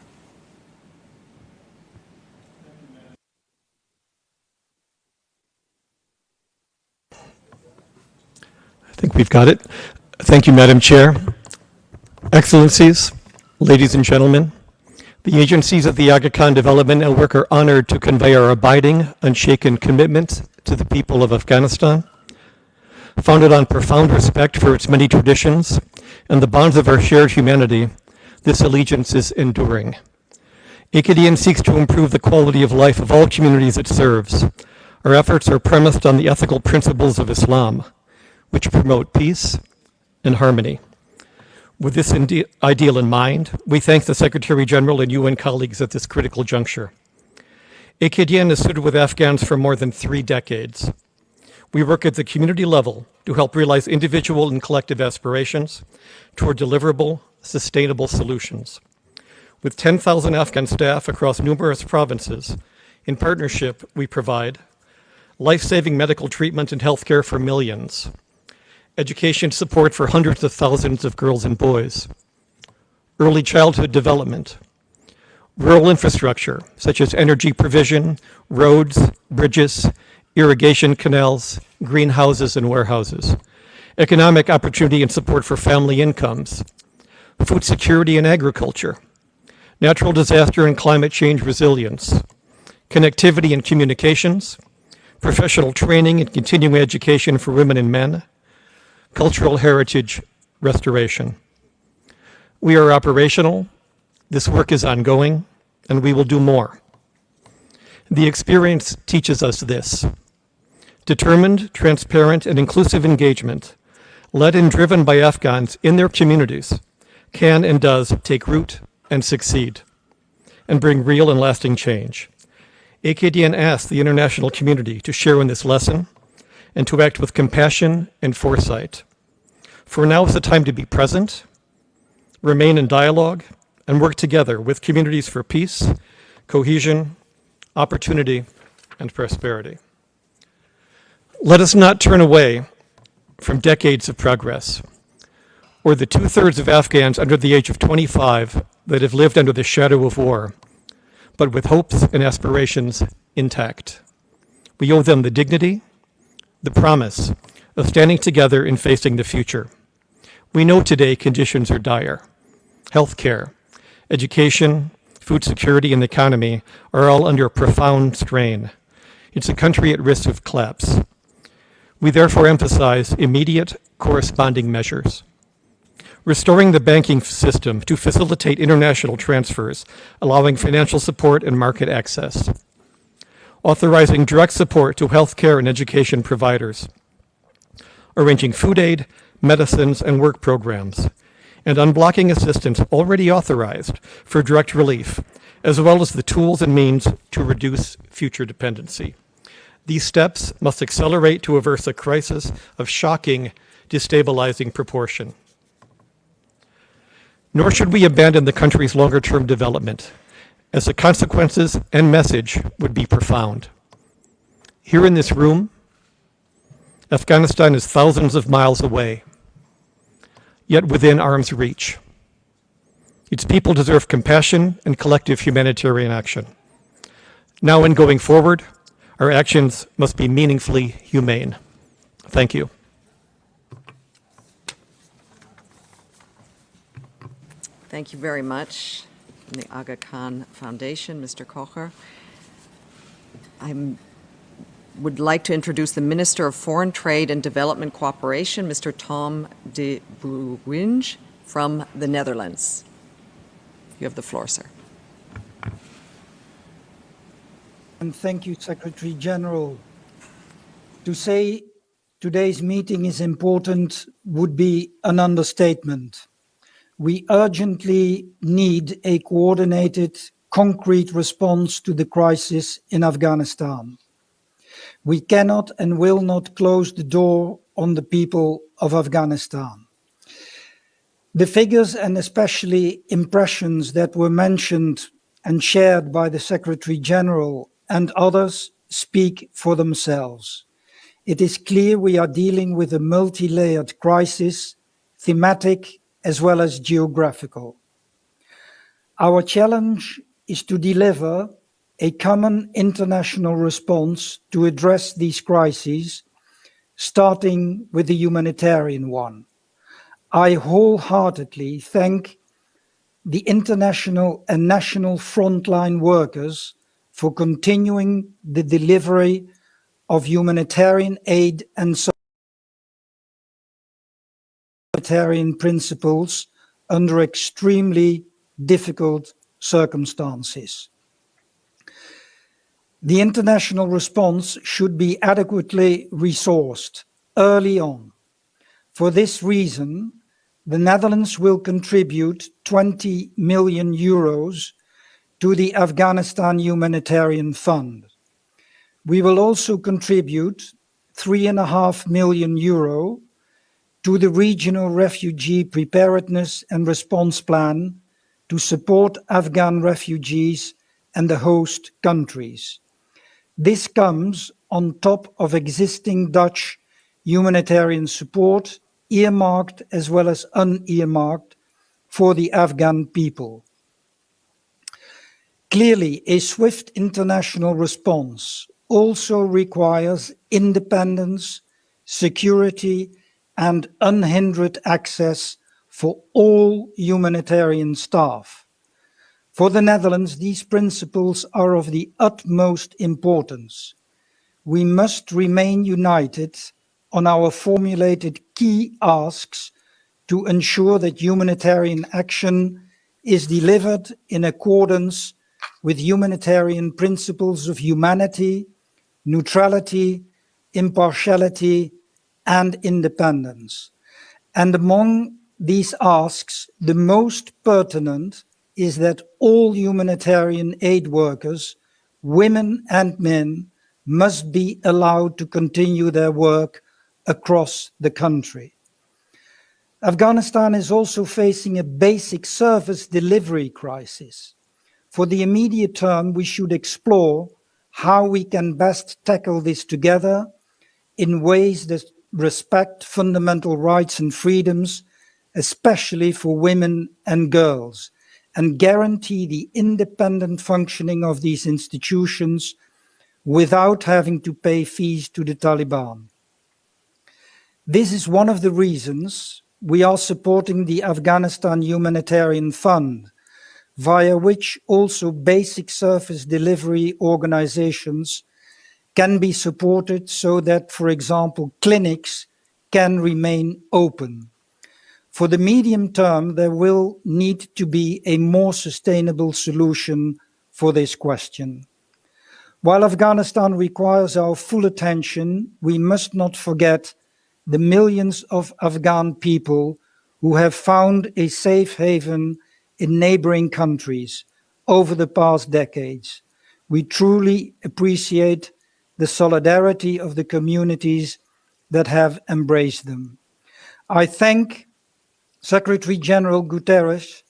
I think we've got it. Thank you, Madam Chair. Excellencies, ladies and gentlemen, the agencies of the Aga Khan Development Network are honored to convey our abiding, unshaken commitment to the people of Afghanistan. Founded on profound respect for its many traditions and the bonds of our shared humanity, this allegiance is enduring. AKDN seeks to improve the quality of life of all communities it serves. Our efforts are premised on the ethical principles of Islam, which promote peace and harmony. With this ideal in mind, we thank the Secretary General and UN colleagues at this critical juncture. AKDN has stood with Afghans for more than 3 decades. We work at the community level to help realize individual and collective aspirations toward deliverable, sustainable solutions. With 10,000 Afghan staff across numerous provinces, in partnership, we provide life-saving medical treatment and healthcare for millions, education support for hundreds of thousands of girls and boys, early childhood development, rural infrastructure such as energy provision, roads, bridges, irrigation canals, greenhouses and warehouses, economic opportunity and support for family incomes, food security and agriculture, natural disaster and climate change resilience, connectivity and communications, professional training and continuing education for women and men, cultural heritage restoration. We are operational, this work is ongoing, and we will do more. The experience teaches us this: determined, transparent, and inclusive engagement, led and driven by Afghans in their communities, can and does take root and succeed, and bring real and lasting change. AKDN asks the international community to share in this lesson and to act with compassion and foresight. For now is the time to be present, remain in dialogue, and work together with communities for peace, cohesion, opportunity, and prosperity. Let us not turn away from decades of progress, or the 2/3 of Afghans under the age of 25 that have lived under the shadow of war, but with hopes and aspirations intact. We owe them the dignity, the promise of standing together in facing the future. We know today conditions are dire. Healthcare, education, food security, and the economy are all under profound strain. It's a country at risk of collapse. We therefore emphasize immediate corresponding measures. Restoring the banking system to facilitate international transfers, allowing financial support and market access. Authorizing direct support to healthcare and education providers. Arranging food aid, medicines, and work programs, and unblocking assistance already authorized for direct relief, as well as the tools and means to reduce future dependency. These steps must accelerate to averse a crisis of shocking, destabilizing proportion. Nor should we abandon the country's longer-term development, as the consequences and message would be profound. Here in this room, Afghanistan is thousands of miles away, yet within arm's reach. Its people deserve compassion and collective humanitarian action. Now and going forward, our actions must be meaningfully humane. Thank you. Thank you very much. From the Aga Khan Foundation, Mr. Kocher. I would like to introduce the Minister of Foreign Trade and Development Cooperation, Mr. Tom de Bruynge from the Netherlands. You have the floor, sir. And thank you, Secretary General. To say today's meeting is important would be an understatement. We urgently need a coordinated, concrete response to the crisis in Afghanistan. We cannot and will not close the door on the people of Afghanistan. The figures and especially impressions that were mentioned and shared by the Secretary General and others speak for themselves. It is clear we are dealing with a multi-layered crisis, thematic as well as geographical. Our challenge is to deliver a common international response to address these crises, starting with the humanitarian one. I wholeheartedly thank the international and national frontline workers for continuing the delivery of humanitarian aid and humanitarian principles under extremely difficult circumstances. The international response should be adequately resourced early on. For this reason, the Netherlands will contribute 20 million euros to the Afghanistan Humanitarian Fund. We will also contribute 3.5 million euro to the Regional Refugee Preparedness and Response Plan to support Afghan refugees and the host countries. This comes on top of existing Dutch humanitarian support, earmarked as well as unearmarked, for the Afghan people. Clearly, a swift international response also requires independence, security, and unhindered access for all humanitarian staff. For the Netherlands, these principles are of the utmost importance. We must remain united on our formulated key asks to ensure that humanitarian action is delivered in accordance with humanitarian principles of humanity, neutrality, impartiality, and independence. And among these asks, the most pertinent is that all humanitarian aid workers, women and men, must be allowed to continue their work across the country. Afghanistan is also facing a basic service delivery crisis. For the immediate term, we should explore how we can best tackle this together in ways that respect fundamental rights and freedoms, especially for women and girls, and guarantee the independent functioning of these institutions without having to pay fees to the Taliban. This is one of the reasons we are supporting the Afghanistan Humanitarian Fund, via which also basic service delivery organizations can be supported so that, for example, clinics can remain open. For the medium term, there will need to be a more sustainable solution for this question. While Afghanistan requires our full attention, we must not forget the millions of Afghan people who have found a safe haven in neighboring countries over the past decades. We truly appreciate the solidarity of the communities that have embraced them. I thank Secretary General Guterres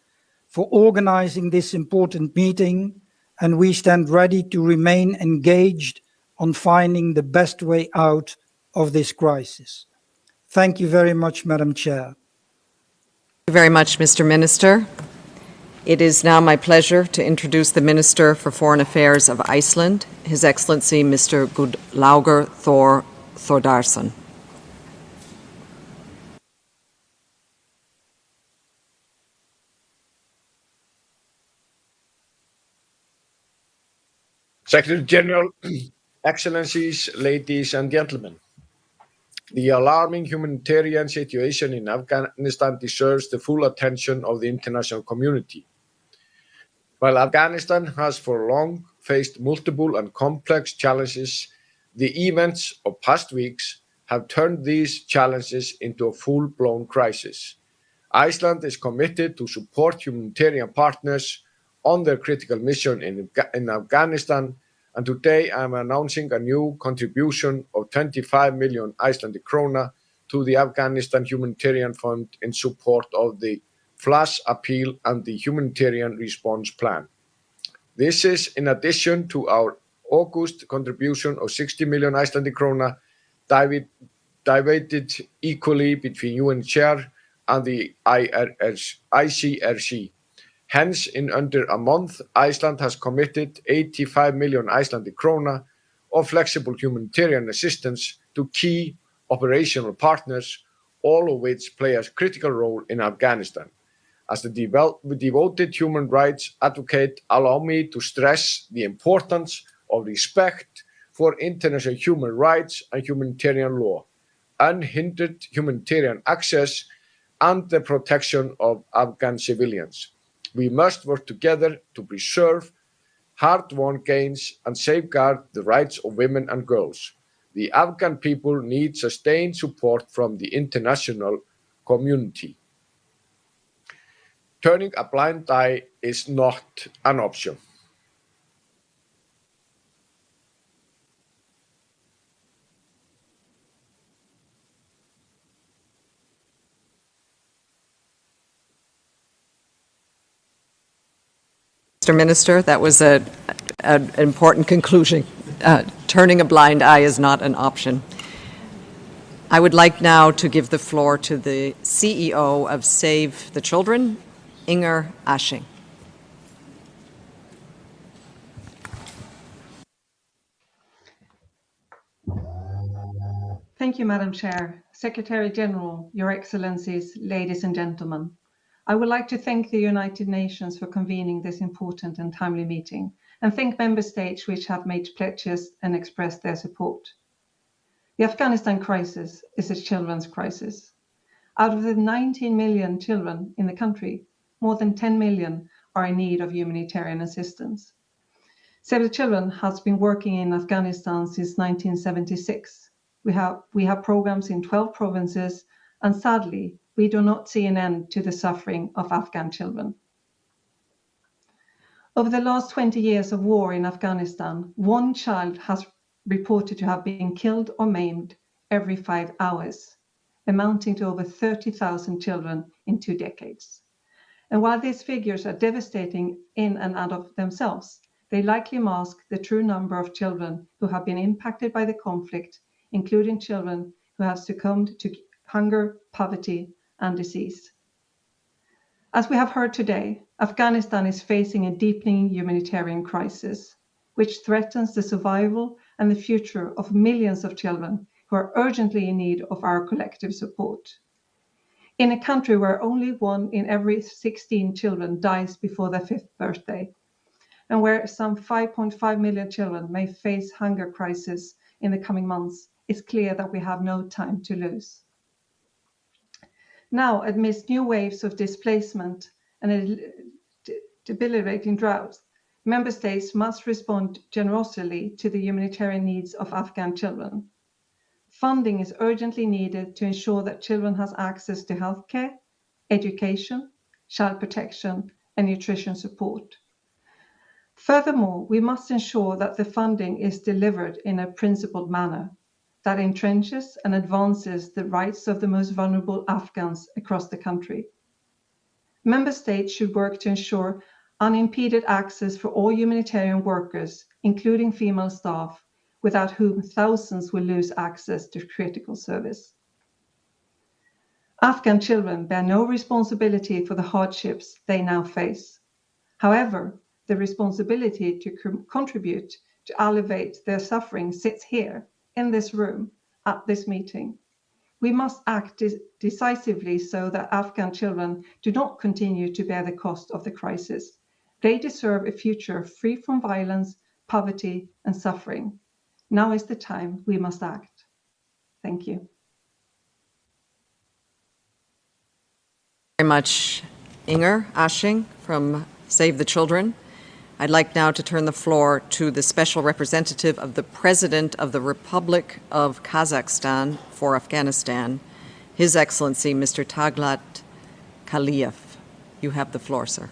for organizing this important meeting, and we stand ready to remain engaged on finding the best way out of this crisis. Thank you very much, Madam Chair. Thank you very much, Mr. Minister. It is now my pleasure to introduce the Minister for Foreign Affairs of Iceland, His Excellency Mr. Guðlaugur Þór Þórðarson. Secretary General, Excellencies, ladies and gentlemen. The alarming humanitarian situation in Afghanistan deserves the full attention of the international community. While Afghanistan has for long faced multiple and complex challenges, the events of past weeks have turned these challenges into a full-blown crisis. Iceland is committed to support humanitarian partners on their critical mission in Afghanistan, and today I am announcing a new contribution of 25 million Icelandic krona to the Afghanistan Humanitarian Fund in support of the flash appeal and the humanitarian response plan. This is in addition to our August contribution of 60 million Icelandic krona divided equally between UNHCR and the ICRC. Hence, in under a month, Iceland has committed 85 million Icelandic krona of flexible humanitarian assistance to key operational partners, all of which play a critical role in Afghanistan. As the devoted human rights advocate, allow me to stress the importance of respect for international human rights and humanitarian law, unhindered humanitarian access, and the protection of Afghan civilians. We must work together to preserve hard-won gains and safeguard the rights of women and girls. The Afghan people need sustained support from the international community. Turning a blind eye is not an option. Mr. Minister, that was an important conclusion. Turning a blind eye is not an option. I would like now to give the floor to the CEO of Save the Children, Inger Ashing. Thank you, Madam Chair. Secretary General, Your Excellencies, ladies and gentlemen. I would like to thank the United Nations for convening this important and timely meeting, and thank member states which have made pledges and expressed their support. The Afghanistan crisis is a children's crisis. Out of the 19 million children in the country, more than 10 million are in need of humanitarian assistance. Save the Children has been working in Afghanistan since 1976. We have programs in 12 provinces, and sadly, we do not see an end to the suffering of Afghan children. Over the last 20 years of war in Afghanistan, one child has reported to have been killed or maimed every 5 hours, amounting to over 30,000 children in 2 decades. And while these figures are devastating in and out of themselves, they likely mask the true number of children who have been impacted by the conflict, including children who have succumbed to hunger, poverty, and disease. As we have heard today, Afghanistan is facing a deepening humanitarian crisis, which threatens the survival and the future of millions of children who are urgently in need of our collective support. In a country where only 1 in every 16 children dies before their 5th birthday, and where some 5.5 million children may face hunger crisis in the coming months, it's clear that we have no time to lose. Now, amidst new waves of displacement and a debilitating drought, member states must respond generously to the humanitarian needs of Afghan children. Funding is urgently needed to ensure that children have access to healthcare, education, child protection, and nutrition support. Furthermore, we must ensure that the funding is delivered in a principled manner that entrenches and advances the rights of the most vulnerable Afghans across the country. Member states should work to ensure unimpeded access for all humanitarian workers, including female staff, without whom thousands will lose access to critical service. Afghan children bear no responsibility for the hardships they now face. However, the responsibility to contribute to alleviate their suffering sits here, in this room, at this meeting. We must act decisively so that Afghan children do not continue to bear the cost of the crisis. They deserve a future free from violence, poverty, and suffering. Now is the time we must act. Thank you. Very much, Inger Asching from Save the Children. I'd like now to turn the floor to the Special Representative of the President of the Republic of Kazakhstan for Afghanistan, His Excellency Mr. Taglat Kaliyev. You have the floor, sir.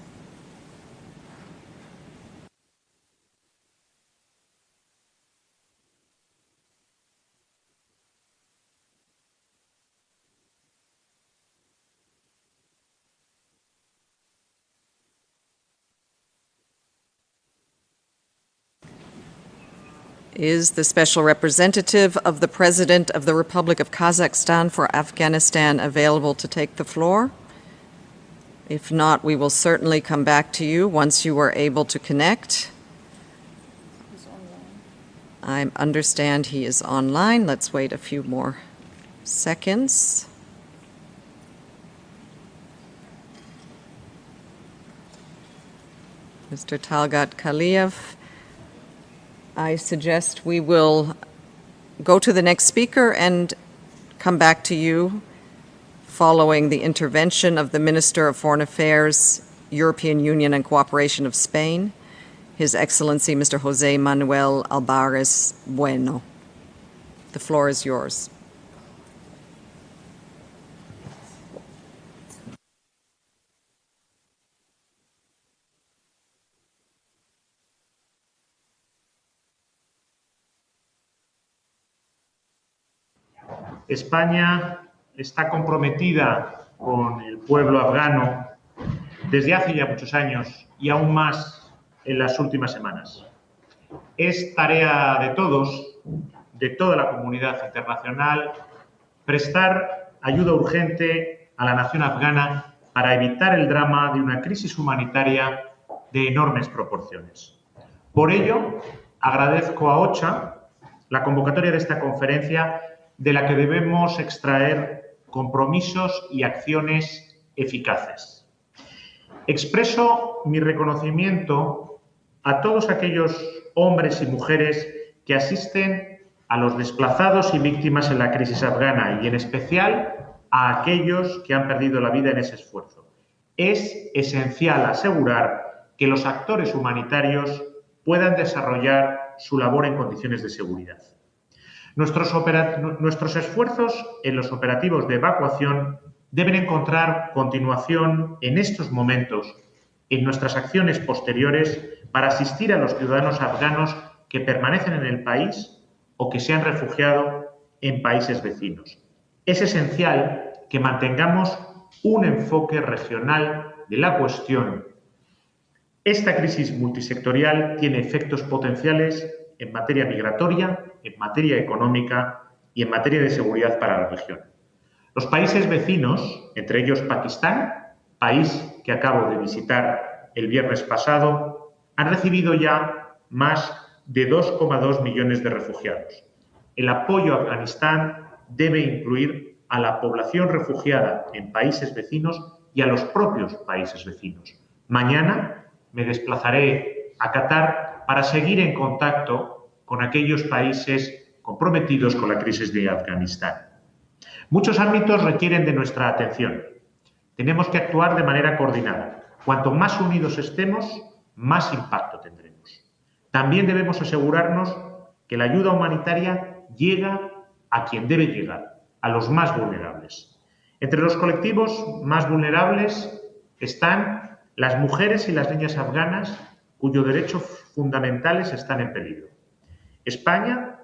Is the Special Representative of the President of the Republic of Kazakhstan for Afghanistan available to take the floor? If not, we will certainly come back to you once you are able to connect. I understand he is online. Let's wait a few more seconds. Mr. Talgat Kaliyev, I suggest we will go to the next speaker and come back to you following the intervention of the Minister of Foreign Affairs, European Union and Cooperation of Spain, His Excellency Mr. José Manuel Albares Bueno. The floor is yours. España está comprometida con el pueblo afgano desde hace ya muchos años y aún más en las últimas semanas. Es tarea de todos, de toda la comunidad internacional, prestar ayuda urgente a la nación afgana para evitar el drama de una crisis humanitaria de enormes proporciones. Por ello, agradezco a OCHA la convocatoria de esta conferencia, de la que debemos extraer compromisos y acciones eficaces. Expreso mi reconocimiento a todos aquellos hombres y mujeres que asisten a los desplazados y víctimas en la crisis afgana y en especial a aquellos que han perdido la vida en ese esfuerzo. Es esencial asegurar que los actores humanitarios puedan desarrollar su labor en condiciones de seguridad. Nuestros esfuerzos en los operativos de evacuación deben encontrar continuación en estos momentos en nuestras acciones posteriores para asistir a los ciudadanos afganos que permanecen en el país o que se han refugiado en países vecinos. Es esencial que mantengamos un enfoque regional de la cuestión. Esta crisis multisectorial tiene efectos potenciales en materia migratoria, en materia económica y en materia de seguridad para la región. Los países vecinos, entre ellos Pakistán, país que acabo de visitar el viernes pasado, han recibido ya más de 2,2 millones de refugiados. El apoyo a Afganistán debe incluir a la población refugiada en países vecinos y a los propios países vecinos. Mañana me desplazaré a Qatar para seguir en contacto con aquellos países comprometidos con la crisis de Afganistán. Muchos ámbitos requieren de nuestra atención. Tenemos que actuar de manera coordinada. Cuanto más unidos estemos, más impacto tendremos. También debemos asegurarnos que la ayuda humanitaria llega a quien debe llegar, a los más vulnerables. Entre los colectivos más vulnerables están las mujeres y las niñas afganas cuyos derechos fundamentales están en peligro. España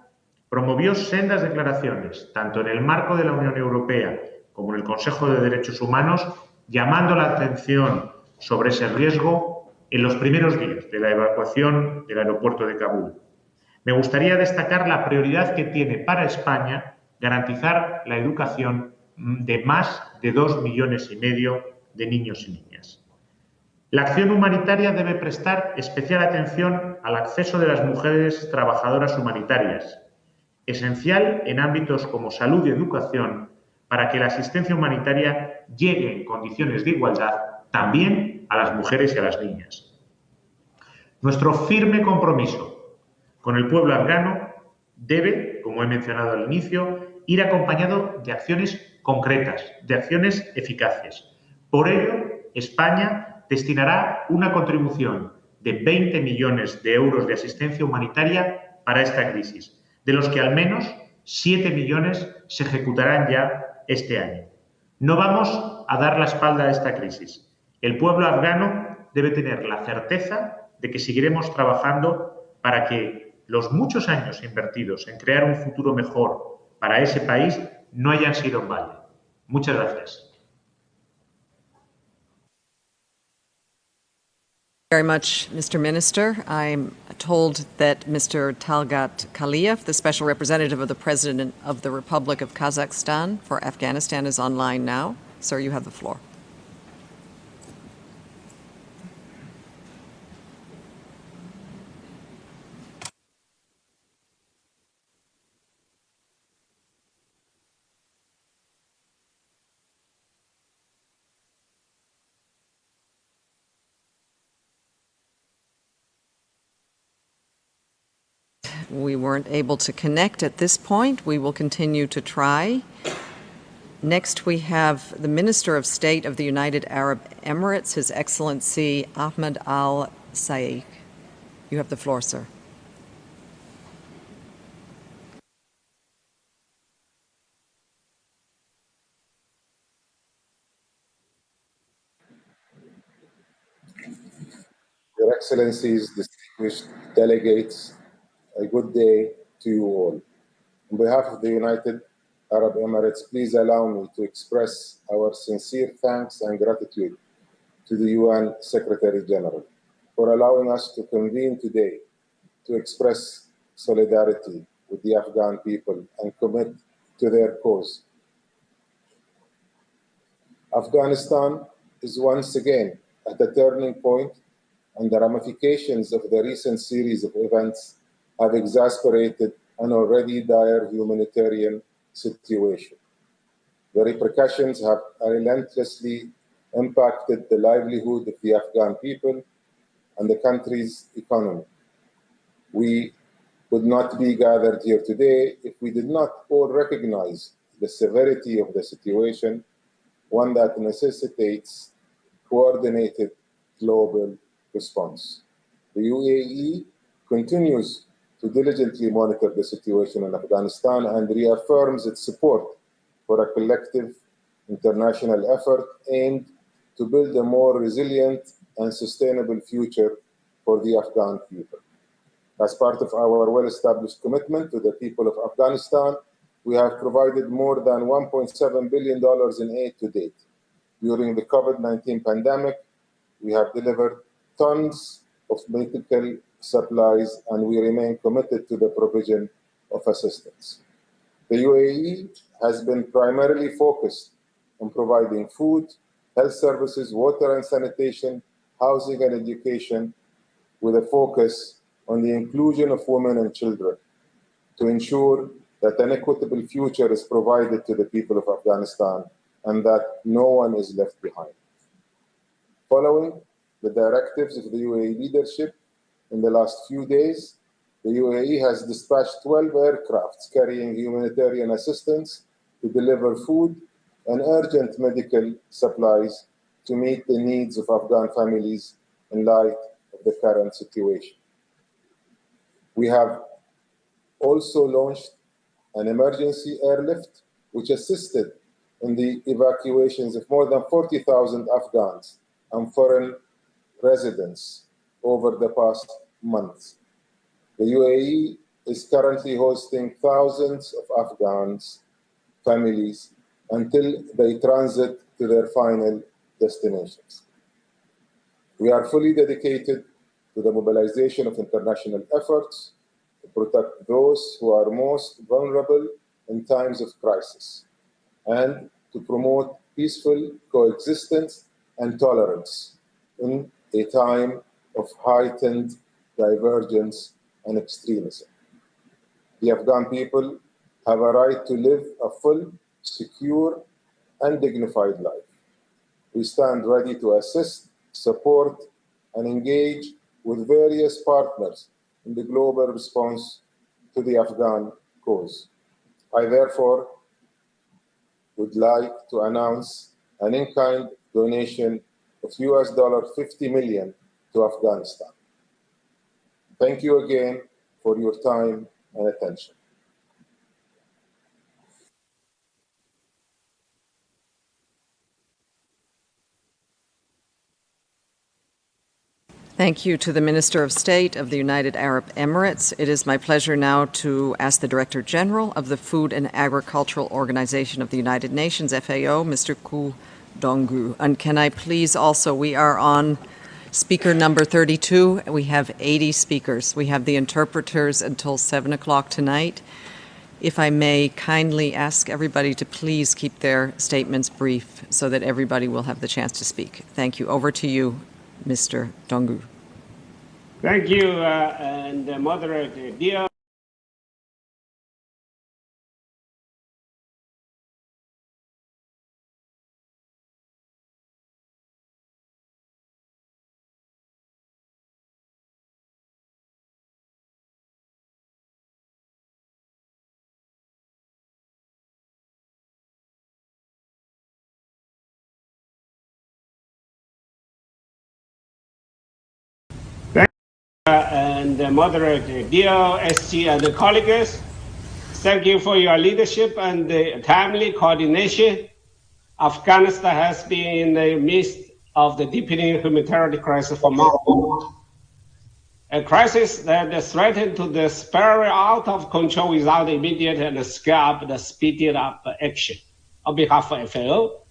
promovió sendas declaraciones, tanto en el marco de la Unión Europea como en el Consejo de Derechos Humanos, llamando la atención sobre ese riesgo en los primeros días de la evacuación del aeropuerto de Kabul. Me gustaría destacar la prioridad que tiene para España garantizar la educación de más de 2,5 millones de niños y niñas. La acción humanitaria debe prestar especial atención al acceso de las mujeres trabajadoras humanitarias, esencial en ámbitos como salud y educación, para que la asistencia humanitaria llegue en condiciones de igualdad también a las mujeres y a las niñas. Nuestro firme compromiso con el pueblo afgano debe, como he mencionado al inicio, ir acompañado de acciones concretas, de acciones eficaces. Por ello, España destinará una contribución de 20 millones de euros de asistencia humanitaria para esta crisis, de los que al menos 7 millones se ejecutarán ya este año. No vamos a dar la espalda a esta crisis. El pueblo afgano debe tener la certeza de que seguiremos trabajando para que los muchos años invertidos en crear un futuro mejor para ese país no hayan sido en balde. Muchas gracias. Very much, Mr. Minister. I'm told that Mr. Talgat Kaliyev, the Special Representative of the President of the Republic of Kazakhstan for Afghanistan, is online now. Sir, you have the floor. We weren't able to connect at this point. We will continue to try. Next, we have the Minister of State of the United Arab Emirates, His Excellency Ahmed Al Saeed. You have the floor, sir. Your Excellencies, distinguished delegates, a good day to you all. On behalf of the United Arab Emirates, please allow me to express our sincere thanks and gratitude to the UN Secretary General for allowing us to convene today to express solidarity with the Afghan people and commit to their cause. Afghanistan is once again at a turning point, and the ramifications of the recent series of events have exacerbated an already dire humanitarian situation. The repercussions have relentlessly impacted the livelihood of the Afghan people and the country's economy. We would not be gathered here today if we did not all recognize the severity of the situation, one that necessitates coordinated global response. The UAE continues to diligently monitor the situation in Afghanistan and reaffirms its support for a collective international effort aimed to build a more resilient and sustainable future for the Afghan people. As part of our well-established commitment to the people of Afghanistan, we have provided more than $1.7 billion in aid to date. During the COVID-19 pandemic, we have delivered tons of medical supplies, and we remain committed to the provision of assistance. The UAE has been primarily focused on providing food, health services, water and sanitation, housing and education, with a focus on the inclusion of women and children to ensure that an equitable future is provided to the people of Afghanistan and that no one is left behind. Following the directives of the UAE leadership, in the last few days, the UAE has dispatched 12 aircrafts carrying humanitarian assistance to deliver food and urgent medical supplies to meet the needs of Afghan families in light of the current situation. We have also launched an emergency airlift, which assisted in the evacuations of more than 40,000 Afghans and foreign residents over the past months. The UAE is currently hosting thousands of Afghans' families until they transit to their final destinations. We are fully dedicated to the mobilization of international efforts to protect those who are most vulnerable in times of crisis and to promote peaceful coexistence and tolerance in a time of heightened divergence and extremism. The Afghan people have a right to live a full, secure, and dignified life. We stand ready to assist, support, and engage with various partners in the global response to the Afghan cause. I therefore would like to announce an in-kind donation of $50 million to Afghanistan. Thank you again for your time and attention. Thank you to the Minister of State of the United Arab Emirates. It is my pleasure now to ask the Director General of the Food and Agricultural Organization of the United Nations, FAO, Mr. Ku Donggu. And can I please also, we are on speaker number 32. We have 80 speakers. We have the interpreters until 7 o'clock tonight. If I may kindly ask everybody to please keep their statements brief so that everybody will have the chance to speak. Thank you. Over to you, Mr. Donggu. Thank you, and moderator. Dear and moderator, dear SG and colleagues, thank you for your leadership and the timely coordination. Afghanistan has been in the midst of the deepening humanitarian crisis for months. A crisis that threatened to spiral out of control without immediate and speeded up action. On behalf of FAO,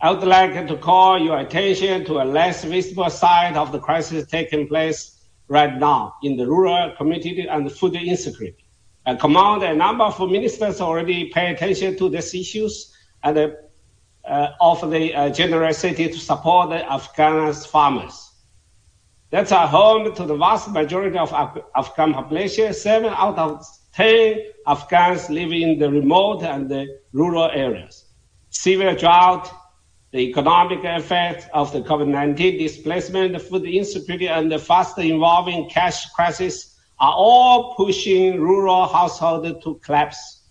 I would like to call your attention to a less visible side of the crisis taking place right now in the rural community and food insecurity. I command a number of ministers already pay attention to these issues and offer the generosity to support the Afghan farmers. That's a home to the vast majority of Afghan population. 7 out of 10 Afghans live in the remote and the rural areas. Severe drought, the economic effects of the COVID-19 displacement, food insecurity, and the fast evolving cash crisis are all pushing rural households to collapse.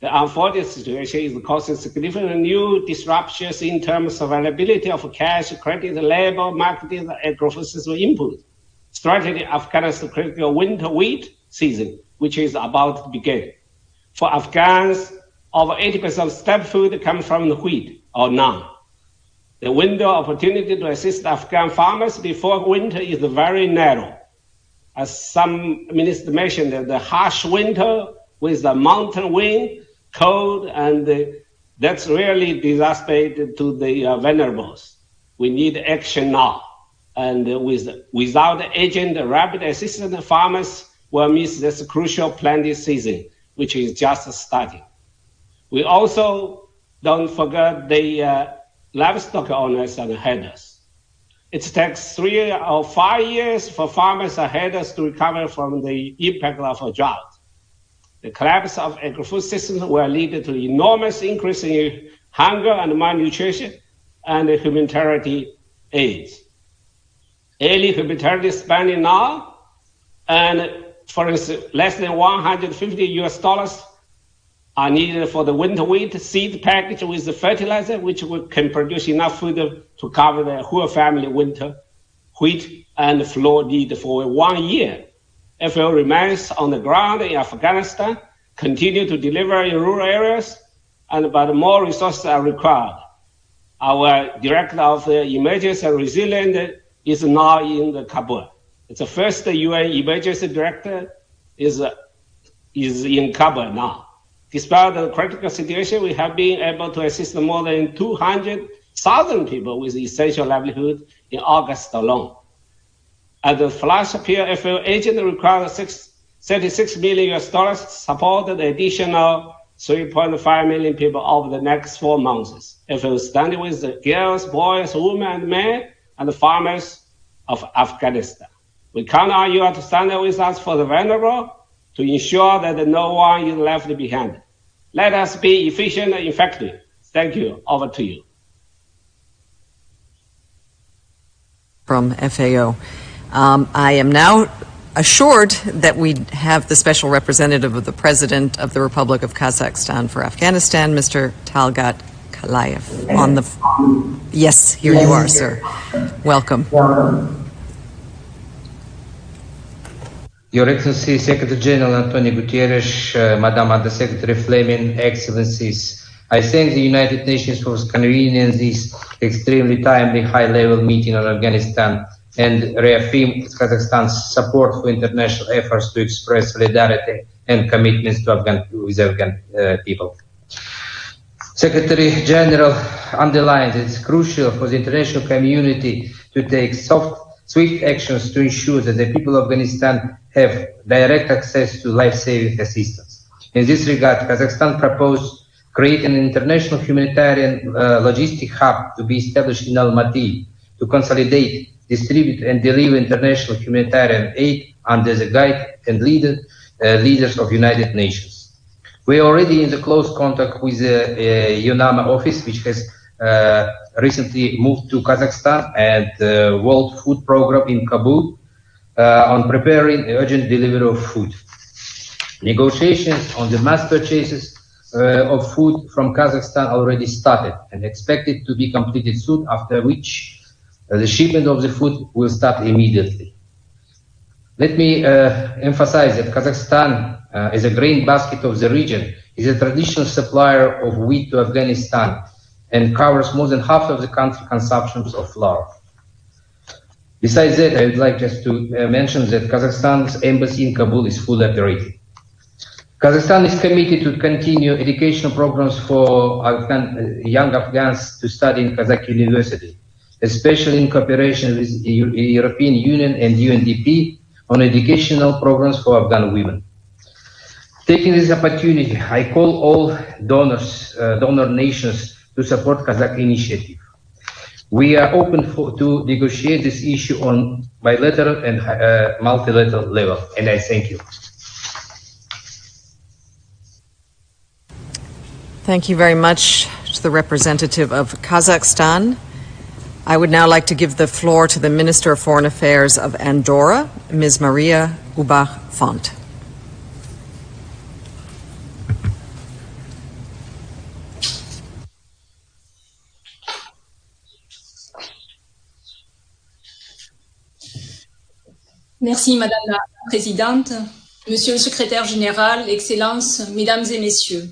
The unfortunate situation is causing significant new disruptions in terms of availability of cash, credit, labor, marketing, and agricultural input. Strategy Afghanistan's critical winter wheat season, which is about to begin. For Afghans, over 80% of steppe food comes from the wheat or none. The window of opportunity to assist Afghan farmers before winter is very narrow. As some ministers mentioned, the harsh winter with the mountain wind, cold, and that's really disaster to the vulnerables. We need action now. And without urgent rapid assistance, farmers will miss this crucial planting season, which is just starting. We also don't forget the livestock owners and herders. It takes 3 or 5 years for farmers and herders to recover from the impact of a drought. The collapse of agri-food systems will lead to enormous increase in hunger and malnutrition and humanitarian aid. Early humanitarian spending now, and for instance, less than $150 are needed for the winter wheat seed package with the fertilizer, which can produce enough food to cover the whole family winter wheat and flour need for 1 year. FAO remains on the ground in Afghanistan, continue to deliver in rural areas, but more resources are required. Our Director of Emergency and Resilience is now in the Kabul. It's the first UN Emergency Director is in Kabul now. Despite the critical situation, we have been able to assist more than 200,000 people with essential livelihood in August alone. At the flash appeal, FAO agent required $36 million to support the additional 3.5 million people over the next 4 months. FAO standing with the girls, boys, women, and men, and the farmers of Afghanistan. We count on you to stand with us for the vulnerable, to ensure that no one is left behind. Let us be efficient and effective. Thank you. Over to you. From FAO. I am now assured that we have the special representative of the President of the Republic of Kazakhstan for Afghanistan, Mr. Talgat Kalayev, on the... Yes, here you are, sir. Welcome. Your Excellency, Secretary General Antonio Guterres, Madam Undersecretary Fleming, Excellencies, I thank the United Nations for convening this extremely timely high-level meeting on Afghanistan and reaffirm Kazakhstan's support for international efforts to express solidarity and commitments to Afghan people. Secretary General underlines that it's crucial for the international community to take swift actions to ensure that the people of Afghanistan have direct access to life-saving assistance. In this regard, Kazakhstan proposed creating an international humanitarian logistic hub to be established in Almaty to consolidate, distribute, and deliver international humanitarian aid under the guide and leaders of United Nations. We are already in the close contact with the UNAMA office, which has recently moved to Kazakhstan, and the World Food Program in Kabul on preparing urgent delivery of food. Negotiations on the mass purchases of food from Kazakhstan already started and expected to be completed soon, after which the shipment of the food will start immediately. Let me emphasize that Kazakhstan, as a grain basket of the region, is a traditional supplier of wheat to Afghanistan and covers more than half of the country's consumption of flour. Besides that, I would like just to mention that Kazakhstan's embassy in Kabul is fully operating. Kazakhstan is committed to continue educational programs for young Afghans to study in Kazakh University, especially in cooperation with the European Union and UNDP on educational programs for Afghan women. Taking this opportunity, I call all donor nations to support Kazakh initiative. We are open to negotiate this issue on bilateral and multilateral level, and I thank you. Thank you very much to the representative of Kazakhstan. I would now like to give the floor to the Minister of Foreign Affairs of Andorra, Ms. Maria Ubach-Font. Merci Madame la Présidente, Monsieur le Secrétaire Général, Excellences, Mesdames et Messieurs.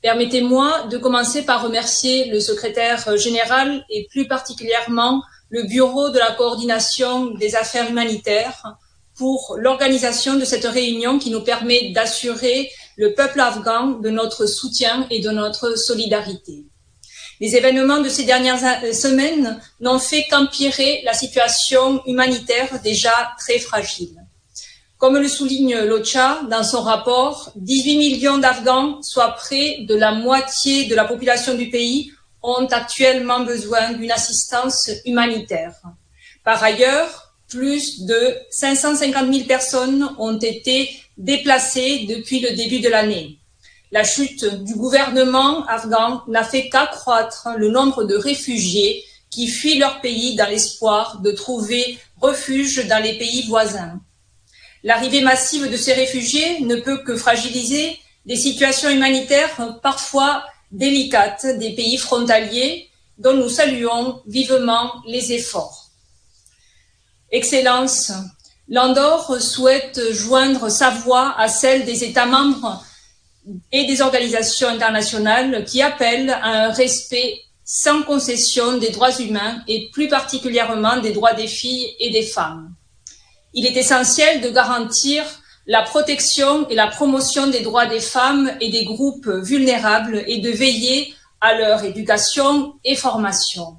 Permettez-moi de commencer par remercier le Secrétaire Général et plus particulièrement le Bureau de la coordination des affaires humanitaires pour l'organisation de cette réunion qui nous permet d'assurer le peuple afghan de notre soutien et de notre solidarité. Les événements de ces dernières semaines n'ont fait qu'empirer la situation humanitaire déjà très fragile. Comme le souligne l'OCHA dans son rapport, 18 millions d'Afghans, soit près de la moitié de la population du pays, ont actuellement besoin d'une assistance humanitaire. Par ailleurs, plus de 550 000 personnes ont été déplacées depuis le début de l'année. La chute du gouvernement afghan n'a fait qu'accroître le nombre de réfugiés qui fuient leur pays dans l'espoir de trouver refuge dans les pays voisins. L'arrivée massive de ces réfugiés ne peut que fragiliser des situations humanitaires parfois délicates des pays frontaliers dont nous saluons vivement les efforts. Excellences, l'Andorre souhaite joindre sa voix à celle des États membres et des organisations internationales qui appellent à un respect sans concession des droits humains et plus particulièrement des droits des filles et des femmes. Il est essentiel de garantir la protection et la promotion des droits des femmes et des groupes vulnérables et de veiller à leur éducation et formation.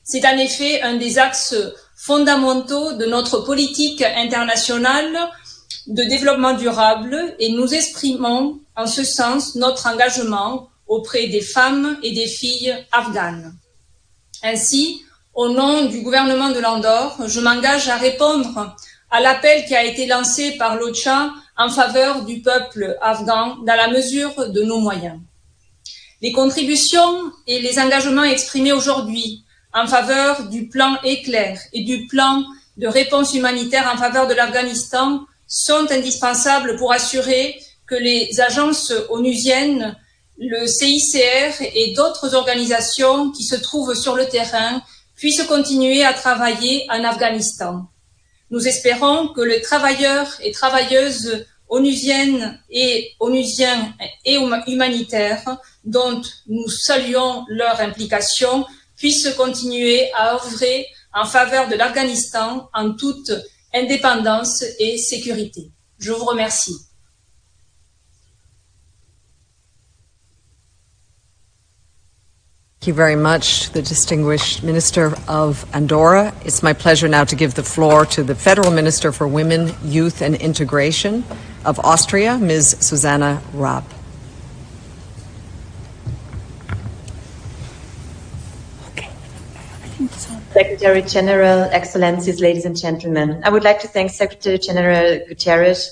C'est en effet un des axes fondamentaux de notre politique internationale de développement durable et nous exprimons en ce sens notre engagement auprès des femmes et des filles afghanes. Ainsi, au nom du gouvernement de l'Andorre, je m'engage à répondre à l'appel qui a été lancé par l'OCHA en faveur du peuple afghan dans la mesure de nos moyens. Les contributions et les engagements exprimés aujourd'hui en faveur du plan éclair et du plan de réponse humanitaire en faveur de l'Afghanistan sont indispensables pour assurer que les agences onusiennes, le CICR et d'autres organisations qui se trouvent sur le terrain puissent continuer à travailler en Afghanistan. Nous espérons que les travailleurs et travailleuses onusiennes et onusiens et humanitaires dont nous saluons leur implication puissent continuer à œuvrer en faveur de l'Afghanistan en toute indépendance et sécurité. Je vous remercie. Thank you very much to the distinguished Minister of Andorra. It's my pleasure now to give the floor to the Federal Minister for Women, Youth and Integration of Austria, Ms. Susanna Raab. Secretary General, Excellencies, ladies and gentlemen, I would like to thank Secretary General Guterres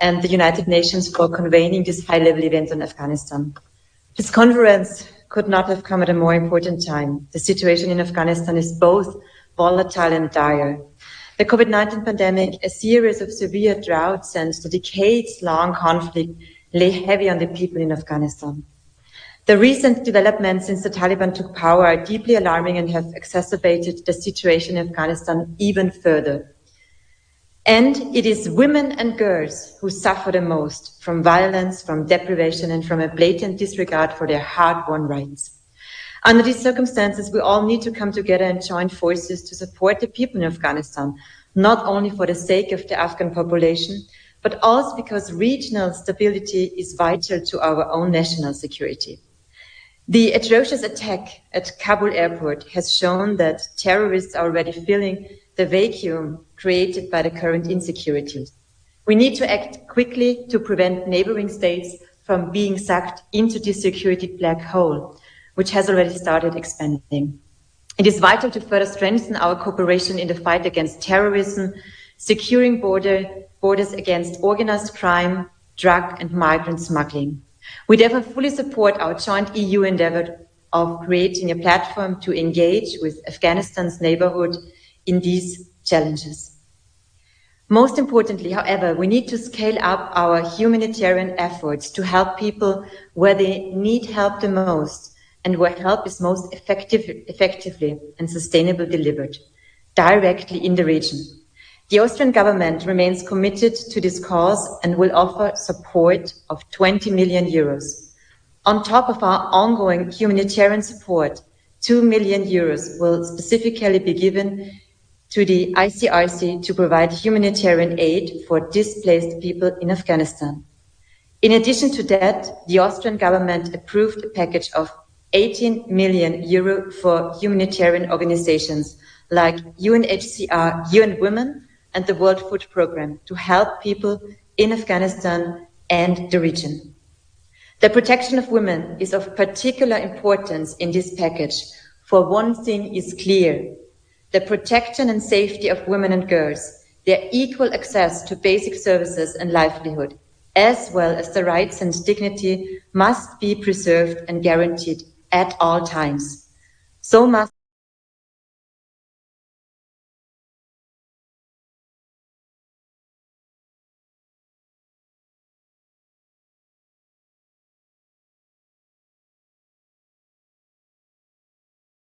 and the United Nations for convening this high-level event on Afghanistan. This conference could not have come at a more important time. The situation in Afghanistan is both volatile and dire. The COVID-19 pandemic, a series of severe droughts, and the decades-long conflict lay heavy on the people in Afghanistan. The recent developments since the Taliban took power are deeply alarming and have exacerbated the situation in Afghanistan even further. And it is women and girls who suffer the most from violence, from deprivation, and from a blatant disregard for their hard-won rights. Under these circumstances, we all need to come together and join forces to support the people in Afghanistan, not only for the sake of the Afghan population, but also because regional stability is vital to our own national security. The atrocious attack at Kabul airport has shown that terrorists are already filling the vacuum created by the current insecurity. We need to act quickly to prevent neighboring states from being sucked into this security black hole, which has already started expanding. It is vital to further strengthen our cooperation in the fight against terrorism, securing borders against organized crime, drug and migrant smuggling. We therefore fully support our joint EU endeavour of creating a platform to engage with Afghanistan's neighborhood in these challenges. Most importantly, however, we need to scale up our humanitarian efforts to help people where they need help the most and where help is most effectively and sustainably delivered, directly in the region. The Austrian government remains committed to this cause and will offer support of 20 million euros. On top of our ongoing humanitarian support, 2 million euros will specifically be given to the ICRC to provide humanitarian aid for displaced people in Afghanistan. In addition to that, the Austrian government approved a package of 18 million euro for humanitarian organizations like UNHCR, UN Women, and the World Food Programme to help people in Afghanistan and the region. The protection of women is of particular importance in this package, for one thing is clear: the protection and safety of women and girls, their equal access to basic services and livelihood, as well as the rights and dignity, must be preserved and guaranteed at all times. So must